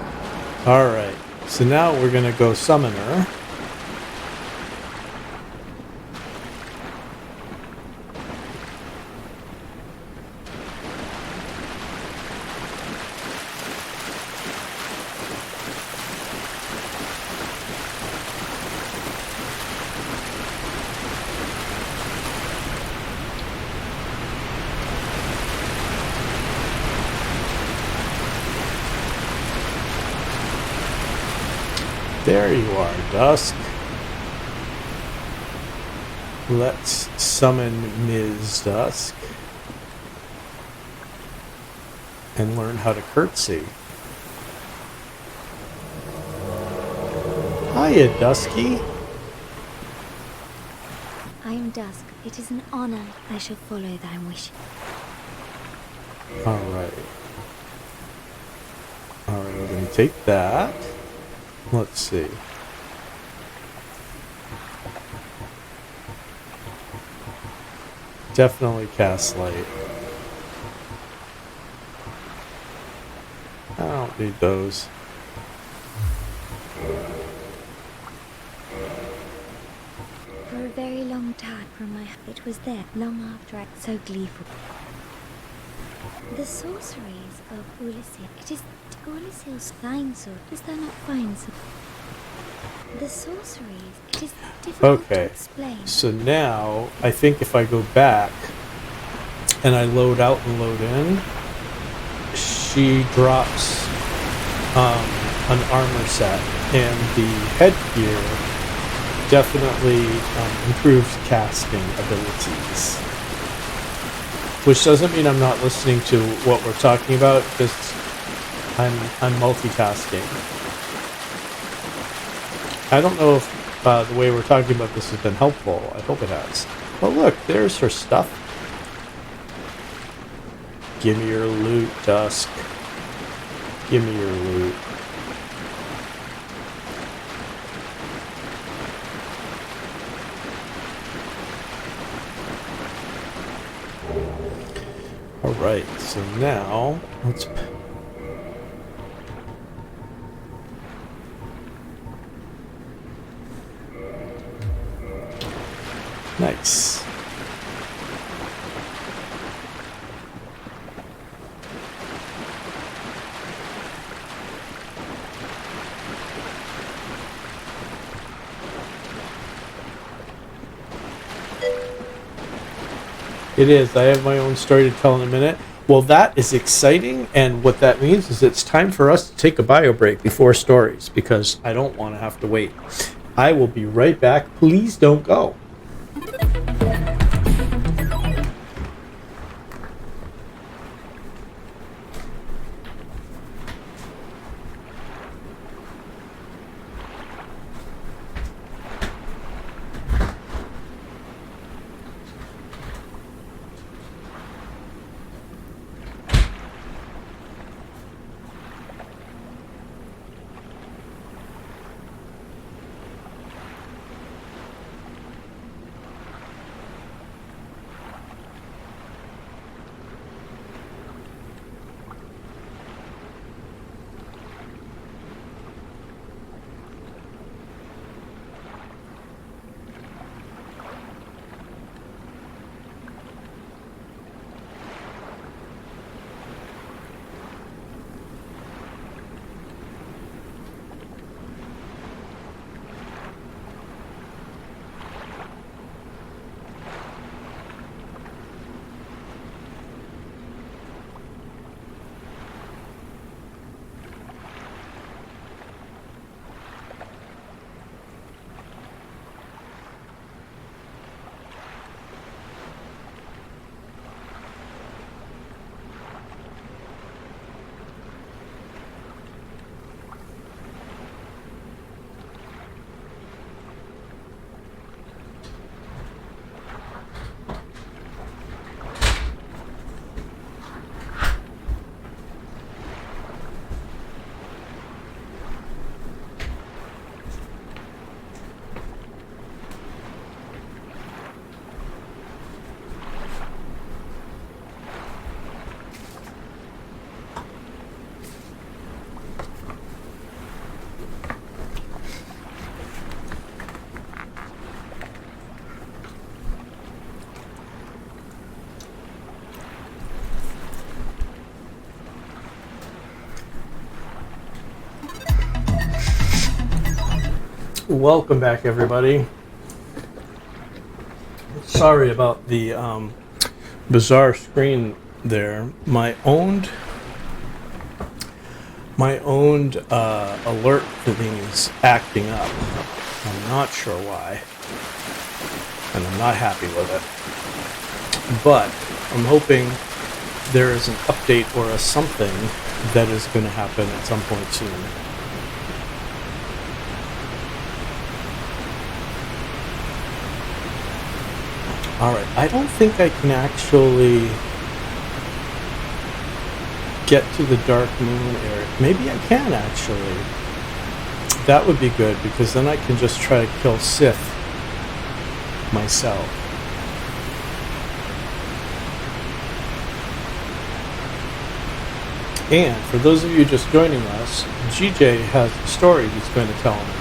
S1: Alright, so now we're gonna go summon her. There you are, Dusk. Let's summon Ms. Dusk and learn how to curtsy. Hiya, Dusky.
S2: I am Dusk
S4: It is an honor. I shall follow thy wish.
S1: Alright. Alright, we're going to take that. Let's see. Definitely cast light. I don't need those.
S4: For a very long time from my... It was there, long after I... So gleeful. The sorceries of Ulysses. It is Ulysses' fine sword. Does thou not find so? The sorceries. It is difficult to explain.
S1: So now, I think if I go back and I load out and load in, she drops an armor set, and the headgear definitely improves casting abilities. Which doesn't mean I'm not listening to what we're talking about, because I'm multitasking. I don't know if the way we're talking about this has been helpful. I hope it has. Oh look, there's her stuff. Give me your loot, Dusk. Give me your loot. Alright, so now let's... Nice. It is. I have my own story to tell in a minute. Well, that is exciting, and what that means is it's time for us to take a bio break before stories, because I don't want to have to wait. I will be right back. Please don't go. Welcome back, everybody. Sorry about the bizarre screen there. My owned alert thing is acting up. I'm not sure why, and I'm not happy with it. But I'm hoping there is an update or a something that is going to happen at some point soon. Alright, I don't think I can actually get to the Dark Moon area. Maybe I can, actually. That would be good, because then I can just try to kill Sif myself. And for those of you just joining us, GJ has a story he's going to tell in a minute.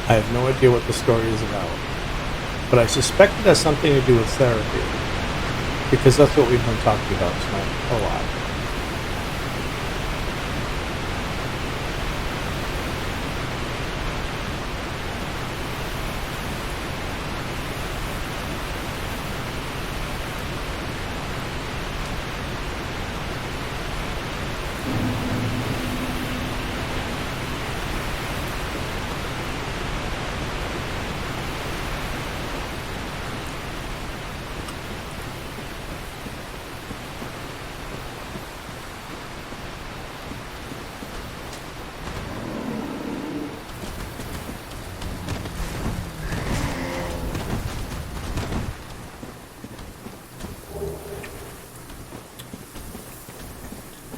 S1: I have no idea what the story is about, but I suspect it has something to do with therapy, because that's what we've been talking about tonight a lot.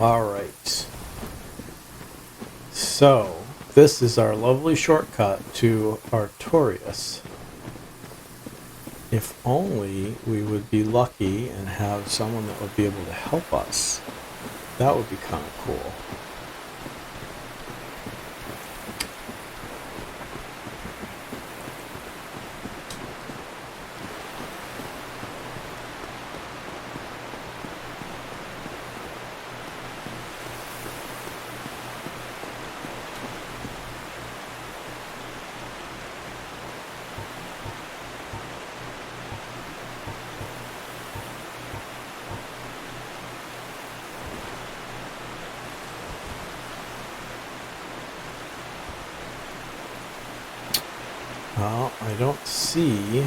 S1: Alright. So, this is our lovely shortcut to Artorias. If only we would be lucky and have someone that would be able to help us. That would be kind of cool. Well, I don't see...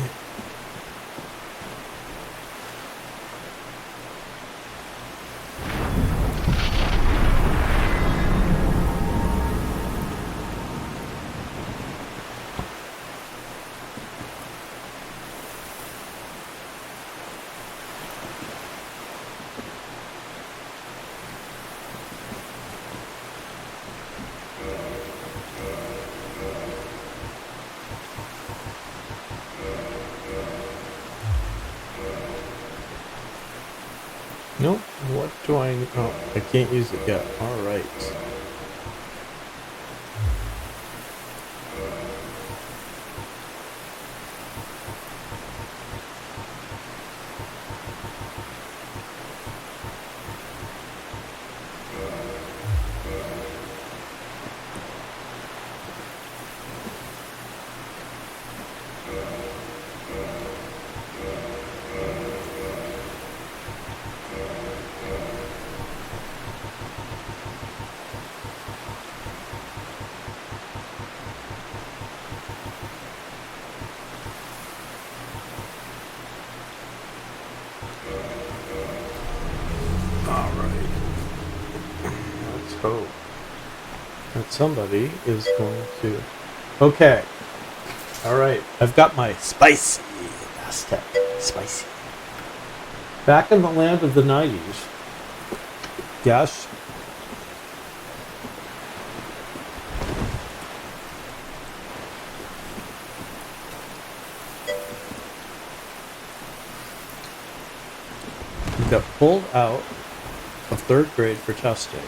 S1: Nope. What do I... Oh, I can't use it yet. Alright. Hope that somebody is going to... Okay. Alright. I've got my spicy Aztec. Spicy. Back in the land of the 90s. Yes. We got pulled out of 3rd grade for testing.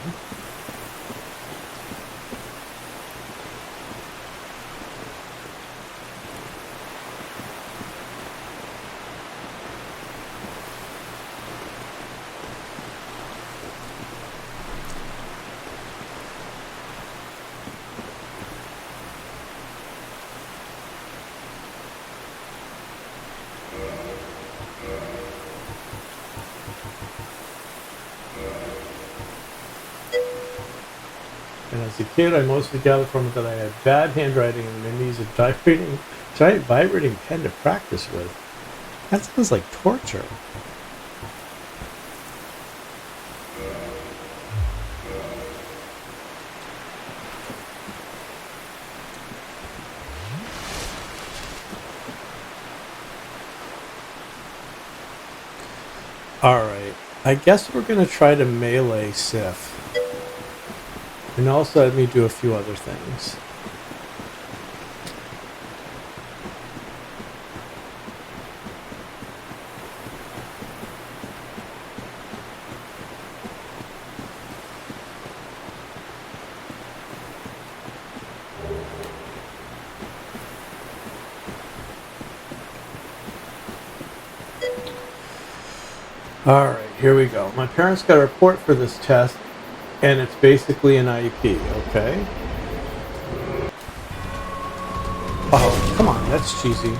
S1: And as a kid, I mostly gathered from it that I had bad handwriting and made me use a giant vibrating pen to practice with. That sounds like torture. I guess we're going to try to melee Sif. And also let me do a few other things. Alright, here we go. My parents got a report for this test, and it's basically an IEP, okay? Oh, come on, that's cheesy.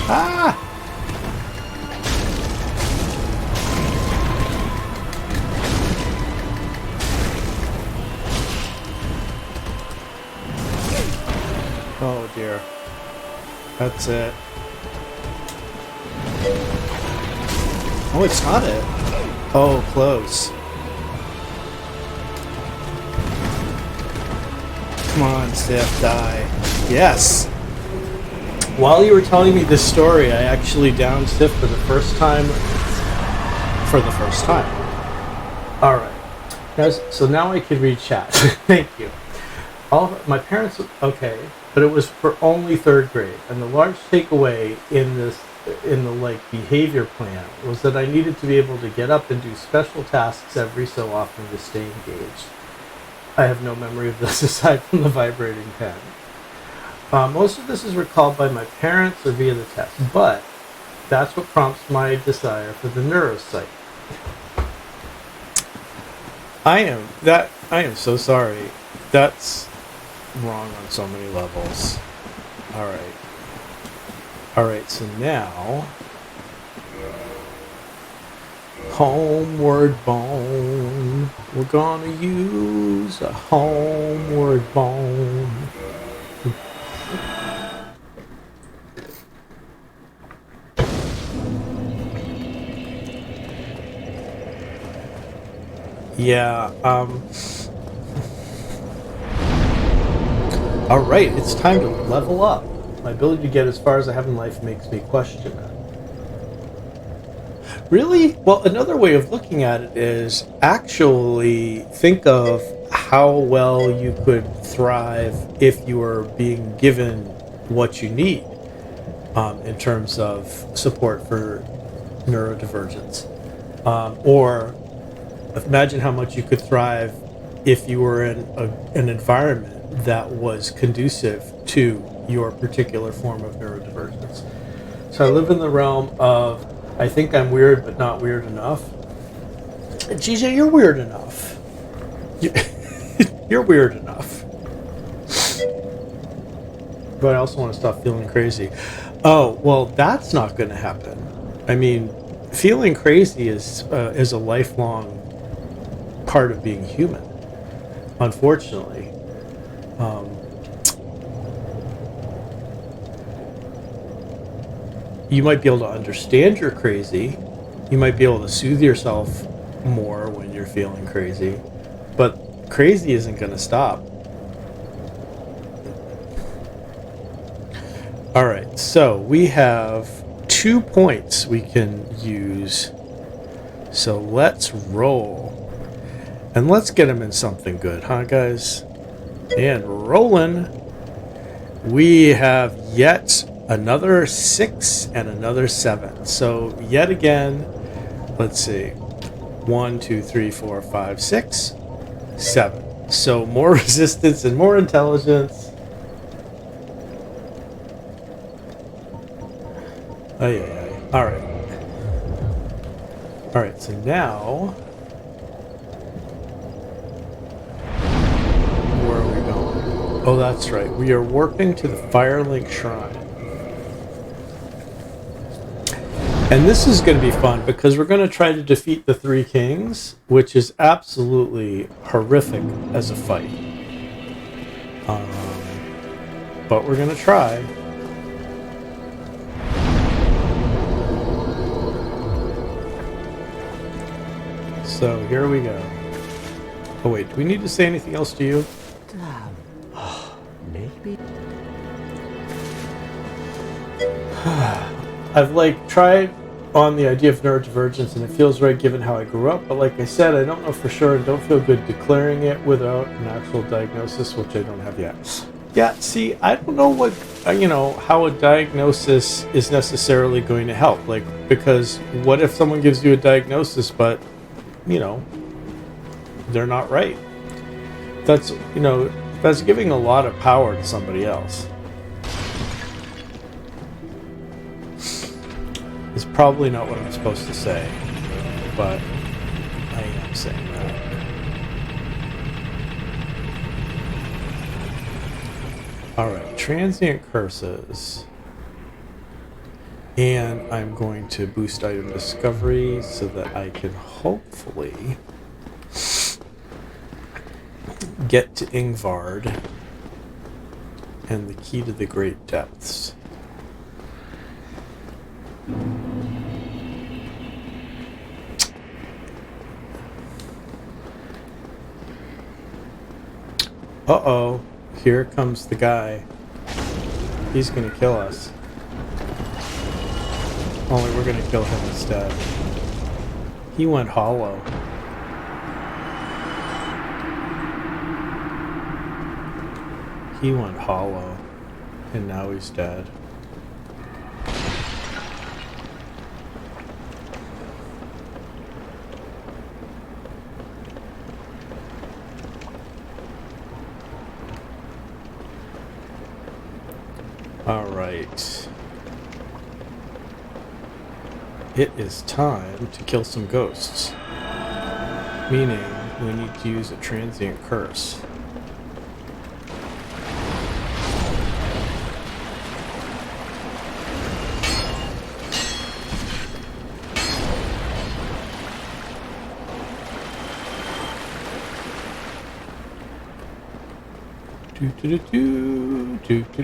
S1: Ah! Oh dear. That's it. Oh, it's not it. Oh, close. Come on, Sif, die. Yes! While you were telling me this story, I actually downed Sif for the first time. Alright. So now I can read chat. Thank you. My parents, okay, but it was for only 3rd grade. And the large takeaway in the like behavior plan was that I needed to be able to get up and do special tasks every so often to stay engaged. I have no memory of this aside from the vibrating pen. Most of this is recalled by my parents or via the test, but that's what prompts my desire for the neuropsych. I am so sorry. That's wrong on so many levels. Alright, so now homeward bone. We're gonna use a homeward bone. Yeah, alright, it's time to level up. My ability to get as far as I have in life makes me question it. Really? Well, another way of looking at it is actually think of how well you could thrive if you were being given what you need in terms of support for neurodivergence. Or imagine how much you could thrive if you were in an environment that was conducive to your particular form of neurodivergence. So I live in the realm of, I think I'm weird, but not weird enough. GJ, you're weird enough. You're weird enough. But I also want to stop feeling crazy. Oh, well, that's not going to happen. I mean, feeling crazy is a lifelong part of being human, unfortunately. You might be able to understand you're crazy. You might be able to soothe yourself more when you're feeling crazy. But crazy isn't going to stop. Alright, so we have 2 points we can use. So let's roll. And let's get them in something good, huh, guys? And rolling. We have yet another 6 and another 7. So yet again, let's see. 1, 2, 3, 4, 5, 6, 7. So more resistance and more intelligence. Ay, ay, ay. Alright. Alright, so now... where are we going? Oh, that's right. We are warping to the Firelink Shrine. And this is going to be fun because we're going to try to defeat the Three Kings, which is absolutely horrific as a fight. But we're going to try. So here we go. Oh wait, do we need to say anything else to you?
S3: Maybe.
S1: I've tried on the idea of neurodivergence, and it feels right given how I grew up, but like I said, I don't know for sure and don't feel good declaring it without an actual diagnosis, which I don't have yet. Yeah, see, I don't know what, how a diagnosis is necessarily going to help. Because what if someone gives you a diagnosis, but, they're not right? That's giving a lot of power to somebody else. It's probably not what I'm supposed to say, but I am saying that. Alright, transient curses. And I'm going to boost item discovery so that I can hopefully get to Ingvard and the key to the Great Depths. Uh-oh, here comes the guy. He's gonna kill us. Only we're gonna kill him instead. He went hollow. He went hollow. And now he's dead. Alright. It is time to kill some ghosts. Meaning, we need to use a transient curse. Do do do do do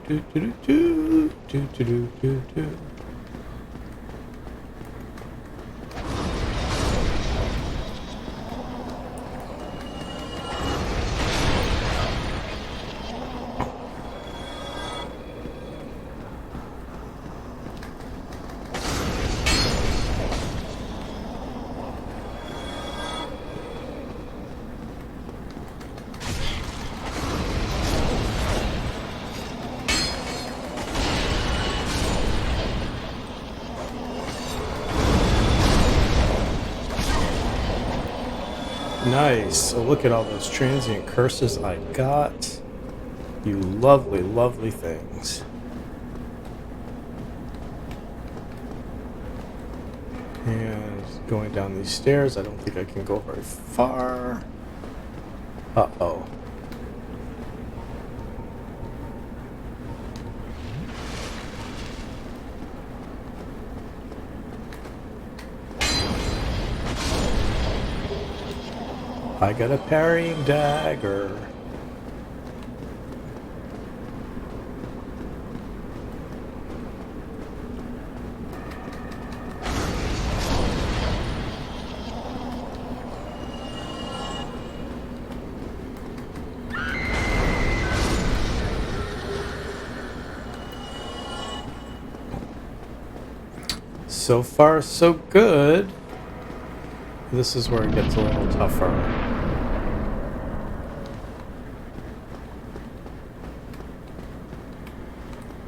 S1: do do do do do do do do do. Nice. So look at all those transient curses I got. You lovely, lovely things. And going down these stairs, I don't think I can go very far. Uh-oh. I got a parrying dagger. So far, so good. This is where it gets a little tougher.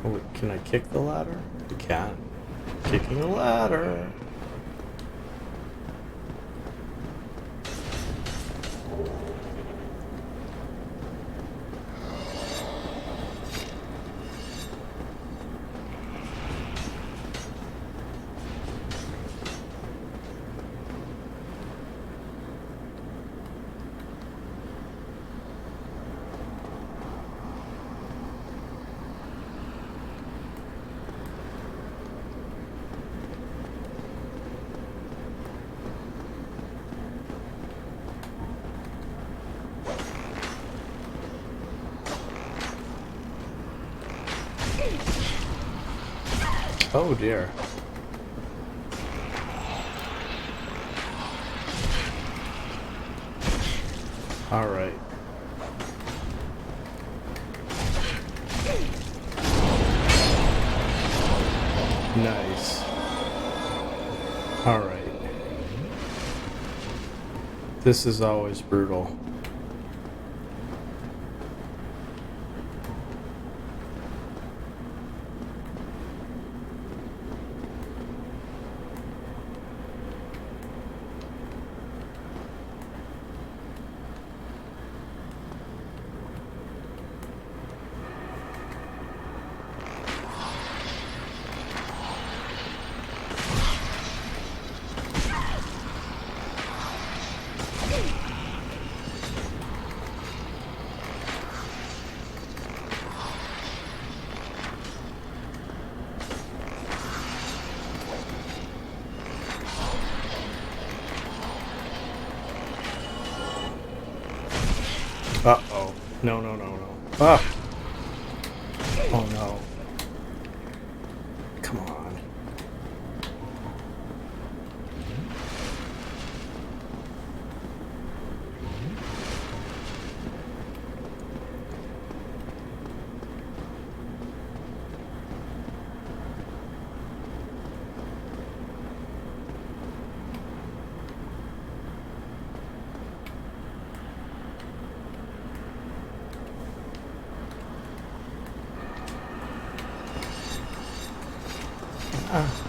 S1: Oh, can I kick the ladder? You can. Kicking a ladder. Oh dear. All right. Nice. All right. This is always brutal. Uh-oh. No, no, no, no. Ah! Oh, no. Come on. Ah.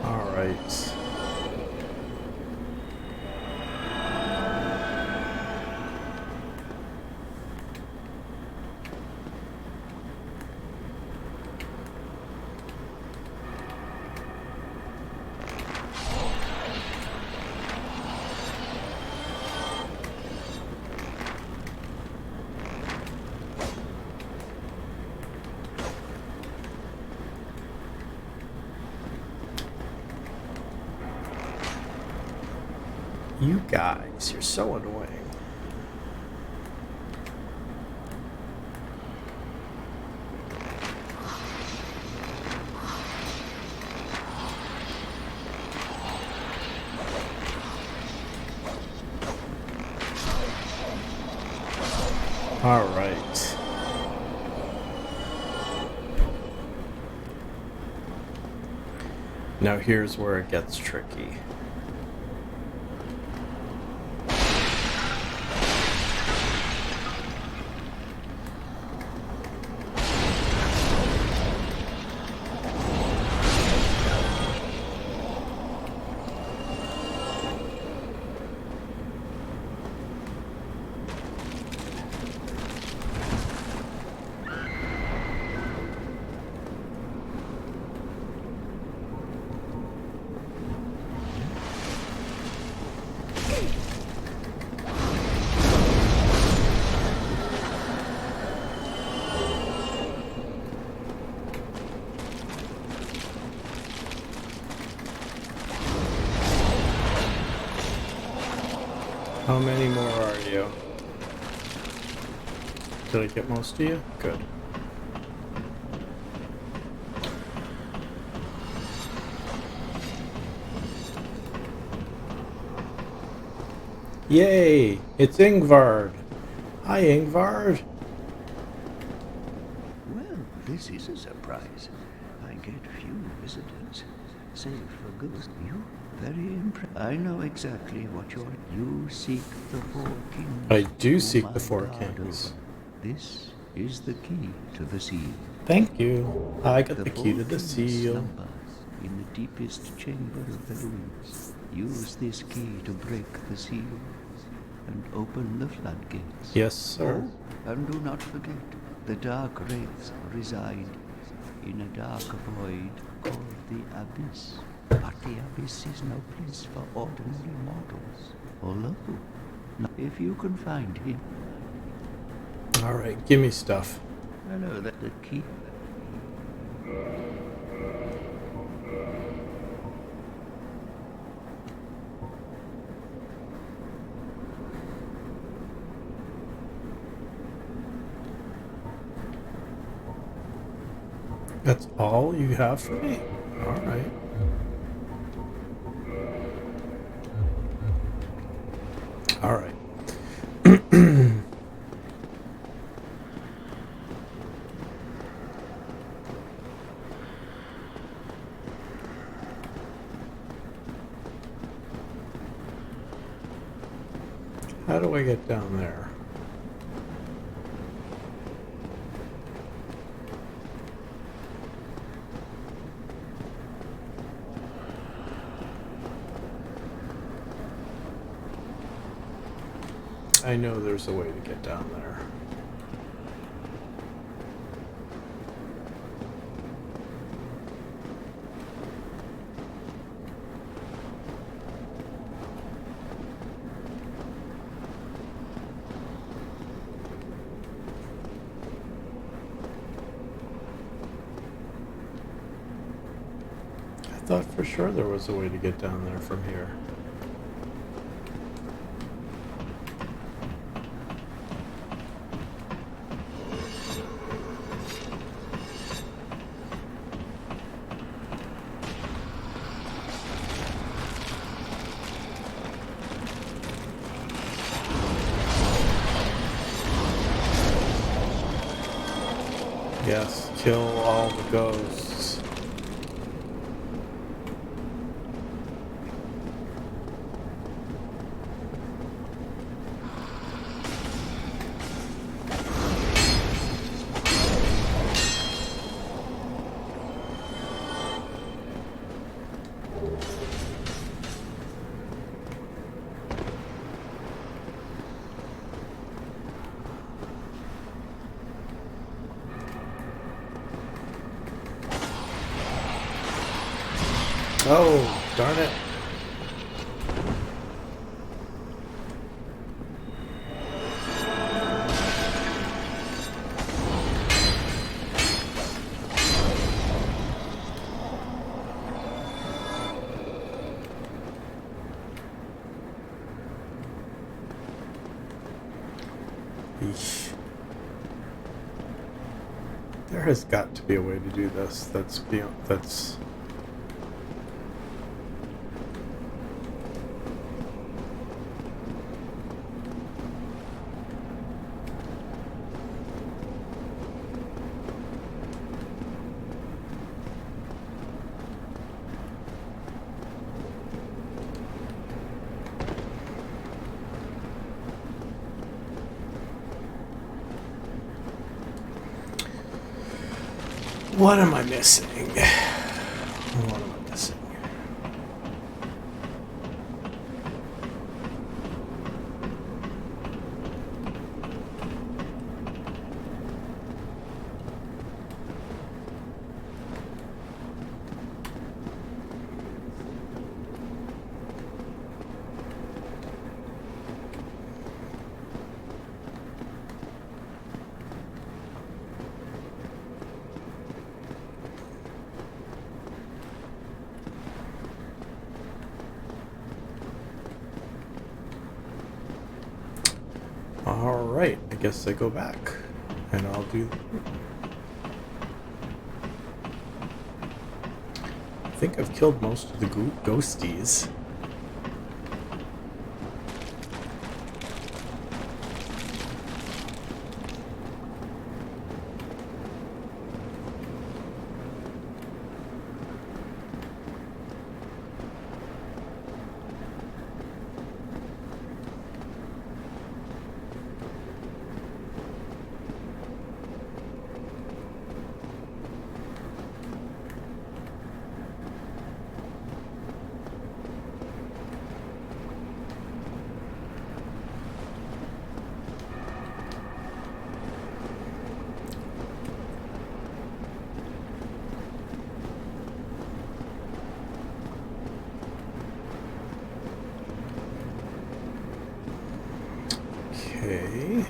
S1: All right. You guys, you're so annoying. All right. Now here's where it gets tricky. How many more are you? Did I get most of you? Good. Yay! It's Ingvard! Hi, Ingvard.
S6: Well, this is a surprise. I get few visitors, save for ghosts. You very impressed. I know exactly what you seek the four kings.
S1: I do
S6: whom
S1: seek the
S6: I
S1: four
S6: guard
S1: kings.
S6: over. This is the key to the seal.
S1: Thank you. I got the key
S6: four
S1: to the
S6: kings
S1: seal.
S6: slumber in the deepest chamber of the ruins. Use this key to break the seal and open the floodgates.
S1: Yes, sir.
S6: Oh, and do not forget, the dark wraiths reside in a dark void called the Abyss. But the Abyss is no place for ordinary mortals. Although, if you can find him.
S1: Alright, give me stuff.
S6: Hello, that the key.
S1: That's all you have for me? Alright. Alright. How do I get down there? I know there's a way to get down there. I thought for sure there was a way to get down there from here. Yes, kill all the ghosts. Oh, darn it. Eesh. There has got to be a way to do this. That's beyond. That's. What am I missing? What am I missing? Alright, I guess I go back. And I'll do... I think I've killed most of the ghosties. Okay.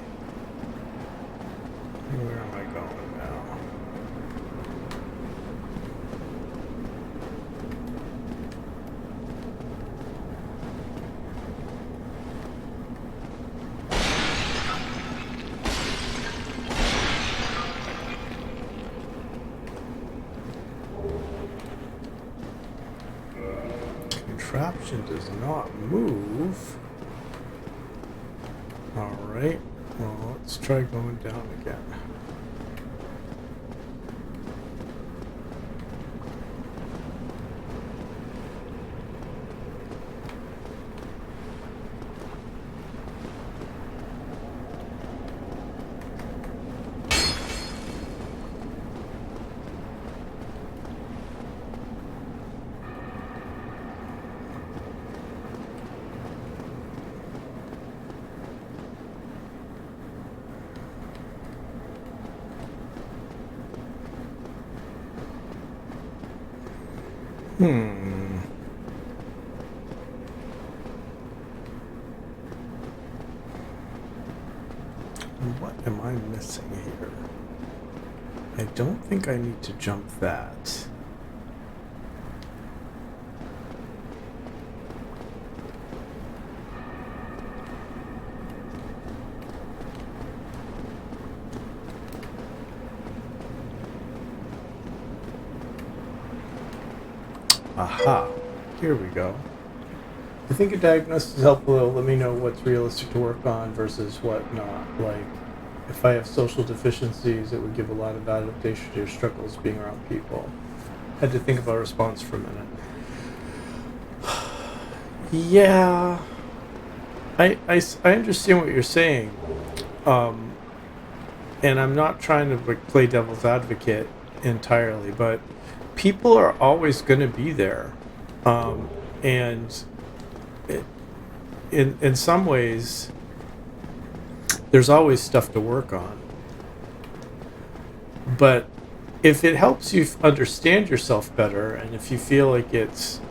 S1: Where am I going now? Contraption does not move. Alright, well, let's try going down again. What am I missing here? I don't think I need to jump that. Aha, here we go. I think a diagnosis is helpful. It'll let me know what's realistic to work on versus what not. Like, if I have social deficiencies, it would give a lot of adaptation to your struggles being around people. Had to think about a response for a minute. Yeah, I understand what you're saying, and I'm not trying to like play devil's advocate entirely, but people are always going to be there, and in some ways, there's always stuff to work on. But if it helps you understand yourself better, and if you feel like it's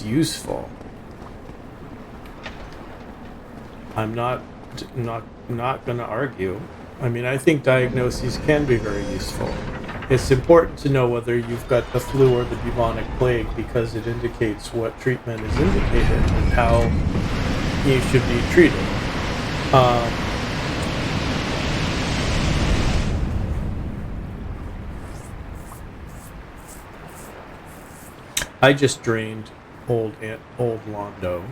S1: useful, I'm not going to argue. I mean, I think diagnoses can be very useful. It's important to know whether you've got the flu or the bubonic plague because it indicates what treatment is indicated and how you should be treated. I just drained old Londo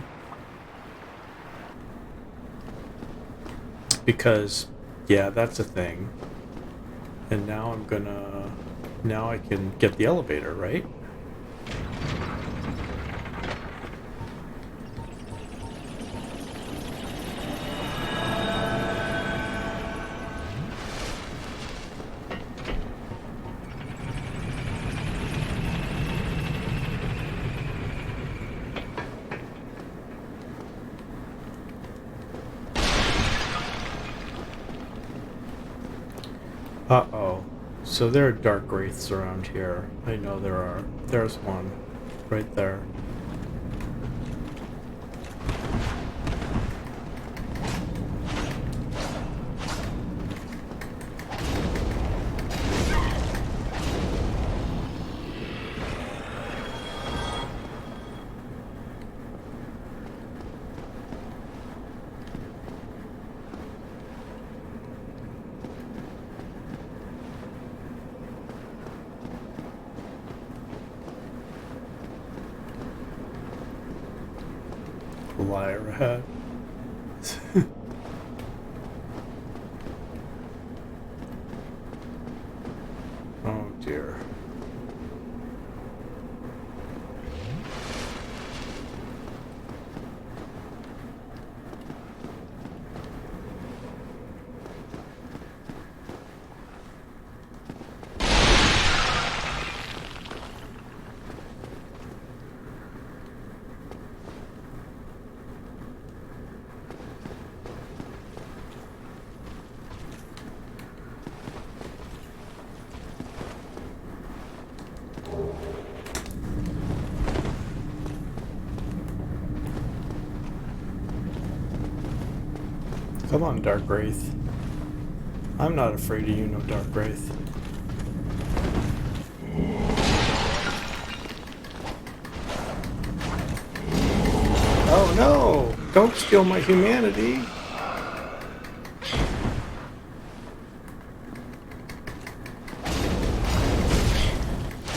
S1: because, yeah, that's a thing. And now now I can get the elevator, right? Uh-oh. So there are dark wraiths around here. I know there are. There's one. Right there. Liar ahead. Oh dear. Come on, Dark Wraith. I'm not afraid of you, no Dark Wraith. Oh no! Don't steal my humanity!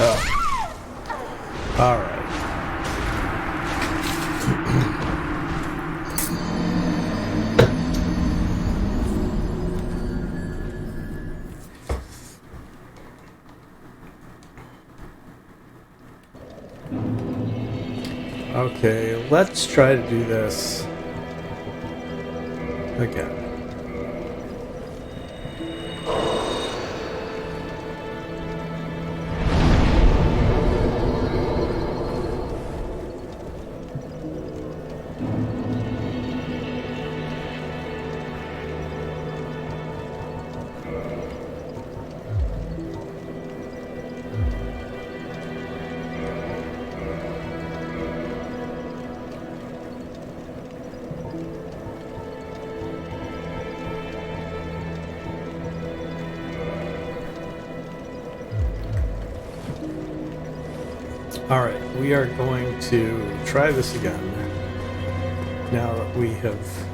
S1: Oh. Alright. Okay, let's try to do this again. Alright, we are going to try this again now that we have...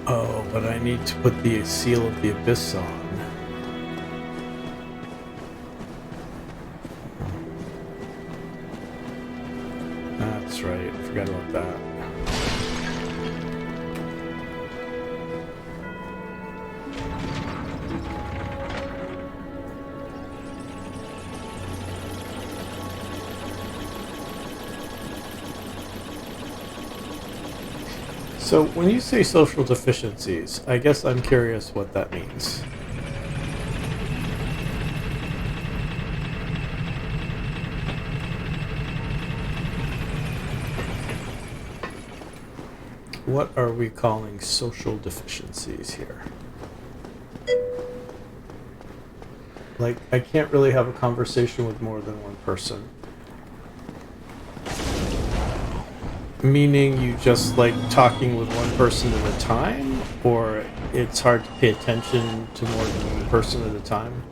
S1: Oh, but I need to put the Seal of the Abyss on. That's right, I forgot about that. So, when you say social deficiencies, I guess I'm curious what that means. What are we calling social deficiencies here? Like, I can't really have a conversation with more than one person. Meaning you just like talking with one person at a time? Or it's hard to pay attention to more than one person at a time?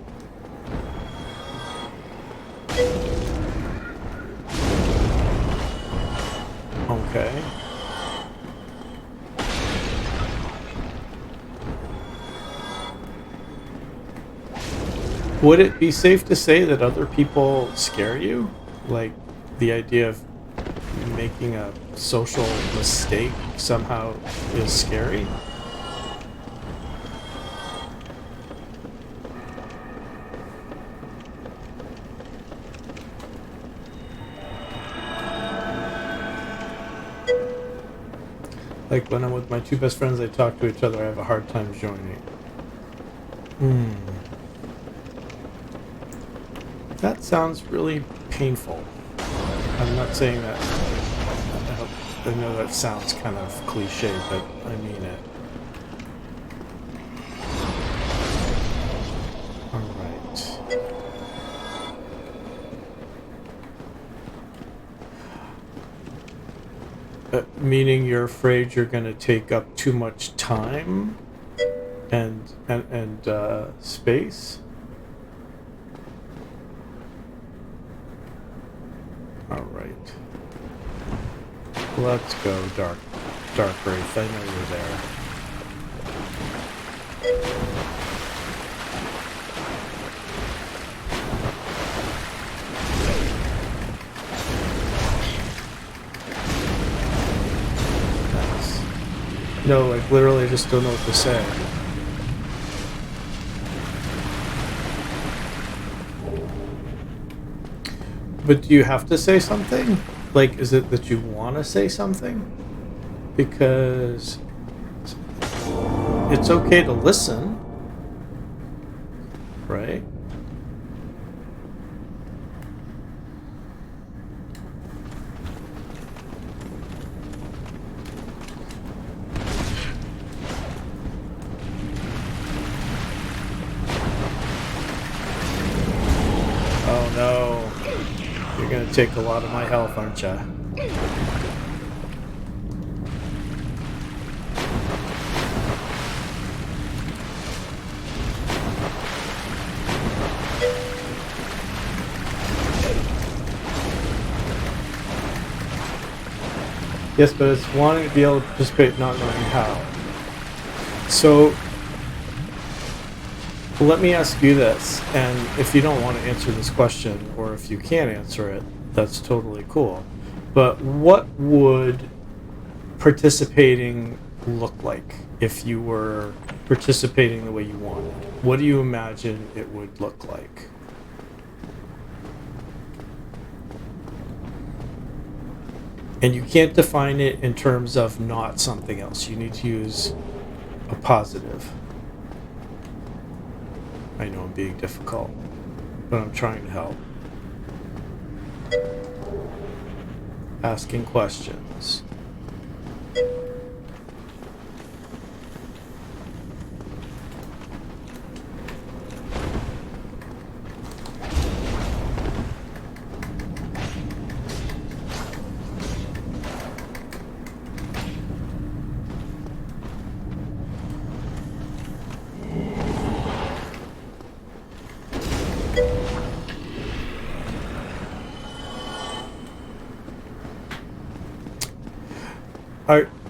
S1: Okay. Would it be safe to say that other people scare you? Like, the idea of making a social mistake somehow is scary? Like when I'm with my two best friends, they talk to each other, I have a hard time joining. That sounds really painful. I'm not saying that. I know that sounds kind of cliche, but I mean it. Alright. Meaning you're afraid you're going to take up too much time and space? Alright. Let's go, Dark Wraith. I know you're there. Nice. No, like literally I just don't know what to say. But do you have to say something? Like, is it that you want to say something? Because it's okay to listen, right? Oh no. You're gonna take a lot of my health, aren't ya? Yes, but it's wanting to be able to participate, not knowing how. So, let me ask you this, and if you don't want to answer this question, or if you can't answer it, that's totally cool. But what would participating look like if you were participating the way you wanted? What do you imagine it would look like? And you can't define it in terms of not something else. You need to use a positive. I know I'm being difficult, but I'm trying to help. Asking questions.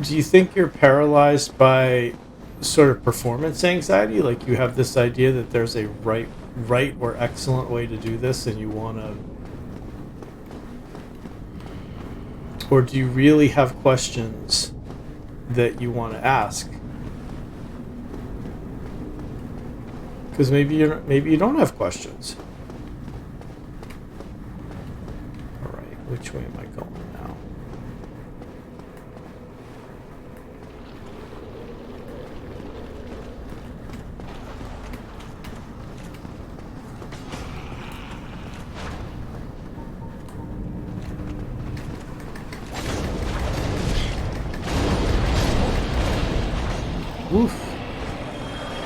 S1: Do you think you're paralyzed by sort of performance anxiety? Like you have this idea that there's a right or excellent way to do this and you want to... Or do you really have questions that you want to ask? Because maybe you don't have questions. All right, which way am I going now? Oof.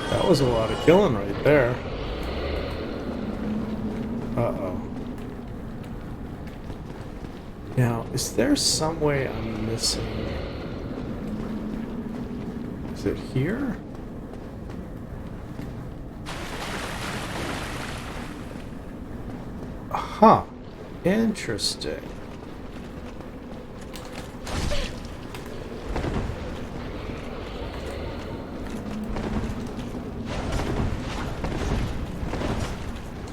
S1: That was a lot of killing right there. Uh-oh. Now, is there some way I'm missing? Is it here? Huh. Interesting.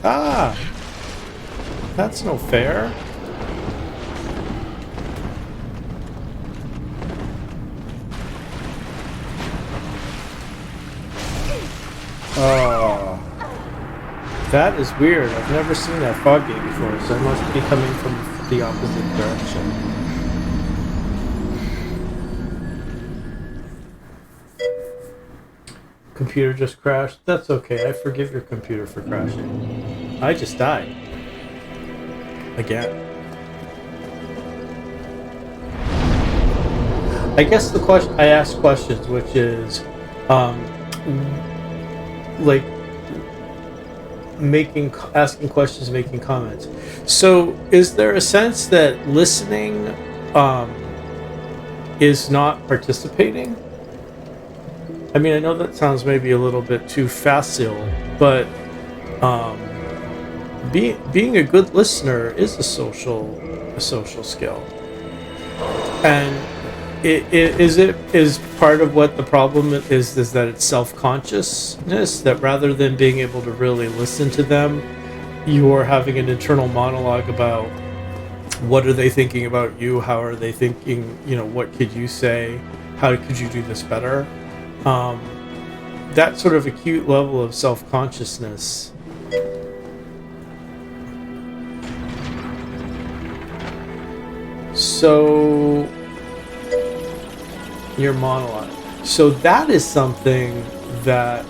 S1: Ah! That's no fair. Oh. That is weird. I've never seen that fog gate before, so it must be coming from the opposite direction. Computer just crashed. That's okay. I forgive your computer for crashing. I just died. Again. I guess the question I ask questions, which is, like asking questions, making comments. So, is there a sense that listening, is not participating? I mean, I know that sounds maybe a little bit too facile, but being a good listener is a social skill. And is part of what the problem is that it's self-consciousness, that rather than being able to really listen to them, you are having an internal monologue about what are they thinking about you, how are they thinking, what could you say, how could you do this better. That sort of acute level of self-consciousness so your monologue. So that is something that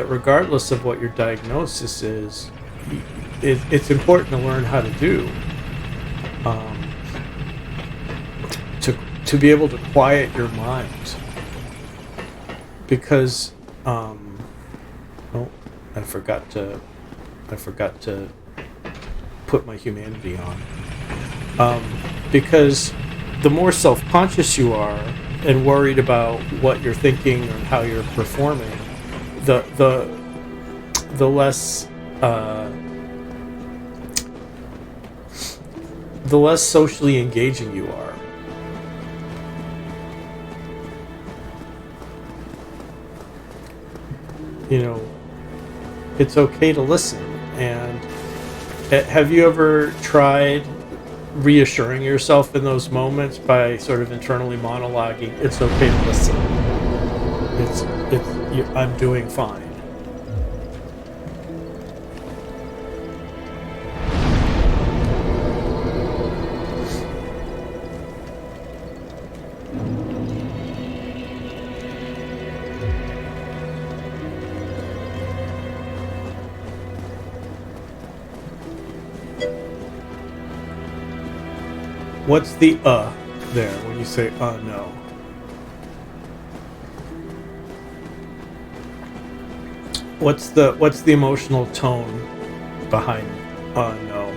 S1: regardless of what your diagnosis is, it's important to learn how to do. To be able to quiet your mind, because I forgot to put my humanity on, because the more self-conscious you are and worried about what you're thinking and how you're performing, the less the less socially engaging you are. You know, it's okay to listen. And have you ever tried reassuring yourself in those moments by sort of internally monologuing, it's okay to listen. I'm doing fine. What's the there when you say no? What's the emotional tone behind no?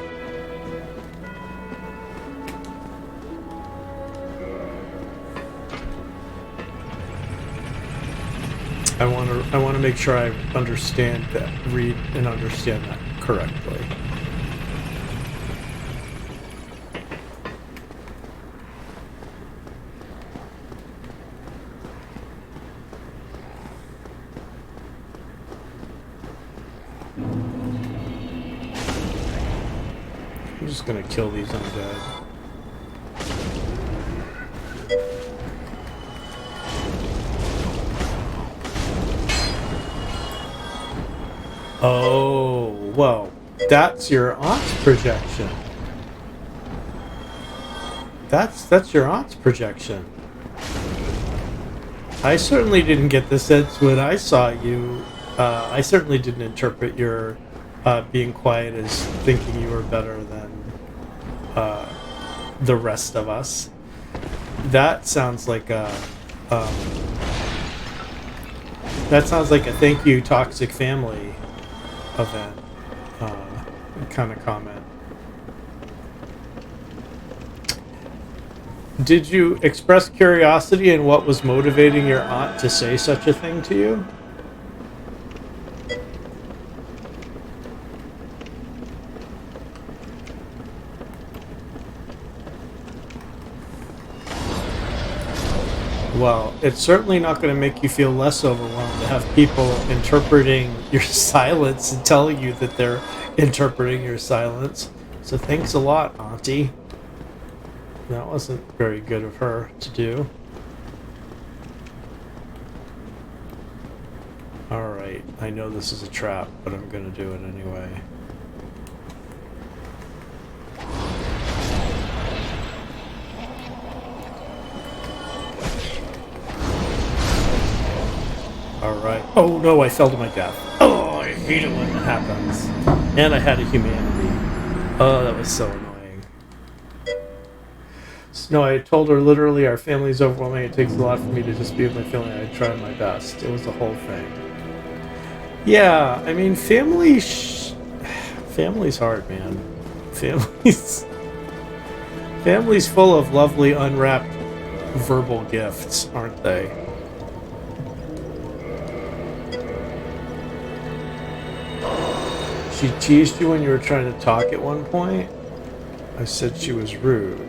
S1: I want to make sure I understand that, read and understand that correctly. I'm just gonna kill these undead. Oh, well, that's your aunt's projection. That's your aunt's projection. I certainly didn't get the sense when I saw you. I certainly didn't interpret your being quiet as thinking you were better than the rest of us. That sounds like a thank you toxic family event kind of comment. Did you express curiosity in what was motivating your aunt to say such a thing to you? Well, it's certainly not going to make you feel less overwhelmed to have people interpreting your silence and telling you that they're interpreting your silence. So thanks a lot, Auntie. That wasn't very good of her to do. Alright, I know this is a trap, but I'm going to do it anyway. Alright. Oh no, I fell to my death. Oh, I hate it when that happens. And I had a humanity. Oh, that was so annoying. No, I told her literally our family's overwhelming. It takes a lot for me to just be with my family. I tried my best. It was the whole thing. Yeah, I mean, family's hard, man. Family's full of lovely unwrapped verbal gifts, aren't they? She teased you when you were trying to talk at one point? I said she was rude.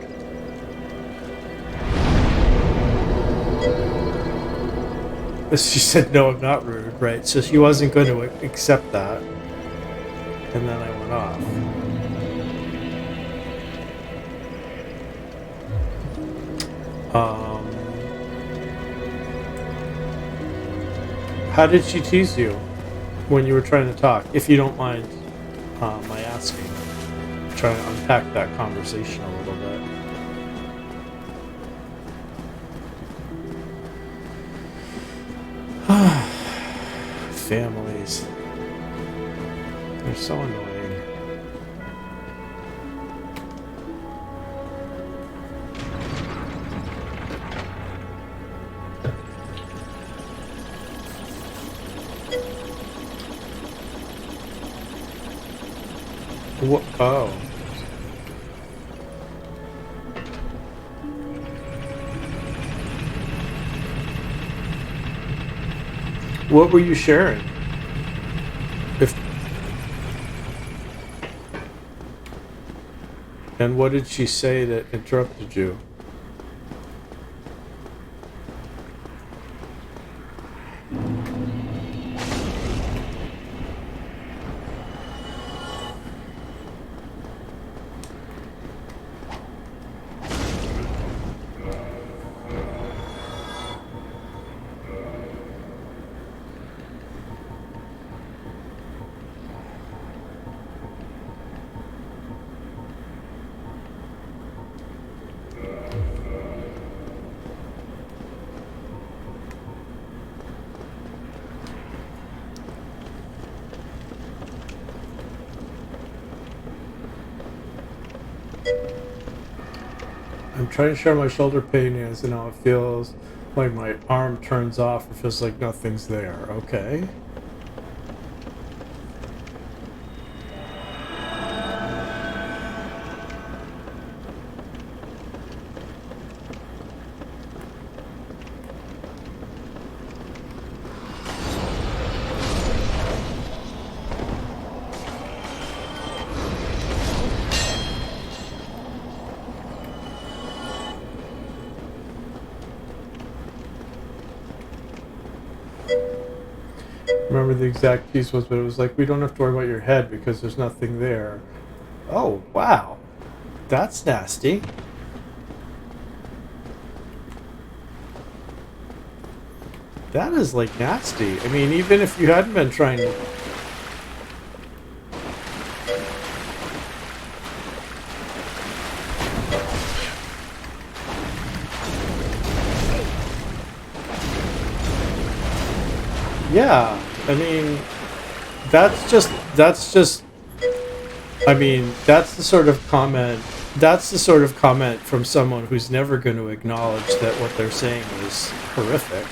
S1: She said, no, I'm not rude, right? So she wasn't going to accept that. And then I went off. How did she tease you when you were trying to talk? If you don't mind my asking. Trying to unpack that conversation a little bit. Families. They're so annoying. What? Oh. What were you sharing? And what did she say that interrupted you? I'm trying to share my shoulder pain is, and now it feels like my arm turns off. It feels like nothing's there. Okay. Remember the exact piece was, but it was like, we don't have to worry about your head because there's nothing there. Oh, wow. That's nasty. That is like nasty. I mean, even if you hadn't been trying to... Yeah, I mean, that's just, I mean, that's the sort of comment from someone who's never going to acknowledge that what they're saying is horrific.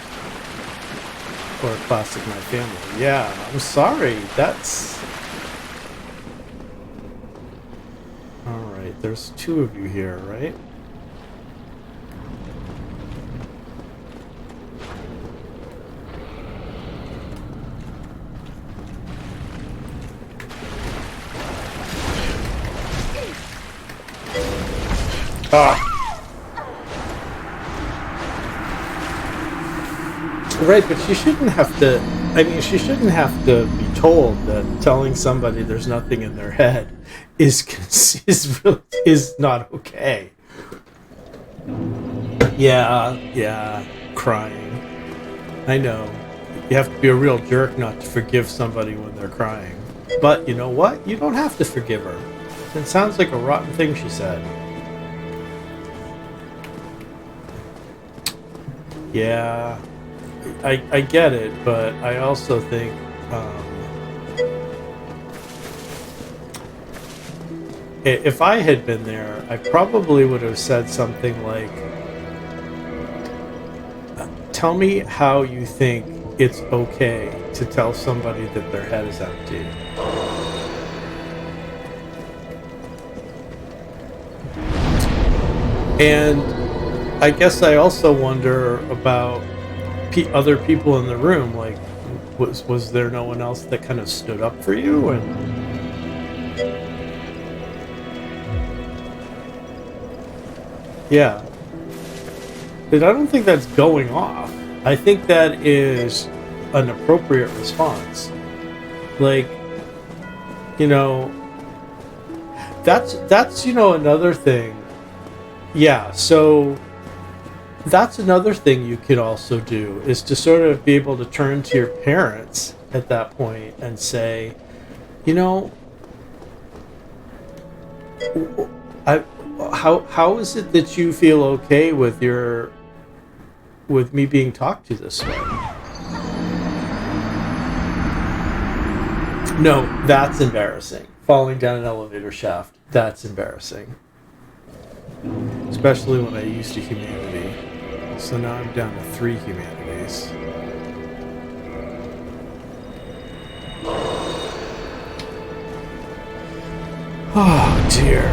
S1: Or a classic My Family. Yeah, I'm sorry, that's... Alright, there's two of you here, right? Ah. Right, but she shouldn't have to... I mean, she shouldn't have to be told that telling somebody there's nothing in their head is not okay. Yeah, crying. I know. You have to be a real jerk not to forgive somebody when they're crying. But you know what? You don't have to forgive her. It sounds like a rotten thing she said. Yeah, I get it, but I also think if I had been there, I probably would have said something like, tell me how you think it's okay to tell somebody that their head is empty. And I guess I also wonder about other people in the room. Like, was there no one else that kind of stood up for you? And yeah, but I don't think that's going off. I think that is an appropriate response. Like, you know, that's you know, another thing. Yeah, so that's another thing you could also do, is to sort of be able to turn to your parents at that point and say, you know, how is it that you feel okay with me being talked to this way? No, that's embarrassing. Falling down an elevator shaft, that's embarrassing. Especially when I used to humanity. So now I'm down to 3 humanities. Oh dear.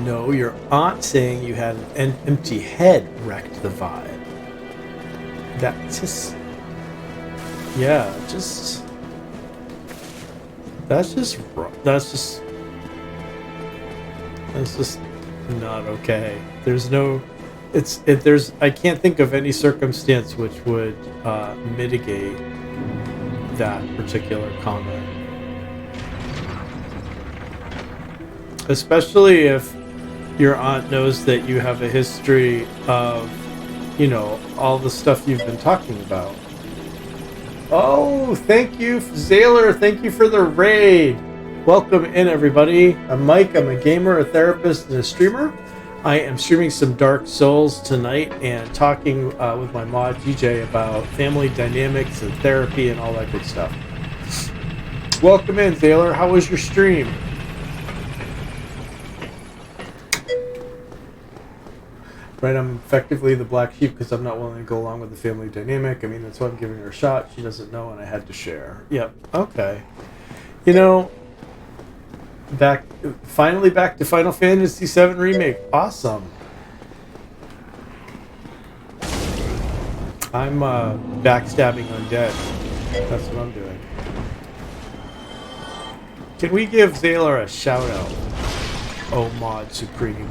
S1: No, your aunt saying you had an empty head wrecked the vibe. that just, yeah, just, that's just not okay. There's no, there's, I can't think of any circumstance which would mitigate that particular comment. Especially if your aunt knows that you have a history of, you know, all the stuff you've been talking about. Oh, thank you, Zaylor. Thank you for the raid. Welcome in, everybody. I'm Mike. I'm a gamer, a therapist, and a streamer. I am streaming some Dark Souls tonight and talking with my mod DJ about family dynamics and therapy and all that good stuff. Welcome in, Zaylor. How was your stream? Right, I'm effectively the black sheep because I'm not willing to go along with the family dynamic. I mean, that's why I'm giving her a shot. She doesn't know, and I had to share. Yep. Okay. You know, finally back to Final Fantasy VII Remake. Awesome. I'm backstabbing undead. That's what I'm doing. Can we give Zaylor a shout out? Oh, Mod Supreme.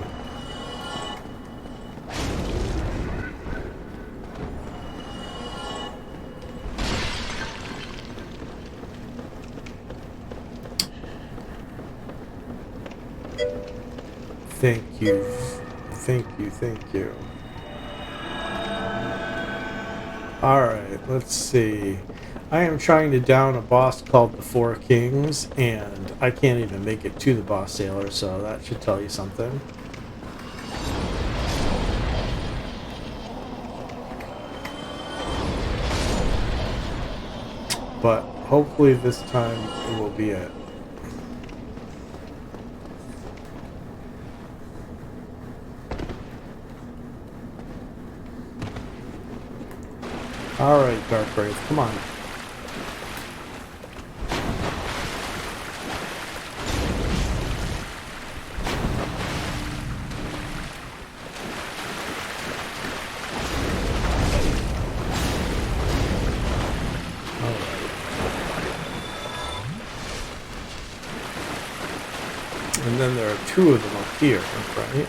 S1: Thank you. Thank you, thank you. Alright, let's see. I am trying to down a boss called the Four Kings, and I can't even make it to the boss sailor, so that should tell you something. But hopefully this time it will be it. Alright, Dark Brave, come on. Alright. And then there are two of them up here, right?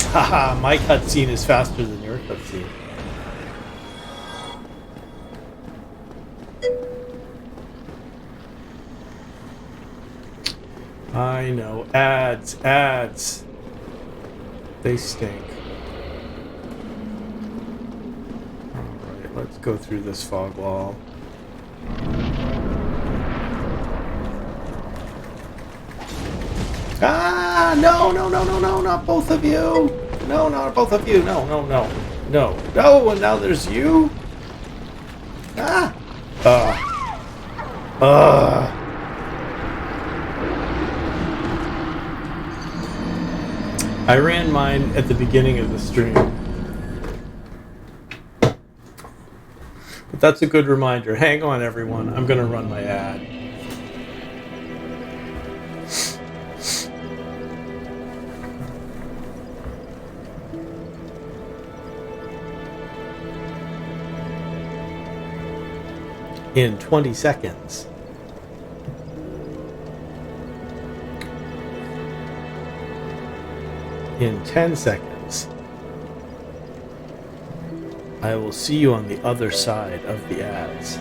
S1: Haha, my cutscene is faster than your cutscene. I know. Ads. They stink. Alright, let's go through this fog wall. Ah, no, not both of you. No, not both of you. No, and now there's you. Ah. I ran mine at the beginning of the stream. But that's a good reminder. Hang on, everyone. I'm going to run my ad. In 20 seconds. In 10 seconds. I will see you on the other side of the ads.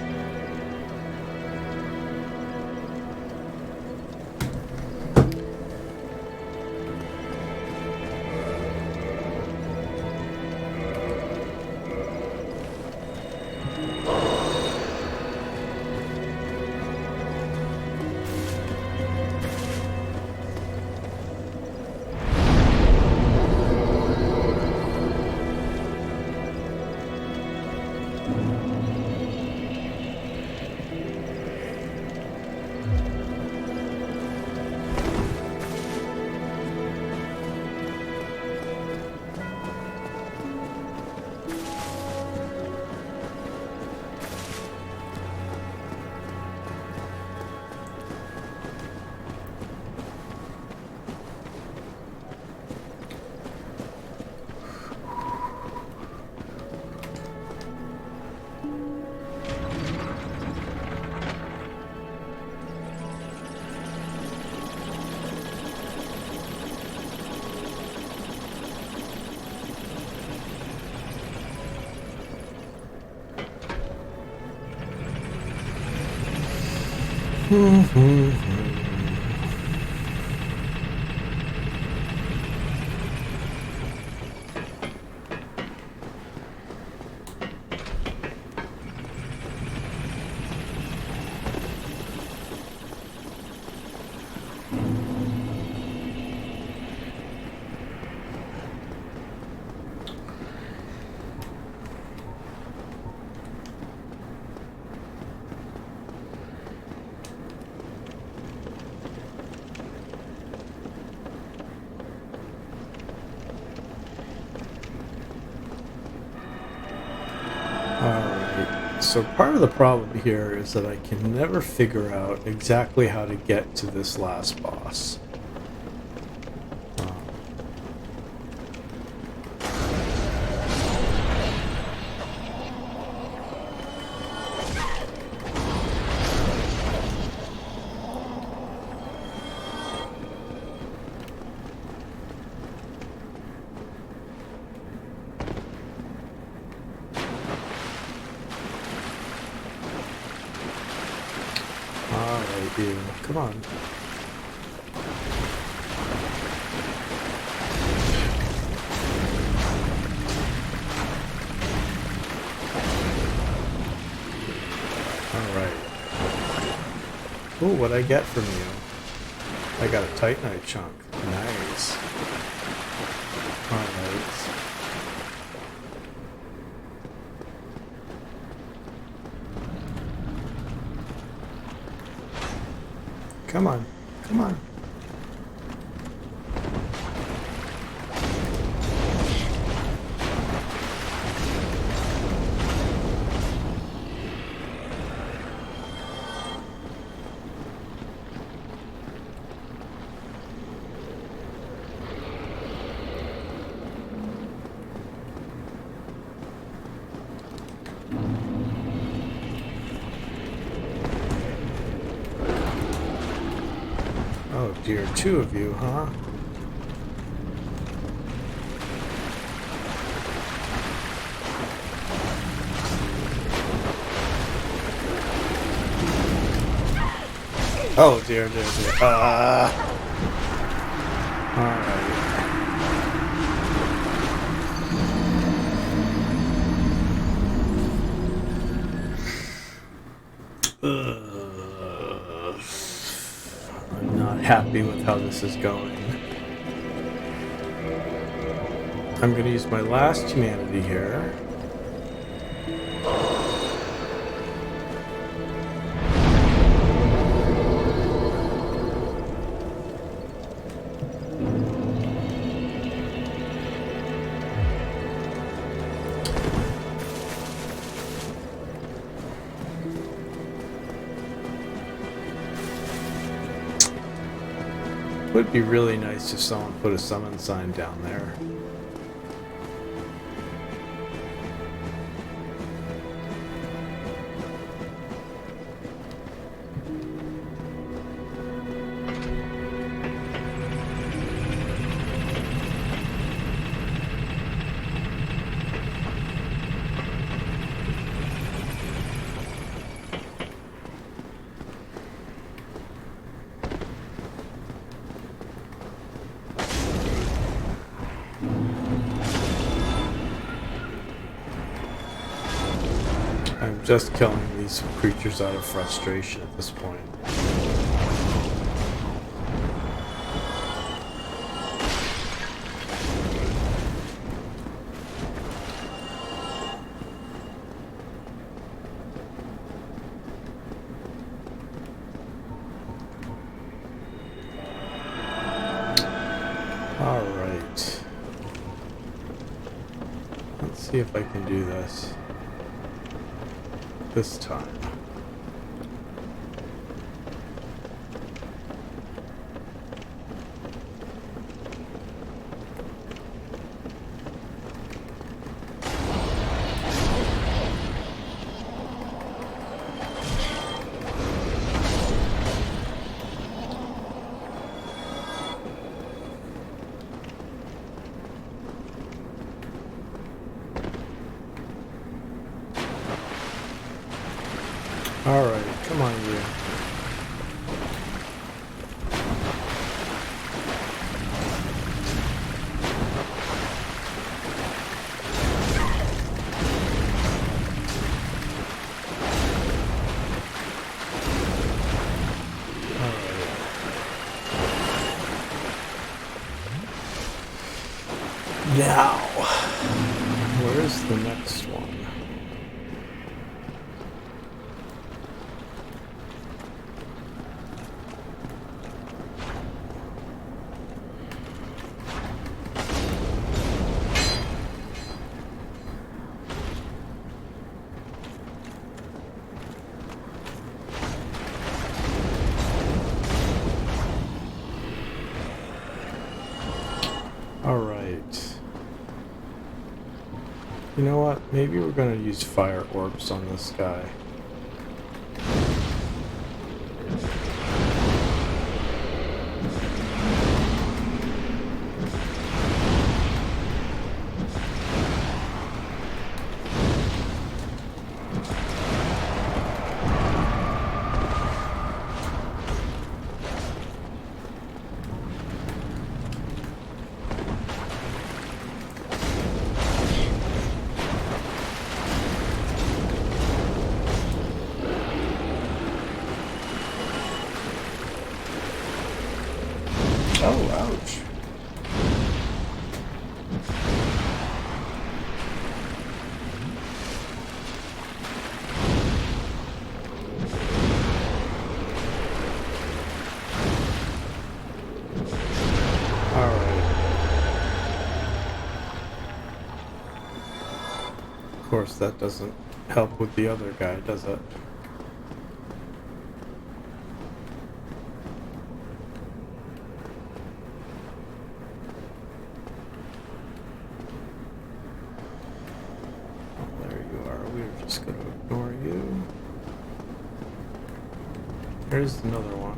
S1: Alright, so part of the problem here is that I can never figure out exactly how to get to this last boss. Alright, you. Come on. Alright. Ooh, what'd I get from you? I got a Titanite chunk. Nice. Alright. Come on. Come on. Oh dear, two of you, huh? Oh dear, dear, dear. Alright. I'm not happy with how this is going. I'm going to use my last humanity here. It would be really nice if someone put a summon sign down there. I'm just killing these creatures out of frustration at this point. All right. Let's see if I can do this. This time. Now, where's the next one? Alright. You know what? Maybe we're gonna use fire orbs on this guy. Oh, ouch. Alright. Of course, that doesn't help with the other guy, does it? Just gonna ignore you. There's another one.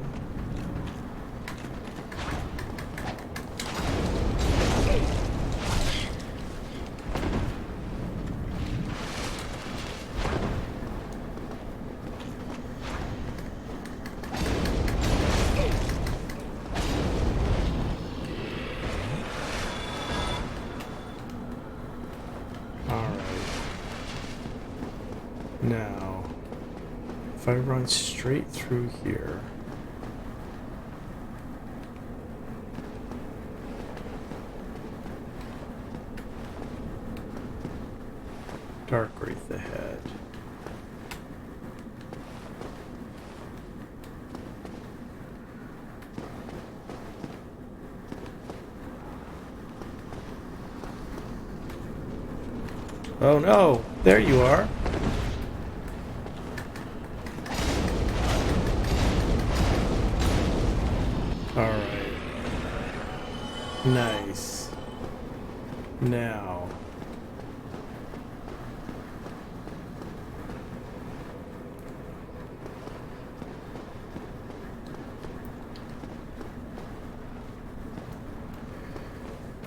S1: Now, if I run straight through here, Dark Wraith ahead. Oh no, there you are. Alright. Nice. Now.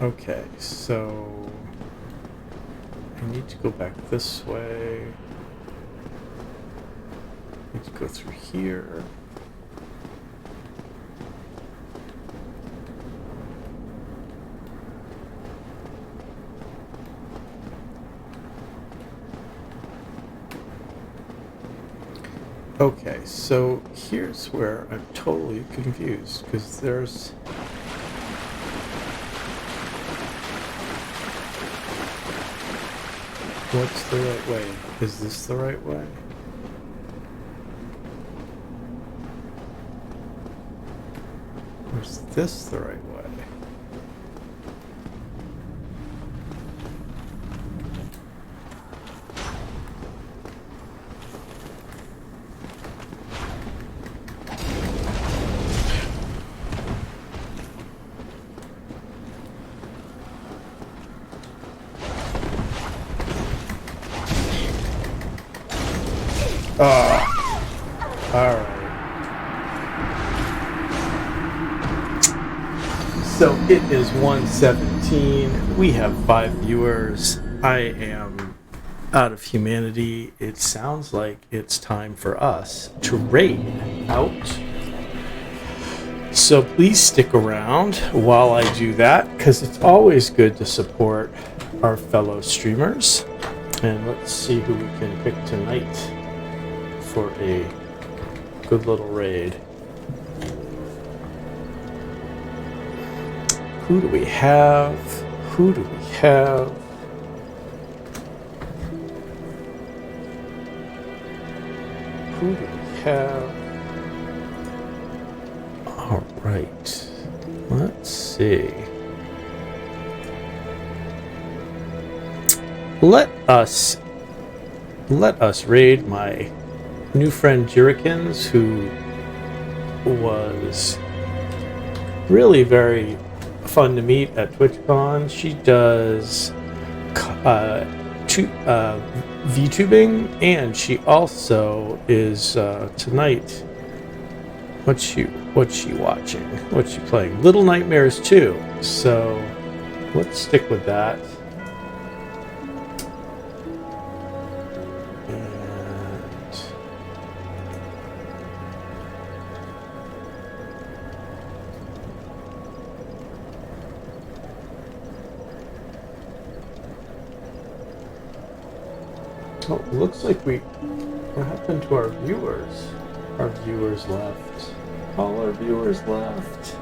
S1: Okay, so I need to go back this way. Need to go through here. Okay, so here's where I'm totally confused, because there's... What's the right way? Is this the right way? Or is this the right way? Alright. So it is 1:17. We have 5 viewers. I am out of humanity. It sounds like it's time for us to raid out. So please stick around while I do that, because it's always good to support our fellow streamers. And let's see who we can pick tonight for a good little raid. Who do we have? Who do we have? Who do we have? All right. Let's see. Let us raid my new friend Jirikins, who was really very fun to meet at TwitchCon. She does VTubing, and she also is tonight. What's she watching? What's she playing? Little Nightmares 2. So let's stick with that. Oh, it looks like what happened to our viewers? Our viewers left. All our viewers left.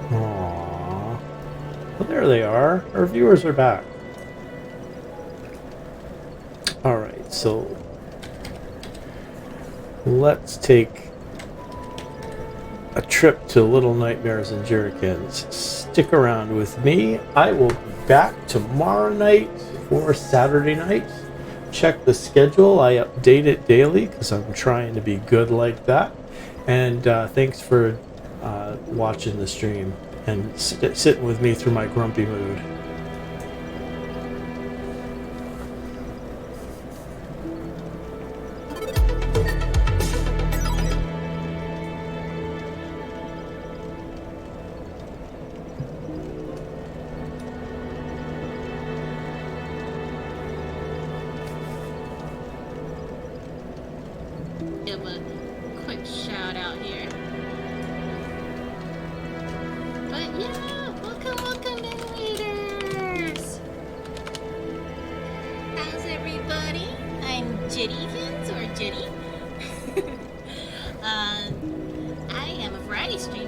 S1: Aww. Well, there they are. Our viewers are back. Alright, so let's take a trip to Little Nightmares and Jerkins. Stick around with me. I will be back tomorrow night or Saturday night. Check the schedule. I update it daily because I'm trying to be good like that. And thanks for watching the stream and sitting with me through my grumpy mood.
S7: Give a quick shout out here. But yeah, welcome invaders! How's everybody? I'm Jittykins or Jitty. I am a variety streamer